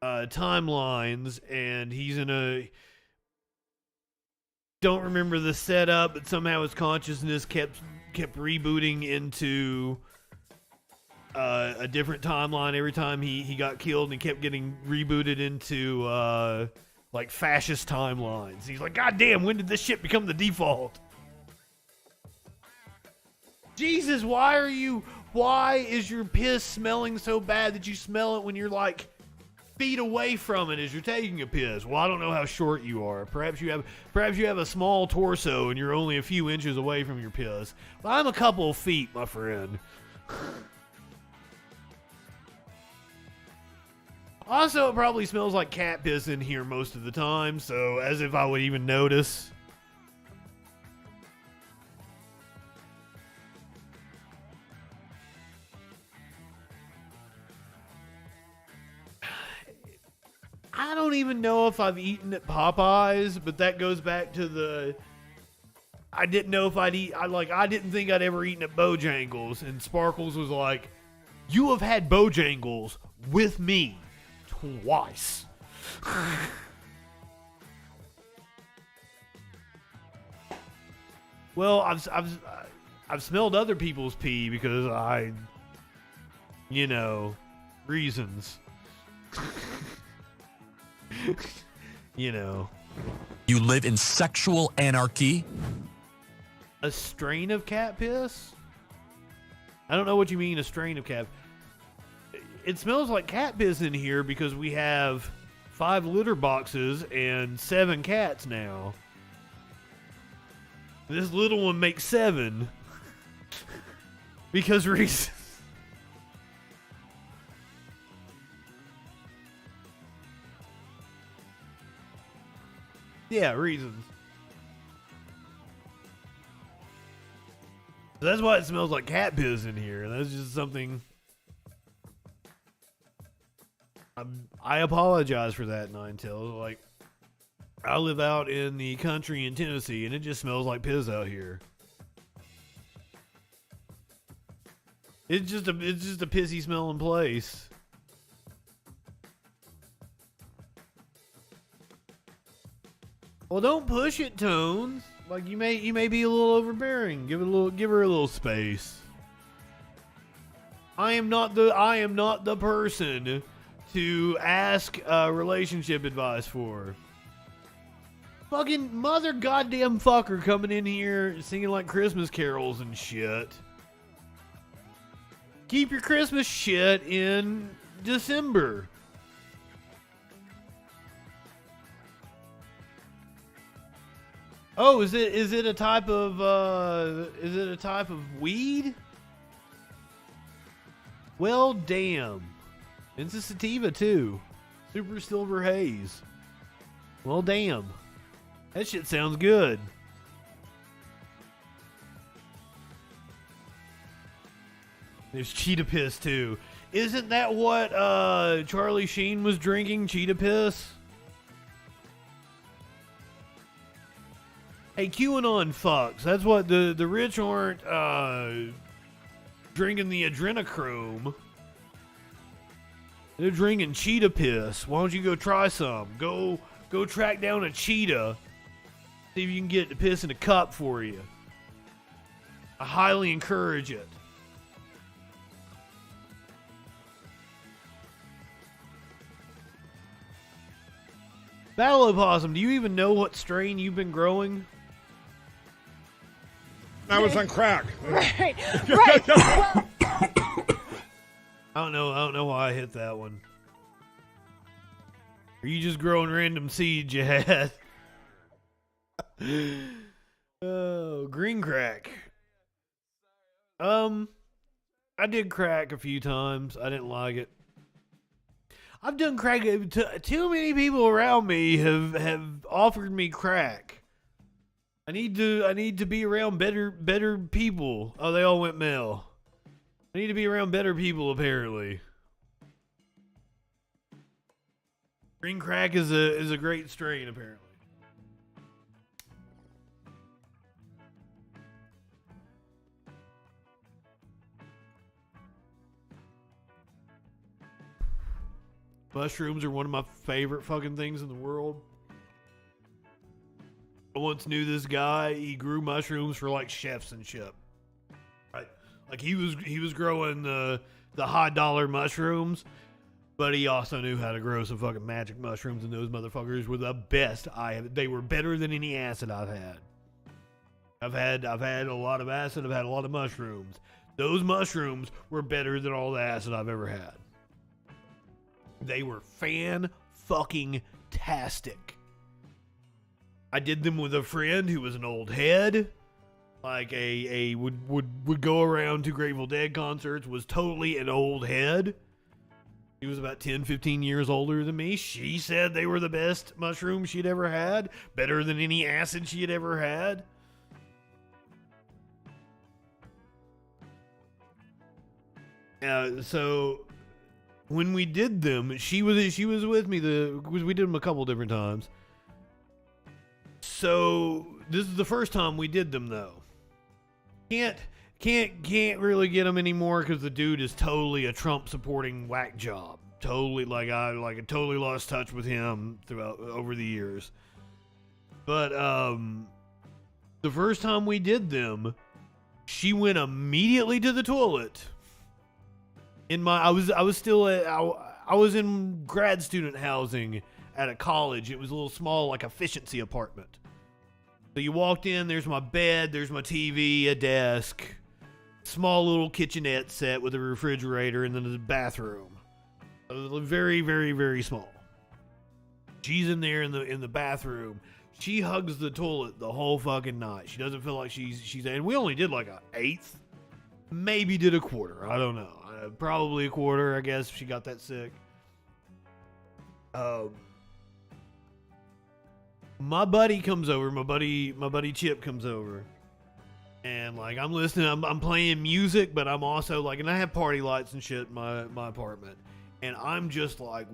timelines, and he's in a... Don't remember the setup, but somehow his consciousness kept rebooting into a different timeline every time he got killed, and he kept getting rebooted into like fascist timelines. He's like, God damn, when did this shit become the default? Jesus, why is your piss smelling so bad that you smell it when you're like feet away from it as you're taking a piss? Well, I don't know how short you are. Perhaps you have a small torso and you're only a few inches away from your piss. Well, I'm a couple of feet, my friend. Also, it probably smells like cat piss in here most of the time, so as if I would even notice. I don't even know if I've eaten at Popeyes, but that goes back to the... I didn't know if I'd eat... I didn't think I'd ever eaten at Bojangles, and Sparkles was like, you have had Bojangles with me twice. Well, I've smelled other people's pee because reasons. You live in sexual anarchy? A strain of cat piss? I don't know what you mean, a strain of cat. It smells like cat piss in here because we have 5 litter boxes and 7 cats now. This little one makes 7. Because reasons. Yeah, reasons. So that's why it smells like cat piss in here. That's just something... I apologize for that, Nine Tails. Like, I live out in the country in Tennessee, and it just smells like piss out here. It's just a pissy smelling place. Well, don't push it, Tones. Like, you may be a little overbearing. Give her a little space. I am not the person to ask relationship advice for. Fucking mother goddamn fucker coming in here singing like Christmas carols and shit. Keep your Christmas shit in December. Oh, is it a type of weed? Well, damn. It's a sativa too. Super Silver Haze. Well, damn. That shit sounds good. There's cheetah piss too. Isn't that what Charlie Sheen was drinking? Cheetah piss? Hey, QAnon fucks. That's what the rich aren't drinking the adrenochrome. They're drinking cheetah piss. Why don't you go try some? Go track down a cheetah. See if you can get the piss in a cup for you. I highly encourage it. Battle Opossum, do you even know what strain you've been growing? I was on crack. Right. Well, I don't know why I hit that one. Are you just growing random seeds you had? Oh, green crack. I did crack a few times. I didn't like it. I've done crack. Too many people around me have offered me crack. I need to be around better people. Oh, they all went male. I need to be around better people, apparently. Green crack is a great strain, apparently. Mushrooms are one of my favorite fucking things in the world. I once knew this guy. He grew mushrooms for like chefs and shit. Right? Like he was growing the high dollar mushrooms, but he also knew how to grow some fucking magic mushrooms, and those motherfuckers were the best they were better than any acid I've had. I've had a lot of acid, I've had a lot of mushrooms. Those mushrooms were better than all the acid I've ever had. They were fan-fucking-tastic. I did them with a friend who was an old head. Like would go around to Grateful Dead concerts, was totally an old head. He was about 10, 15 years older than me. She said they were the best mushrooms she'd ever had. Better than any acid she had ever had. So when we did them, she was with me because we did them a couple different times. So this is the first time we did them though. Can't really get them anymore because the dude is totally a Trump supporting whack job. Totally I totally lost touch with him over the years. But the first time we did them, she went immediately to the toilet. I was in grad student housing at a college. It was a little small, like efficiency apartment. So you walked in, there's my bed, there's my TV, a desk, small little kitchenette set with a refrigerator, and then the bathroom. It was very, very, very small. She's in there in the bathroom. She hugs the toilet the whole fucking night. She doesn't feel like she's and we only did like an eighth, maybe did a quarter. I don't know. Probably a quarter, I guess, if she got that sick. My buddy comes over. My buddy Chip comes over, and like I'm listening. I'm playing music, but I'm also like, and I have party lights and shit in my apartment, and I'm just like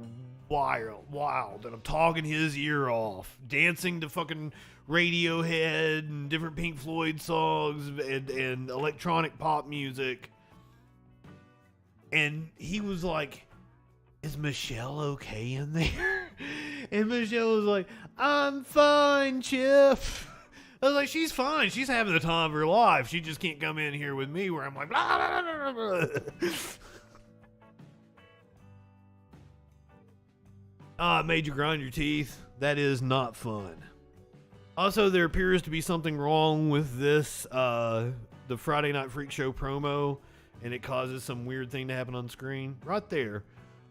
wild, and I'm talking his ear off, dancing to fucking Radiohead and different Pink Floyd songs and electronic pop music. And he was like, "Is Michelle okay in there?" And Michelle was like, "I'm fine, Chip." I was like, "She's fine. She's having the time of her life. She just can't come in here with me where I'm like, blah, blah, blah, blah, blah." It made you grind your teeth. That is not fun. Also, there appears to be something wrong with this, the Friday Night Freak Show promo. And it causes some weird thing to happen on screen. Right there.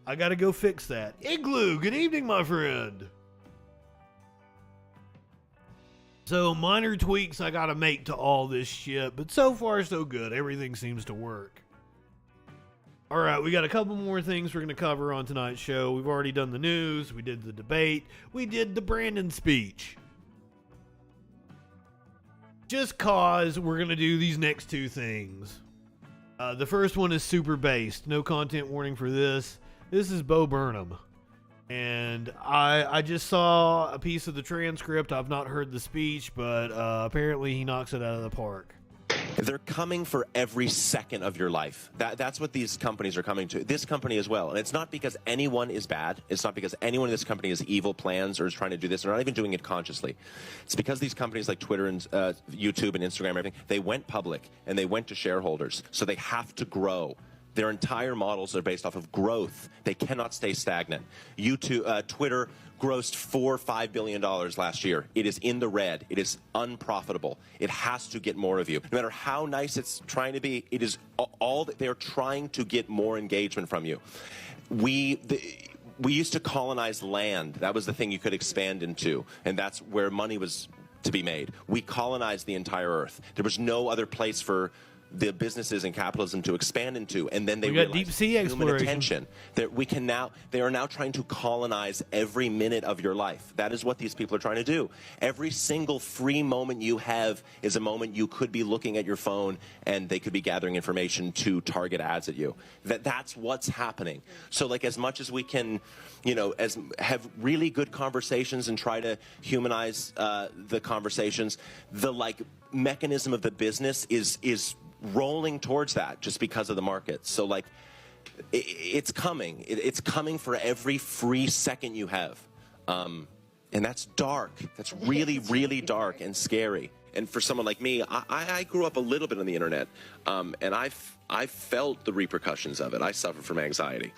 I gotta go fix that. Igloo, good evening, my friend. So, minor tweaks I gotta make to all this shit. But so far, so good. Everything seems to work. Alright, we got a couple more things we're gonna cover on tonight's show. We've already done the news. We did the debate. We did the Brandon speech. Just cause we're gonna do these next two things. The first one is super based. No content warning for this. This is Bo Burnham. And I just saw a piece of the transcript. I've not heard the speech, but apparently he knocks it out of the park. They're coming for every second of your life. That's what these companies are coming to. This company as well. And it's not because anyone is bad. It's not because anyone in this company has evil plans or is trying to do this. They're not even doing it consciously. It's because these companies like Twitter and YouTube and Instagram and everything, they went public and they went to shareholders. So they have to grow. Their entire models are based off of growth. They cannot stay stagnant. Twitter grossed $4-5 billion last year. It is in the red. It is unprofitable. It has to get more of you. No matter how nice it's trying to be, it is all that they're trying to get more engagement from you. We used to colonize land. That was the thing you could expand into, and that's where money was to be made. We colonized the entire earth. There was no other place for the businesses and capitalism to expand into, and then they got deep sea exploration. Attention that we can now. They are now trying to colonize every minute of your life. That is what these people are trying to do. Every single free moment you have is a moment you could be looking at your phone, and they could be gathering information to target ads at you. That's what's happening. So, like, as much as we can, have really good conversations and try to humanize the conversations, the mechanism of the business is rolling towards that just because of the market. So it's coming. It's coming for every free second you have. And that's dark. That's really, really dark and scary. And for someone like me, I grew up a little bit on the internet, and I've felt the repercussions of it. I suffer from anxiety.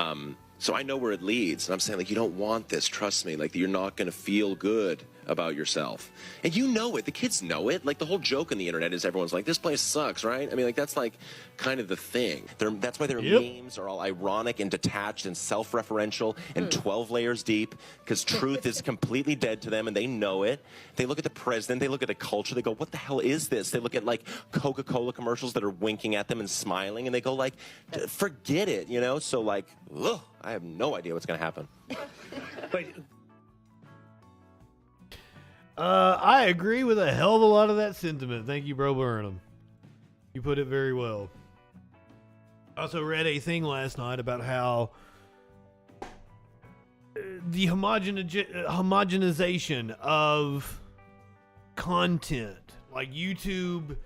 So I know where it leads. And I'm saying, like, you don't want this. Trust me. Like, you're not going to feel good about yourself. And you know it. The kids know it. Like, the whole joke on the internet is everyone's like, this place sucks, right? I mean, like, that's, like, kind of the thing. That's why their memes are all ironic and detached and self-referential and 12 layers deep, because truth is completely dead to them, and they know it. They look at the president. They look at the culture. They go, what the hell is this? They look at, like, Coca-Cola commercials that are winking at them and smiling, and they go, like, forget it, you know? So, like, ugh. I have no idea what's going to happen. I agree with a hell of a lot of that sentiment. Thank you, Bro Burnham. You put it very well. I also read a thing last night about how the homogenization of content, like YouTube,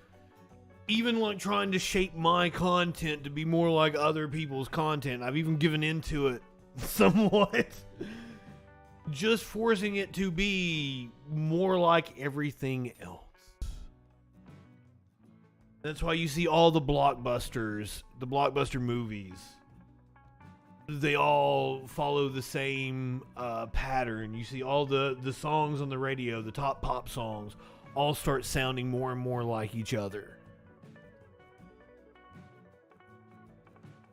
even like trying to shape my content to be more like other people's content. I've even given into it somewhat. Just forcing it to be more like everything else. That's why you see all the blockbusters, the blockbuster movies. They all follow the same pattern. You see all the songs on the radio, the top pop songs, all start sounding more and more like each other.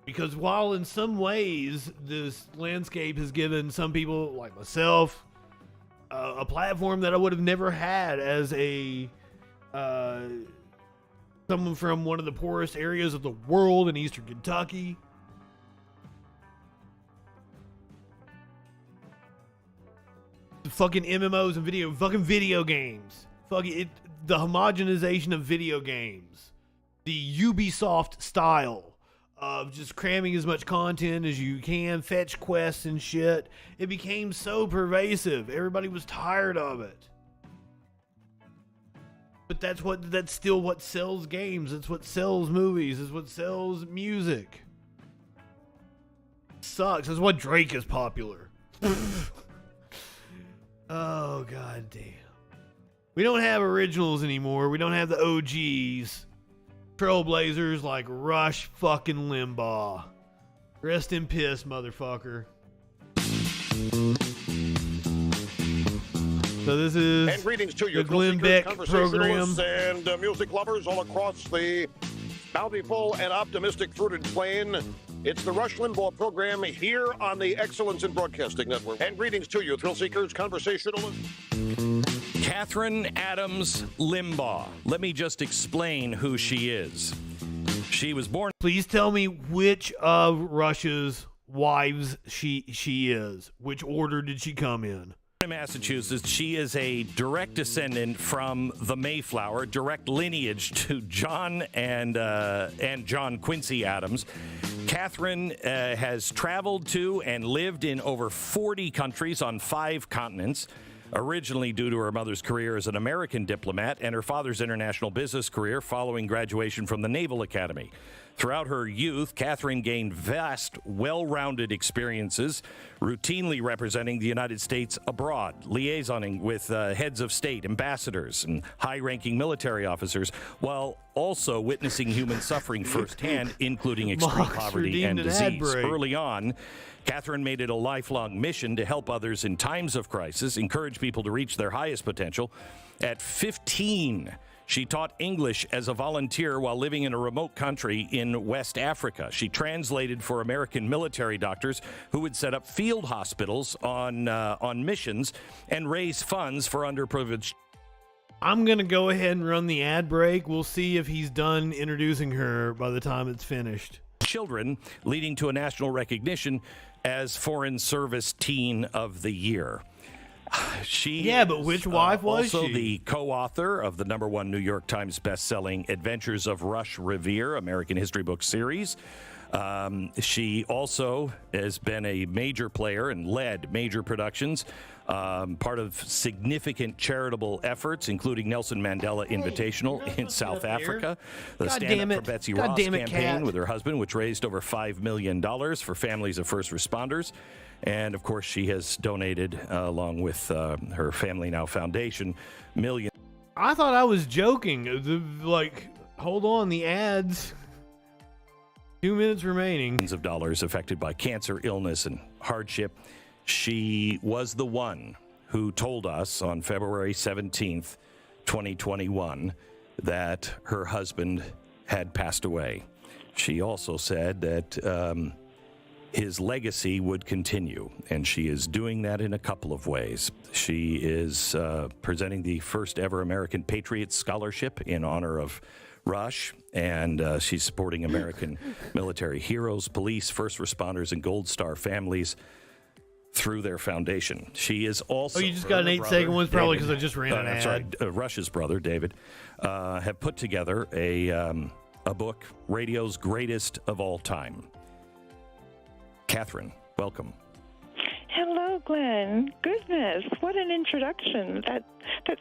Because while in some ways this landscape has given some people like myself a platform that I would have never had as a someone from one of the poorest areas of the world in Eastern Kentucky. The fucking MMOs and video games. The homogenization of video games. The Ubisoft style of just cramming as much content as you can, fetch quests and shit. It became so pervasive. Everybody was tired of it. But that's still what sells games. It's what sells movies. It's what sells music. It sucks. That's why Drake is popular. Oh, god damn. We don't have originals anymore. We don't have the OGs. Trailblazers like Rush fucking Limbaugh. Rest in piss, motherfucker. So this is and greetings to you, the Glenn Beck program. And music lovers all across the bountiful and optimistic fruited plain. It's the Rush Limbaugh program here on the Excellence in Broadcasting Network. And greetings to you, thrill seekers, conversationalists. Catherine Adams Limbaugh. Let me just explain who she is. She was born... Please tell me which of Rush's wives she is. Which order did she come in? In Massachusetts, she is a direct descendant from the Mayflower, direct lineage to John and John Quincy Adams. Catherine has traveled to and lived in over 40 countries on 5 continents, originally due to her mother's career as an American diplomat and her father's international business career following graduation from the Naval Academy. Throughout her youth, Catherine gained vast, well-rounded experiences, routinely representing the United States abroad, liaisoning with heads of state, ambassadors, and high-ranking military officers, while also witnessing human suffering firsthand, including extreme poverty and disease. Early on, Catherine made it a lifelong mission to help others in times of crisis, encourage people to reach their highest potential. At 15, she taught English as a volunteer while living in a remote country in West Africa. She translated for American military doctors who would set up field hospitals on missions and raise funds for underprivileged. I'm going to go ahead and run the ad break. We'll see if he's done introducing her by the time it's finished. Children, leading to a national recognition as Foreign Service Teen of the Year. But which wife was also she? the co-author of the #1 New York Times best-selling Adventures of Rush Revere, American History Book series. She also has been a major player and led major productions, part of significant charitable efforts, including Nelson Mandela Invitational in South Africa, the Stand Up for Betsy Ross campaign with her husband, which raised over $5 million for families of first responders. And, of course, she has donated, along with her Family Now Foundation, millions. I thought I was joking. Hold on, the ads. 2 minutes remaining. Millions of dollars affected by cancer, illness, and hardship. She was the one who told us on February 17th, 2021, that her husband had passed away. She also said that his legacy would continue, and she is doing that in a couple of ways. She is presenting the first ever American Patriot Scholarship in honor of Rush, and she's supporting American military heroes, police, first responders, and Gold Star families through their foundation. She is also... you just got an 8-second one, probably because I just ran an ad. Sorry, Rush's brother, David, have put together a book, Radio's Greatest of All Time. Catherine, welcome. Hello, Glenn. Goodness, what an introduction. That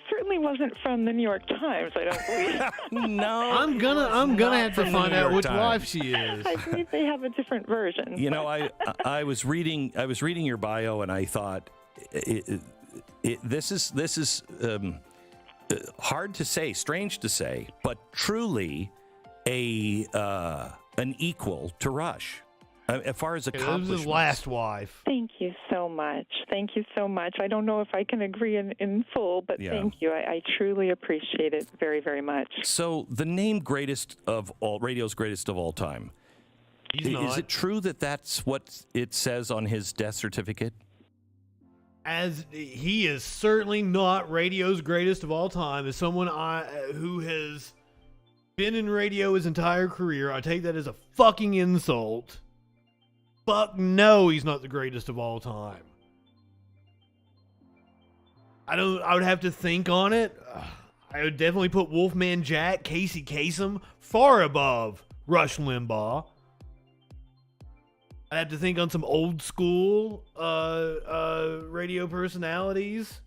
certainly wasn't from the New York Times, I don't believe. No. I'm gonna have to find out which wife she is. I believe they have a different version. You know, I was reading your bio, and I thought this is hard to say, strange to say, but truly an equal to Rush. As far as accomplishments. This is his last wife. Thank you so much. Thank you so much. I don't know if I can agree in full, but thank you. I truly appreciate it very, very much. So the name Greatest of All, Radio's Greatest of All Time. Is it true that that's what it says on his death certificate? As he is certainly not radio's greatest of all time. As someone who has been in radio his entire career, I take that as a fucking insult. Fuck no, he's not the greatest of all time. I would have to think on it. I would definitely put Wolfman Jack, Casey Kasem, far above Rush Limbaugh. I'd have to think on some old school radio personalities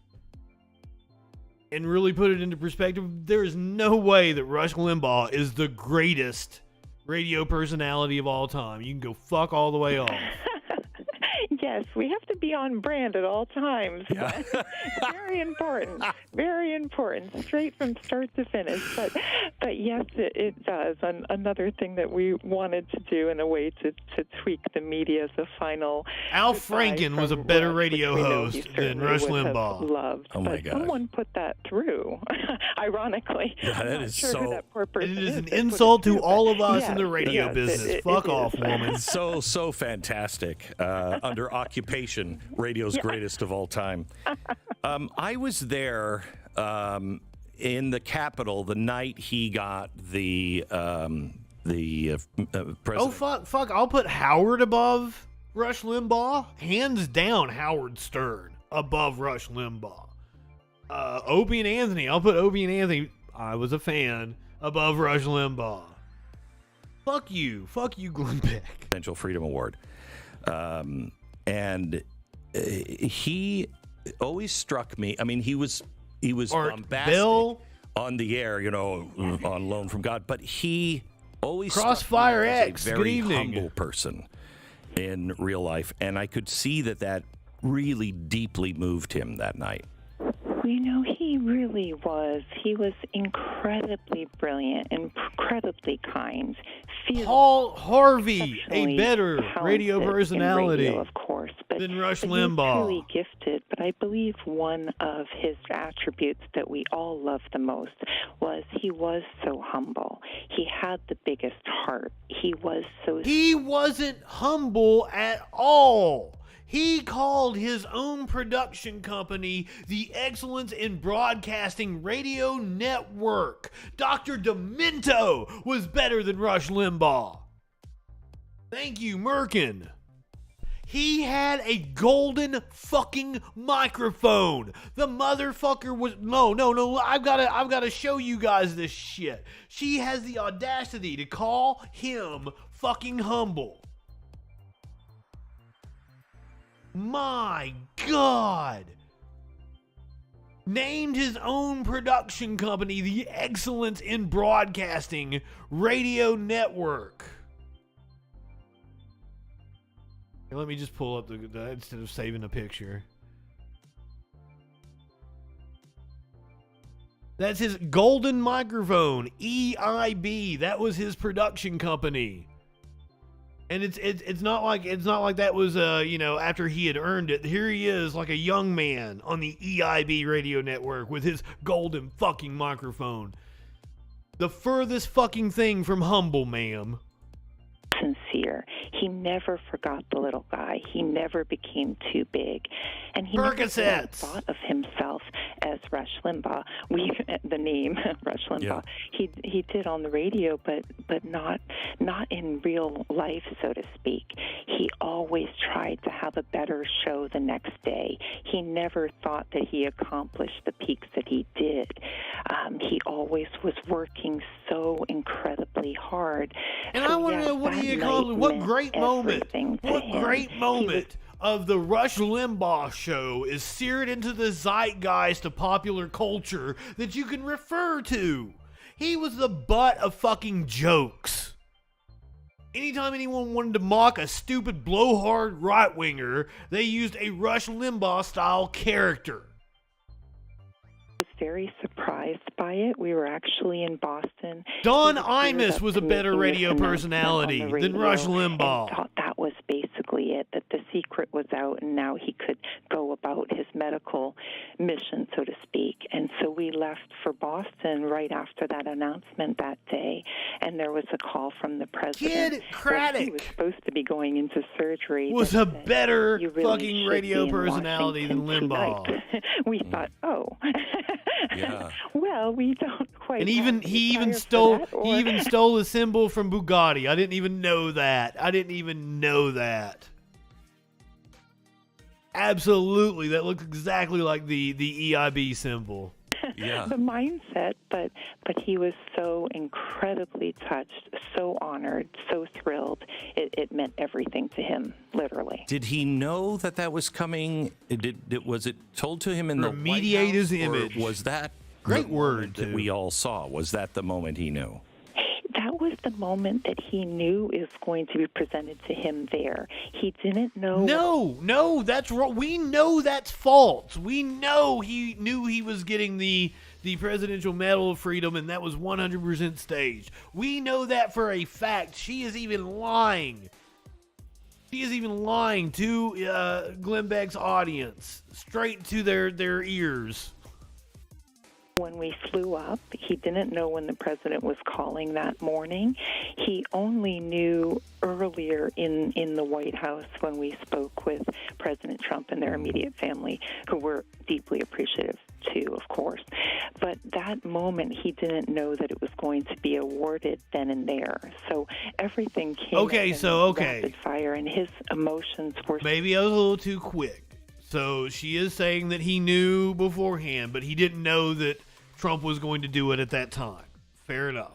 and really put it into perspective. There is no way that Rush Limbaugh is the greatest radio personality of all time. You can go fuck all the way off. Yes, we have to be on brand at all times. Yeah. Very important. Very important. Straight from start to finish. But yes, it does. Another thing that we wanted to do in a way to tweak the media as a final. Al Franken was a better radio host than Rush Limbaugh. Loved. Oh my God. Someone put that through. Ironically. Yeah, that is so. It is an insult to all of us in the radio business. Fuck off, woman. So fantastic. Under occupation, radio's greatest of all time. I was there in the Capitol the night he got the president. Oh fuck! I'll put Howard above Rush Limbaugh. Hands down, Howard Stern above Rush Limbaugh. Opie and Anthony. I'll put Opie and Anthony. I was a fan above Rush Limbaugh. Fuck you, Glenn Beck. Potential Freedom Award. And he always struck me. I mean, he was bombastic on the air, on Loan from God, but he always Crossfire X. A very humble person in real life, and I could see that really deeply moved him that night. He really was. He was incredibly brilliant, incredibly kind. Paul Harvey, a better radio personality radio, of course, than Rush Limbaugh. He was truly gifted, but I believe one of his attributes that we all love the most was he was so humble. He had the biggest heart. He wasn't humble at all. He called his own production company the Excellence in Broadcasting Radio Network. Dr. Demento was better than Rush Limbaugh. Thank you, Merkin. He had a golden fucking microphone. The motherfucker was no. I've gotta show you guys this shit. She has the audacity to call him fucking humble. My God. Named his own production company, the Excellence in Broadcasting Radio Network. Let me just pull up the instead of saving a picture. That's his golden microphone, EIB. That was his production company. And it's not like that was after he had earned it. Here he is like a young man on the EIB radio network with his golden fucking microphone. The furthest fucking thing from humble, ma'am. Sincere. He never forgot the little guy. He never became too big. And he never thought of himself as Rush Limbaugh. The name Rush Limbaugh. Yeah. He did on the radio, but not in real life, so to speak. He always tried to have a better show the next day. He never thought that he accomplished the peaks that he did. He always was working so incredibly hard. And I want to know what he accomplished. What great moment. What great moment of the Rush Limbaugh show is seared into the zeitgeist of popular culture that you can refer to. He was the butt of fucking jokes. Anytime anyone wanted to mock a stupid blowhard right-winger, they used a Rush Limbaugh-style character. Very surprised by it. We were actually in Boston. Don Imus was a better radio personality than Rush Limbaugh. Thought that was basically it, that the secret was out and now he could go about his medical mission, so to speak. And so we left for Boston right after that announcement that day, and there was a call from the president. Kid Craddock, he was supposed to be going into surgery, was a better fucking radio personality than Limbaugh. We thought, oh. Yeah. Well, we don't quite. And he even stole the symbol from Bugatti. I didn't even know that. Absolutely, that looks exactly like the EIB symbol. Yeah. The mindset, but he was so incredibly touched, so honored, so thrilled. It meant everything to him, literally. Did he know that was coming? Was it told to him in the White Remediate House, his image. Was that great the word moment that we all saw? Was that the moment he knew? That was the moment that he knew is going to be presented to him there. He didn't know. No, that's wrong. We know that's false. We know he knew he was getting the Presidential Medal of Freedom, and that was 100% staged. We know that for a fact. She is even lying. She is even lying to Glenn Beck's audience, straight to their ears. When we flew up, he didn't know when the president was calling that morning. He only knew earlier in the White House when we spoke with President Trump and their immediate family, who were deeply appreciative too, of course. But that moment, he didn't know that it was going to be awarded then and there. So everything came rapid fire, and his emotions were... Maybe I was a little too quick. So she is saying that he knew beforehand, but he didn't know that Trump was going to do it at that time. Fair enough.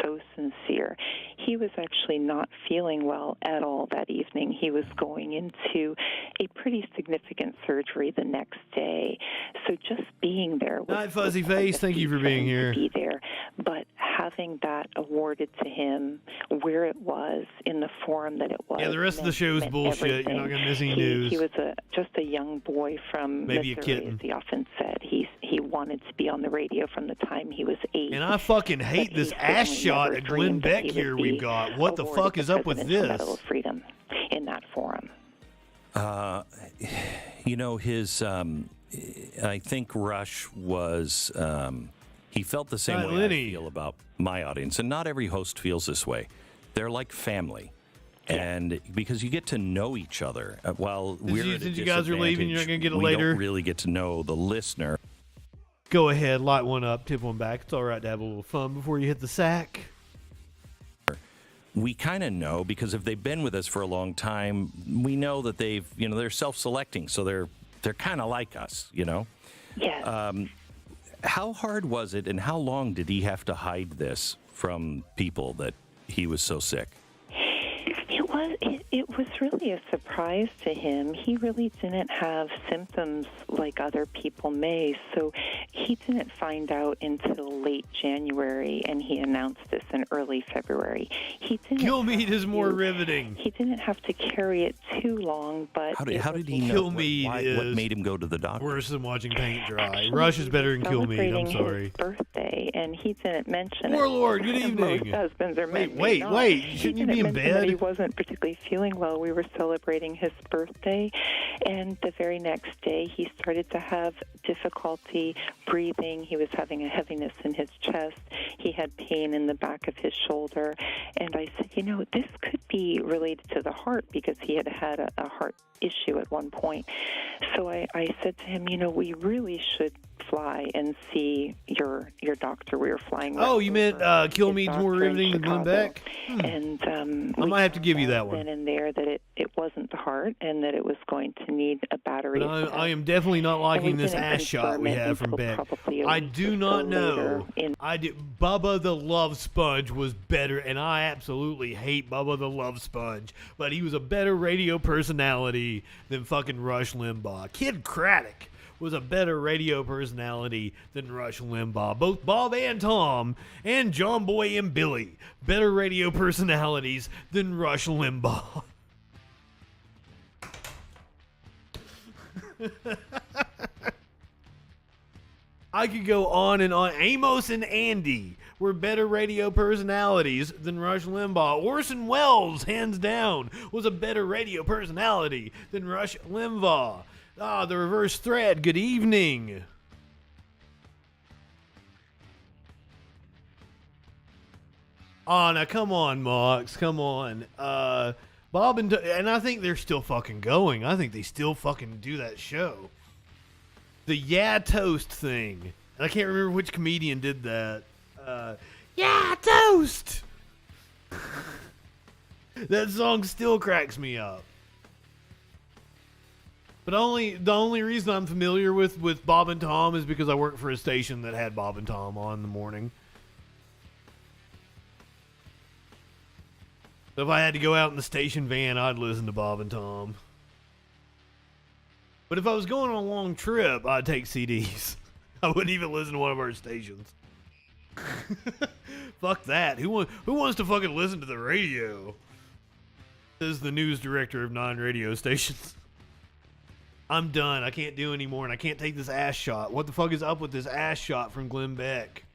So sincere. He was actually not feeling well at all that evening. He was going into a pretty significant surgery the next day. So just being there was... Night, Fuzzy Face. Thank you for being here. ...to be there. But having that awarded to him where it was, in the forum that it was... Yeah, the rest of the show is bullshit. Everything. You're not going to miss any news. He was just a young boy from Maybe Missouri, a kitten. as he often said. He wanted to be on the radio from the time he was 8. And I fucking hate this ass shot at Glenn Beck here we've got. What the fuck is up with this? Medal of Freedom in that forum. His... I think Rush was... he felt the same way I feel about my audience. And not every host feels this way. They're like family. And because you get to know each other. While we're at a since you guys are leaving, you're not going to get it later? We don't really get to know the listener. Go ahead, light one up, tip one back. It's all right to have a little fun before you hit the sack. we kind of know, because if they've been with us for a long time, we know that they're self-selecting, so they're kind of like us, Yes. How hard was it, and how long did he have to hide this from people that he was so sick? It was really a surprise to him. He really didn't have symptoms like other people may, so he didn't find out until late January, and he announced this in early February. Kill meat is more riveting. He didn't have to carry it too long, but how did he know? Kill meat is what made him go to the doctor? Worse than watching paint dry. Rush is better than kill meat. I'm sorry. His birthday, and he didn't mention Warlord, good it. evening. Most husbands are wait. Shouldn't you be in bed? That he wasn't particularly feeling well. We were celebrating his birthday, and the very next day he started to have difficulty breathing. He was having a heaviness in his chest. He had pain in the back of his shoulder, and I said, this could be related to the heart, because he had had a heart issue at one point. So I said to him, we really should fly and see your doctor. We were flying. Oh, you meant kill meat's more riveting than Glenn Beck? And I might have to give you that one. Then and there that it wasn't the heart, and that it was going to need a battery. But I am definitely not liking this ass shot we have from Beck. I do not know. Bubba the Love Sponge was better, and I absolutely hate Bubba the Love Sponge, but he was a better radio personality than fucking Rush Limbaugh. Kid Craddock was a better radio personality than Rush Limbaugh. Both Bob and Tom and John Boy and Billy, better radio personalities than Rush Limbaugh. I could go on and on. Amos and Andy were better radio personalities than Rush Limbaugh. Orson Welles, hands down, was a better radio personality than Rush Limbaugh. The reverse thread. Good evening. Oh, now come on, Mox. Come on. Bob and I think they're still fucking going. I think they still fucking do that show. The Yeah Toast thing. And I can't remember which comedian did that. Yeah Toast! That song still cracks me up. But the only reason I'm familiar with Bob and Tom is because I work for a station that had Bob and Tom on in the morning. So if I had to go out in the station van, I'd listen to Bob and Tom. But if I was going on a long trip, I'd take CDs. I wouldn't even listen to one of our stations. Fuck that. Who wants to fucking listen to the radio? Says the news director of non-radio stations. I'm done. I can't do anymore, and I can't take this ass shot. What the fuck is up with this ass shot from Glenn Beck?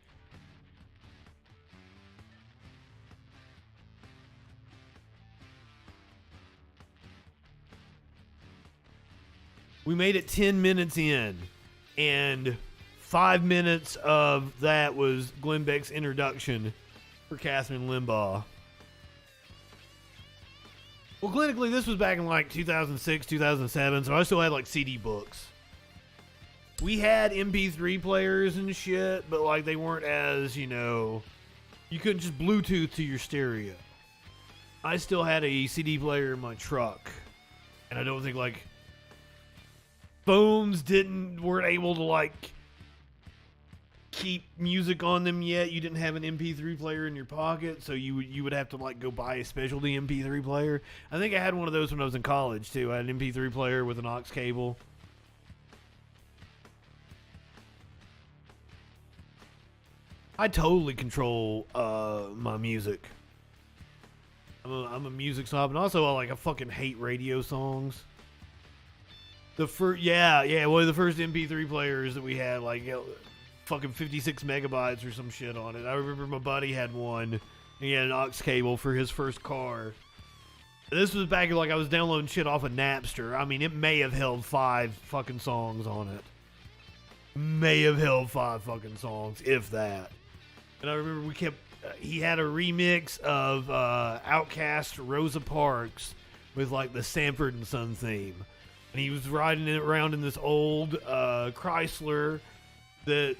We made it 10 minutes in, and 5 minutes of that was Glenn Beck's introduction for Catherine Limbaugh. Well, clinically, this was back in like 2006, 2007, so I still had like CD books. We had MP3 players and shit, but like they weren't as, you couldn't just Bluetooth to your stereo. I still had a CD player in my truck, and I don't think like phones weren't able to like keep music on them yet. You didn't have an MP3 player in your pocket, so you would have to like go buy a specialty MP3 player. I think I had one of those when I was in college too. I had an MP3 player with an aux cable. I totally control my music. I'm a music snob, and also I fucking hate radio songs. The first one of the first MP3 players that we had, fucking 56 megabytes or some shit on it. I remember my buddy had one. He had an aux cable for his first car. This was back I was downloading shit off of Napster. I mean, it may have held 5 fucking songs on it. May have held 5 fucking songs, if that. And I remember he had a remix of Outkast Rosa Parks with the Sanford and Son theme. And he was riding it around in this old Chrysler that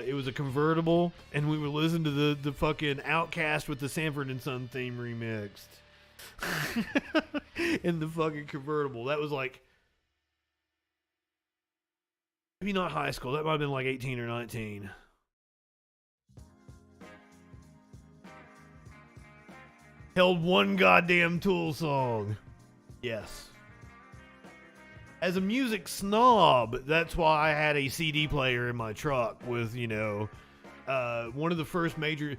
it was a convertible, and we would listen to the fucking Outcast with the Sanford and Son theme remixed in the fucking convertible. That was like, maybe not high school. That might have been like 18 or 19. Held one goddamn Tool song. Yes. As a music snob, that's why I had a CD player in my truck with, you know, one of the first major...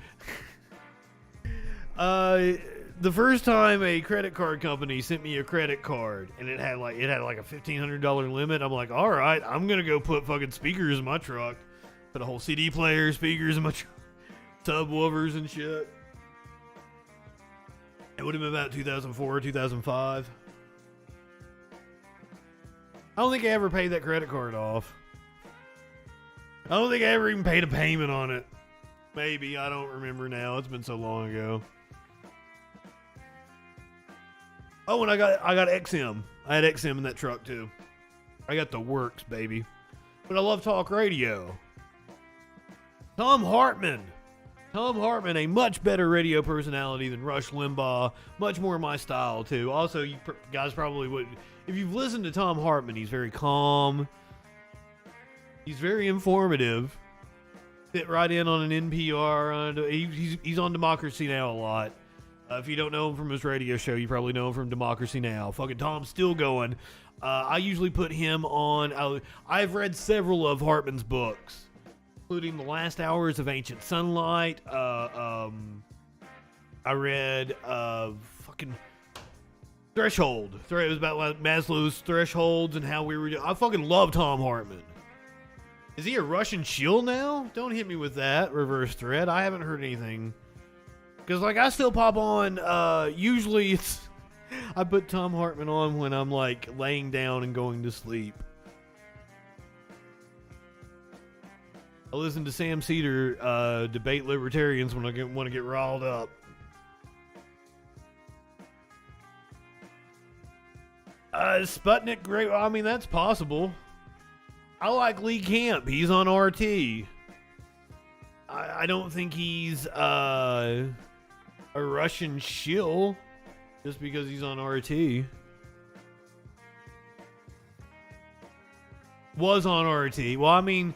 the first time a credit card company sent me a credit card, and it had like a $1,500 limit, I'm like, all right, I'm gonna go put fucking speakers in my truck. Put a whole CD player, speakers in my truck, subwoofers and shit. It would have been about 2004, 2005. I don't think I ever paid that credit card off. I don't think I ever even paid a payment on it. Maybe, I don't remember now. It's been so long ago. Oh, and I got XM. I had XM in that truck too. I got the works, baby. But I love talk radio. Tom Hartman, a much better radio personality than Rush Limbaugh. Much more my style, too. Also, you guys probably would... If you've listened to Tom Hartman, he's very calm. He's very informative. Fit right in on an NPR. He's on Democracy Now! A lot. If you don't know him from his radio show, you probably know him from Democracy Now! Fucking Tom's still going. I usually put him on... I've read several of Hartman's books, including The Last Hours of Ancient Sunlight. I read fucking Threshold. It was about Maslow's thresholds and how we were... I fucking love Tom Hartman. Is he a Russian shill now? Don't hit me with that reverse thread. I haven't heard anything. Because, like, I still pop on... usually it's... I put Tom Hartman on when I'm, like, laying down and going to sleep. I listen to Sam Cedar debate libertarians when I want to get riled up. Sputnik, great. I mean, that's possible. I like Lee Camp. He's on RT. I don't think he's a Russian shill just because he's on RT. Was on RT. Well, I mean...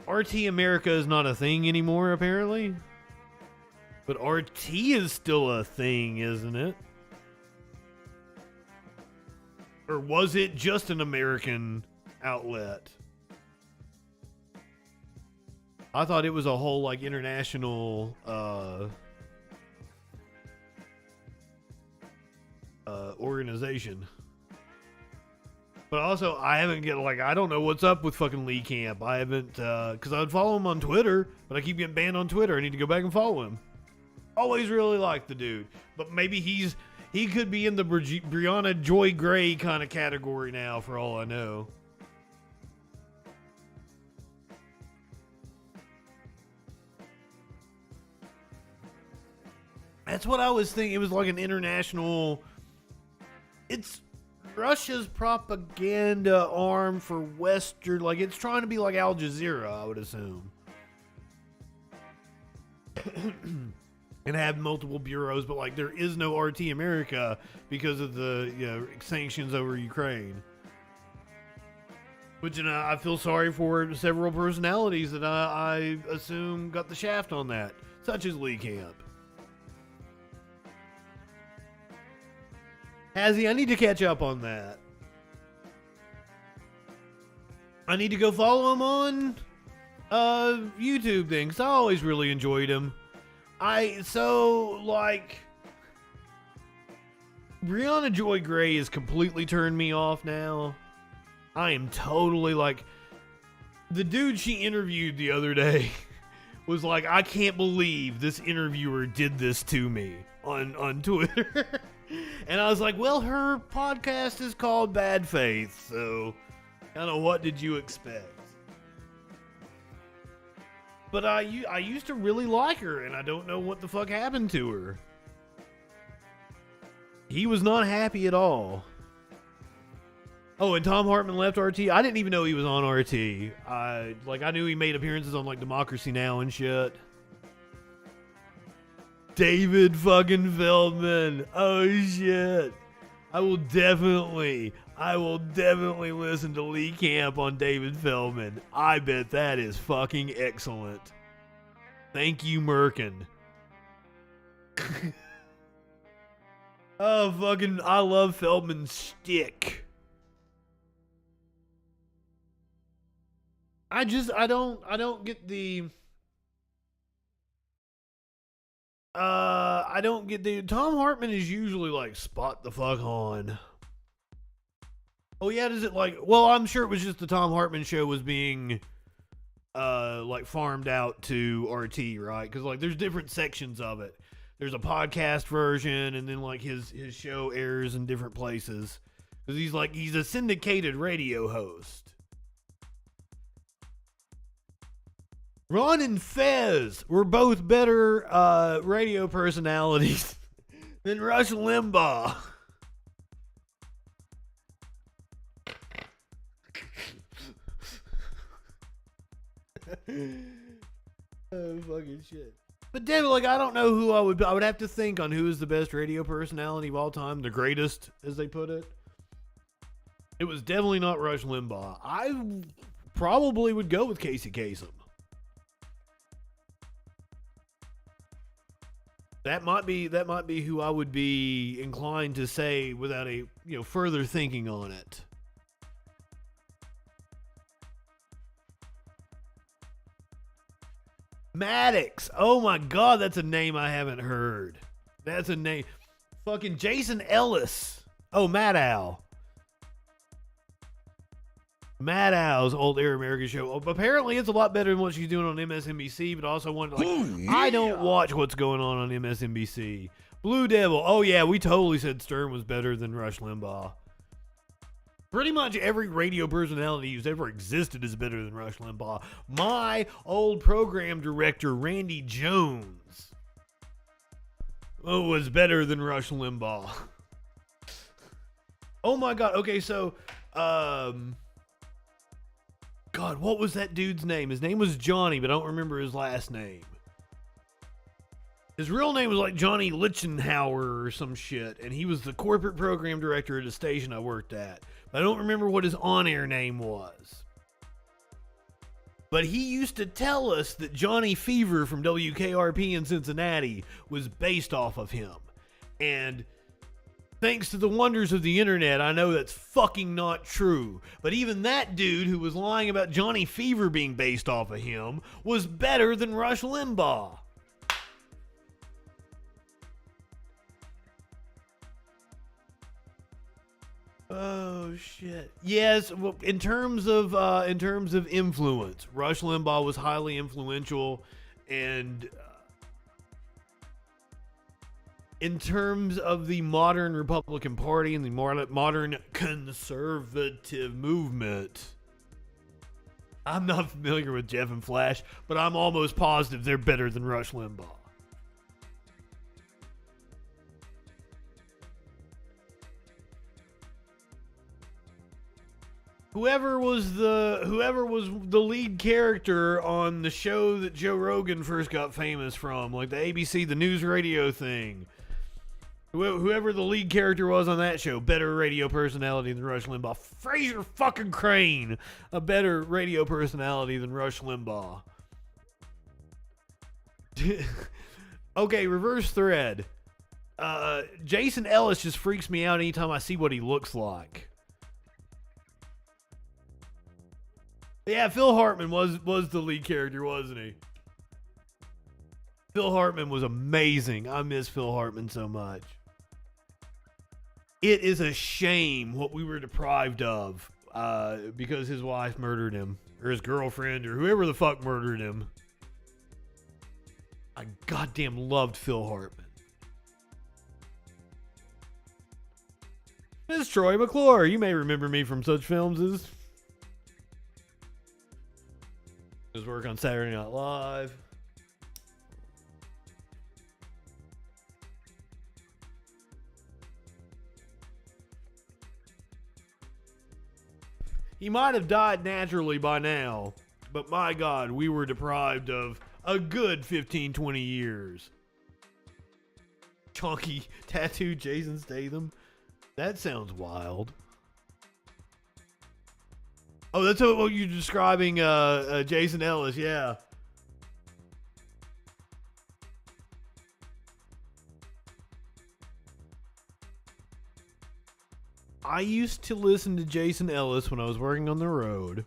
RT America is not a thing anymore, apparently. But RT is still a thing, isn't it? Or was it just an American outlet? I thought it was a whole, like, international organization. But also, I don't know what's up with fucking Lee Camp. I haven't, because I would follow him on Twitter, but I keep getting banned on Twitter. I need to go back and follow him. Always really liked the dude. But maybe he could be in the Brianna Joy Gray kind of category now, for all I know. That's what I was thinking. It was like an international... It's... Russia's propaganda arm for Western, like it's trying to be like Al Jazeera, I would assume. And have multiple bureaus, but like there is no RT America because of the sanctions over Ukraine. Which I feel sorry for several personalities that I assume got the shaft on that, such as Lee Camp. Has he? I need to catch up on that. I need to go follow him on YouTube thing, because I always really enjoyed him. Brianna Joy Gray has completely turned me off now. I am totally like... The dude she interviewed the other day was like, I can't believe this interviewer did this to me on Twitter. And I was like, well, her podcast is called Bad Faith, so kind of what did you expect? But I used to really like her, and I don't know what the fuck happened to her. He was not happy at all. Oh, and Tom Hartman left RT? I didn't even know he was on RT. I knew he made appearances on like Democracy Now! And shit. David fucking Feldman. Oh shit. I will definitely listen to Lee Camp on David Feldman. I bet that is fucking excellent. Thank you, Merkin. Oh, fucking, I love Feldman's shtick. I don't get the... I don't get the... Tom Hartman is usually like spot the fuck on. Oh yeah, does it like... Well, I'm sure it was just the Tom Hartman show was being like farmed out to RT, right? Because like there's different sections of it. There's a podcast version, and then like his show airs in different places. Because he's a syndicated radio host. Ron and Fez were both better radio personalities than Rush Limbaugh. Oh, fucking shit. But David, like, I don't know who I would have to think on who is the best radio personality of all time, the greatest, as they put it. It was definitely not Rush Limbaugh. I probably would go with Casey Kasem. That might be who I would be inclined to say without a further thinking on it. Maddox. Oh my God, that's a name I haven't heard. That's a name. Fucking Jason Ellis. Oh, Maddow. Maddow's old Air America show. Apparently, it's a lot better than what she's doing on MSNBC, but also wanted I don't watch what's going on MSNBC. Blue Devil. Oh yeah, we totally said Stern was better than Rush Limbaugh. Pretty much every radio personality who's ever existed is better than Rush Limbaugh. My old program director, Randy Jones, was better than Rush Limbaugh. Oh my God. Okay, so, God, what was that dude's name? His name was Johnny, but I don't remember his last name. His real name was like Johnny Lichenhauer or some shit, and he was the corporate program director at a station I worked at. But I don't remember what his on-air name was. But he used to tell us that Johnny Fever from WKRP in Cincinnati was based off of him. And thanks to the wonders of the internet, I know that's fucking not true. But even that dude who was lying about Johnny Fever being based off of him was better than Rush Limbaugh. Oh shit. Yes, well, in terms of influence, Rush Limbaugh was highly influential, and in terms of the modern Republican Party and the modern conservative movement, I'm not familiar with Jeff and Flash, but I'm almost positive they're better than Rush Limbaugh. Whoever was the lead character on the show that Joe Rogan first got famous from, like the ABC, the news radio thing. Whoever the lead character was on that show, better radio personality than Rush Limbaugh. Fraser fucking Crane, a better radio personality than Rush Limbaugh. Okay, reverse thread. Jason Ellis just freaks me out anytime I see what he looks like. Yeah, Phil Hartman was the lead character, wasn't he? Phil Hartman was amazing. I miss Phil Hartman so much. It is a shame what we were deprived of because his wife murdered him, or his girlfriend, or whoever the fuck murdered him. I goddamn loved Phil Hartman. This is Troy McClure. You may remember me from such films as his work on Saturday Night Live. He might have died naturally by now, but my God, we were deprived of a good 15, 20 years. Chonky tattoo Jason Statham. That sounds wild. Oh, that's what you're describing, Jason Ellis, yeah. I used to listen to Jason Ellis when I was working on the road.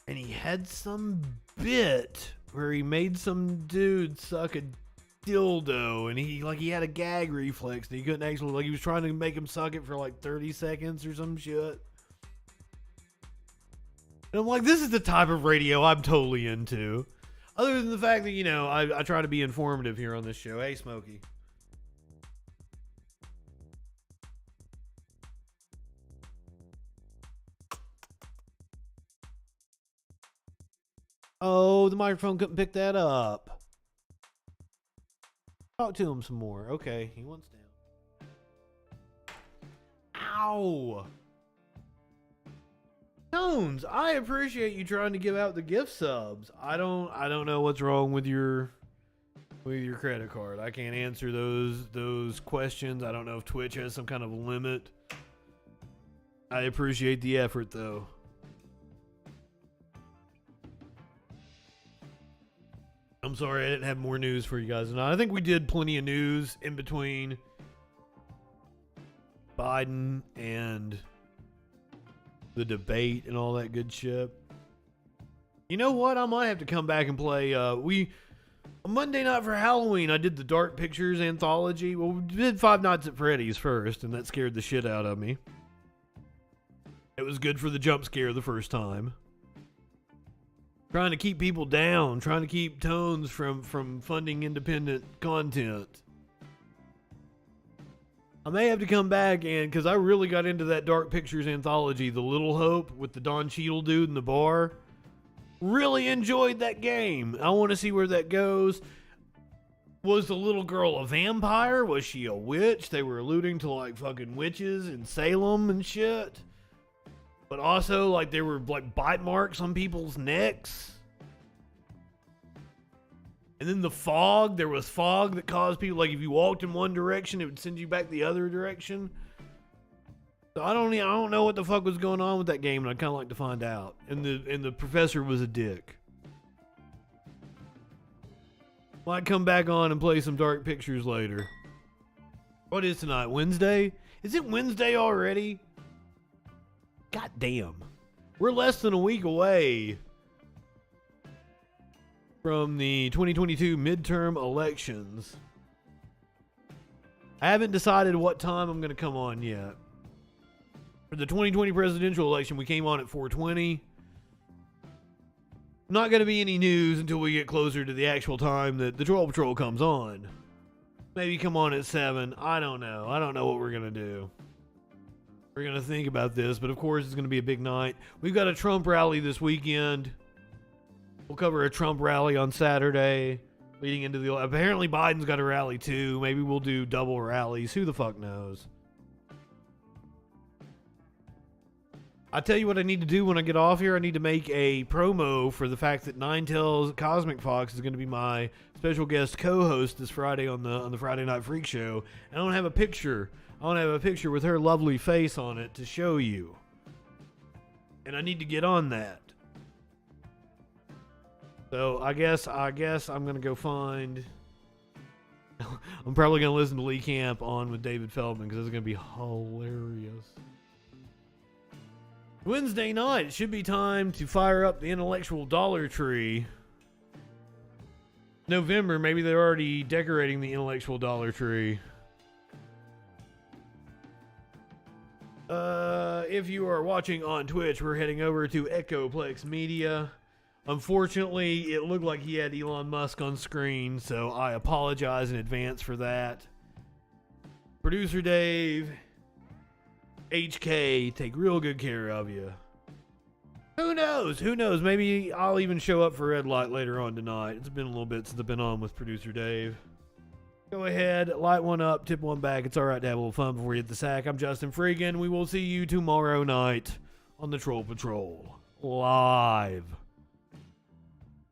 And he had some bit where he made some dude suck a dildo, and he had a gag reflex, and he couldn't actually, like, he was trying to make him suck it for like 30 seconds or some shit. And I'm like, this is the type of radio I'm totally into. Other than the fact that, you know, I try to be informative here on this show. Hey, Smokey. Oh, the microphone couldn't pick that up. Talk to him some more. Okay, he wants down. Ow! Tones, I appreciate you trying to give out the gift subs. I don't know what's wrong with your credit card. I can't answer those questions. I don't know if Twitch has some kind of limit. I appreciate the effort though. I'm sorry I didn't have more news for you guys tonight. I think we did plenty of news in between Biden and the debate and all that good shit. You know what? I might have to come back and play. Monday night for Halloween, I did the Dark Pictures anthology. Well, we did Five Nights at Freddy's first, and that scared the shit out of me. It was good for the jump scare the first time. Trying to keep people down, trying to keep Tones from funding independent content. I may have to come back and, because I really got into that Dark Pictures anthology, The Little Hope, with the Don Cheadle dude in the bar. Really enjoyed that game. I want to see where that goes. Was the little girl a vampire? Was she a witch? They were alluding to like fucking witches in Salem and shit. But also, like, there were, like, bite marks on people's necks. And then the fog. There was fog that caused people, like, if you walked in one direction, it would send you back the other direction. So I don't know what the fuck was going on with that game, and I'd kind of like to find out. And the professor was a dick. Might come back on and play some Dark Pictures later. What is tonight? Wednesday? Is it Wednesday already? God damn. We're less than a week away from the 2022 midterm elections. I haven't decided what time I'm going to come on yet. For the 2020 presidential election, we came on at 4:20. Not going to be any news until we get closer to the actual time that the Troll Patrol comes on. Maybe come on at 7. I don't know. I don't know what we're going to do. We're going to think about this, but of course it's going to be a big night. We've got a Trump rally this weekend. We'll cover a Trump rally on Saturday leading into the... Apparently Biden's got a rally too. Maybe we'll do double rallies. Who the fuck knows? I tell you what I need to do when I get off here. I need to make a promo for the fact that Ninetales Cosmic Fox is going to be my special guest co-host this Friday on the Friday Night Freak Show. I don't have a picture. I want to have a picture with her lovely face on it to show you. And I need to get on that. So I guess I'm going to go find... I'm probably going to listen to Lee Camp on with David Feldman because it's going to be hilarious. Wednesday night, it should be time to fire up the intellectual Dollar Tree. November, maybe they're already decorating the intellectual Dollar Tree. If you are watching on Twitch, we're heading over to Echoplex Media. Unfortunately, it looked like he had Elon Musk on screen, so I apologize in advance for that. Producer Dave, HK, take real good care of you. Who knows? Who knows? Maybe I'll even show up for Red Light later on tonight. It's been a little bit since I've been on with Producer Dave. Go ahead, light one up, tip one back. It's all right to have a little fun before you hit the sack. I'm Justin FREAKIN. We will see you tomorrow night on the Troll Patrol. Live.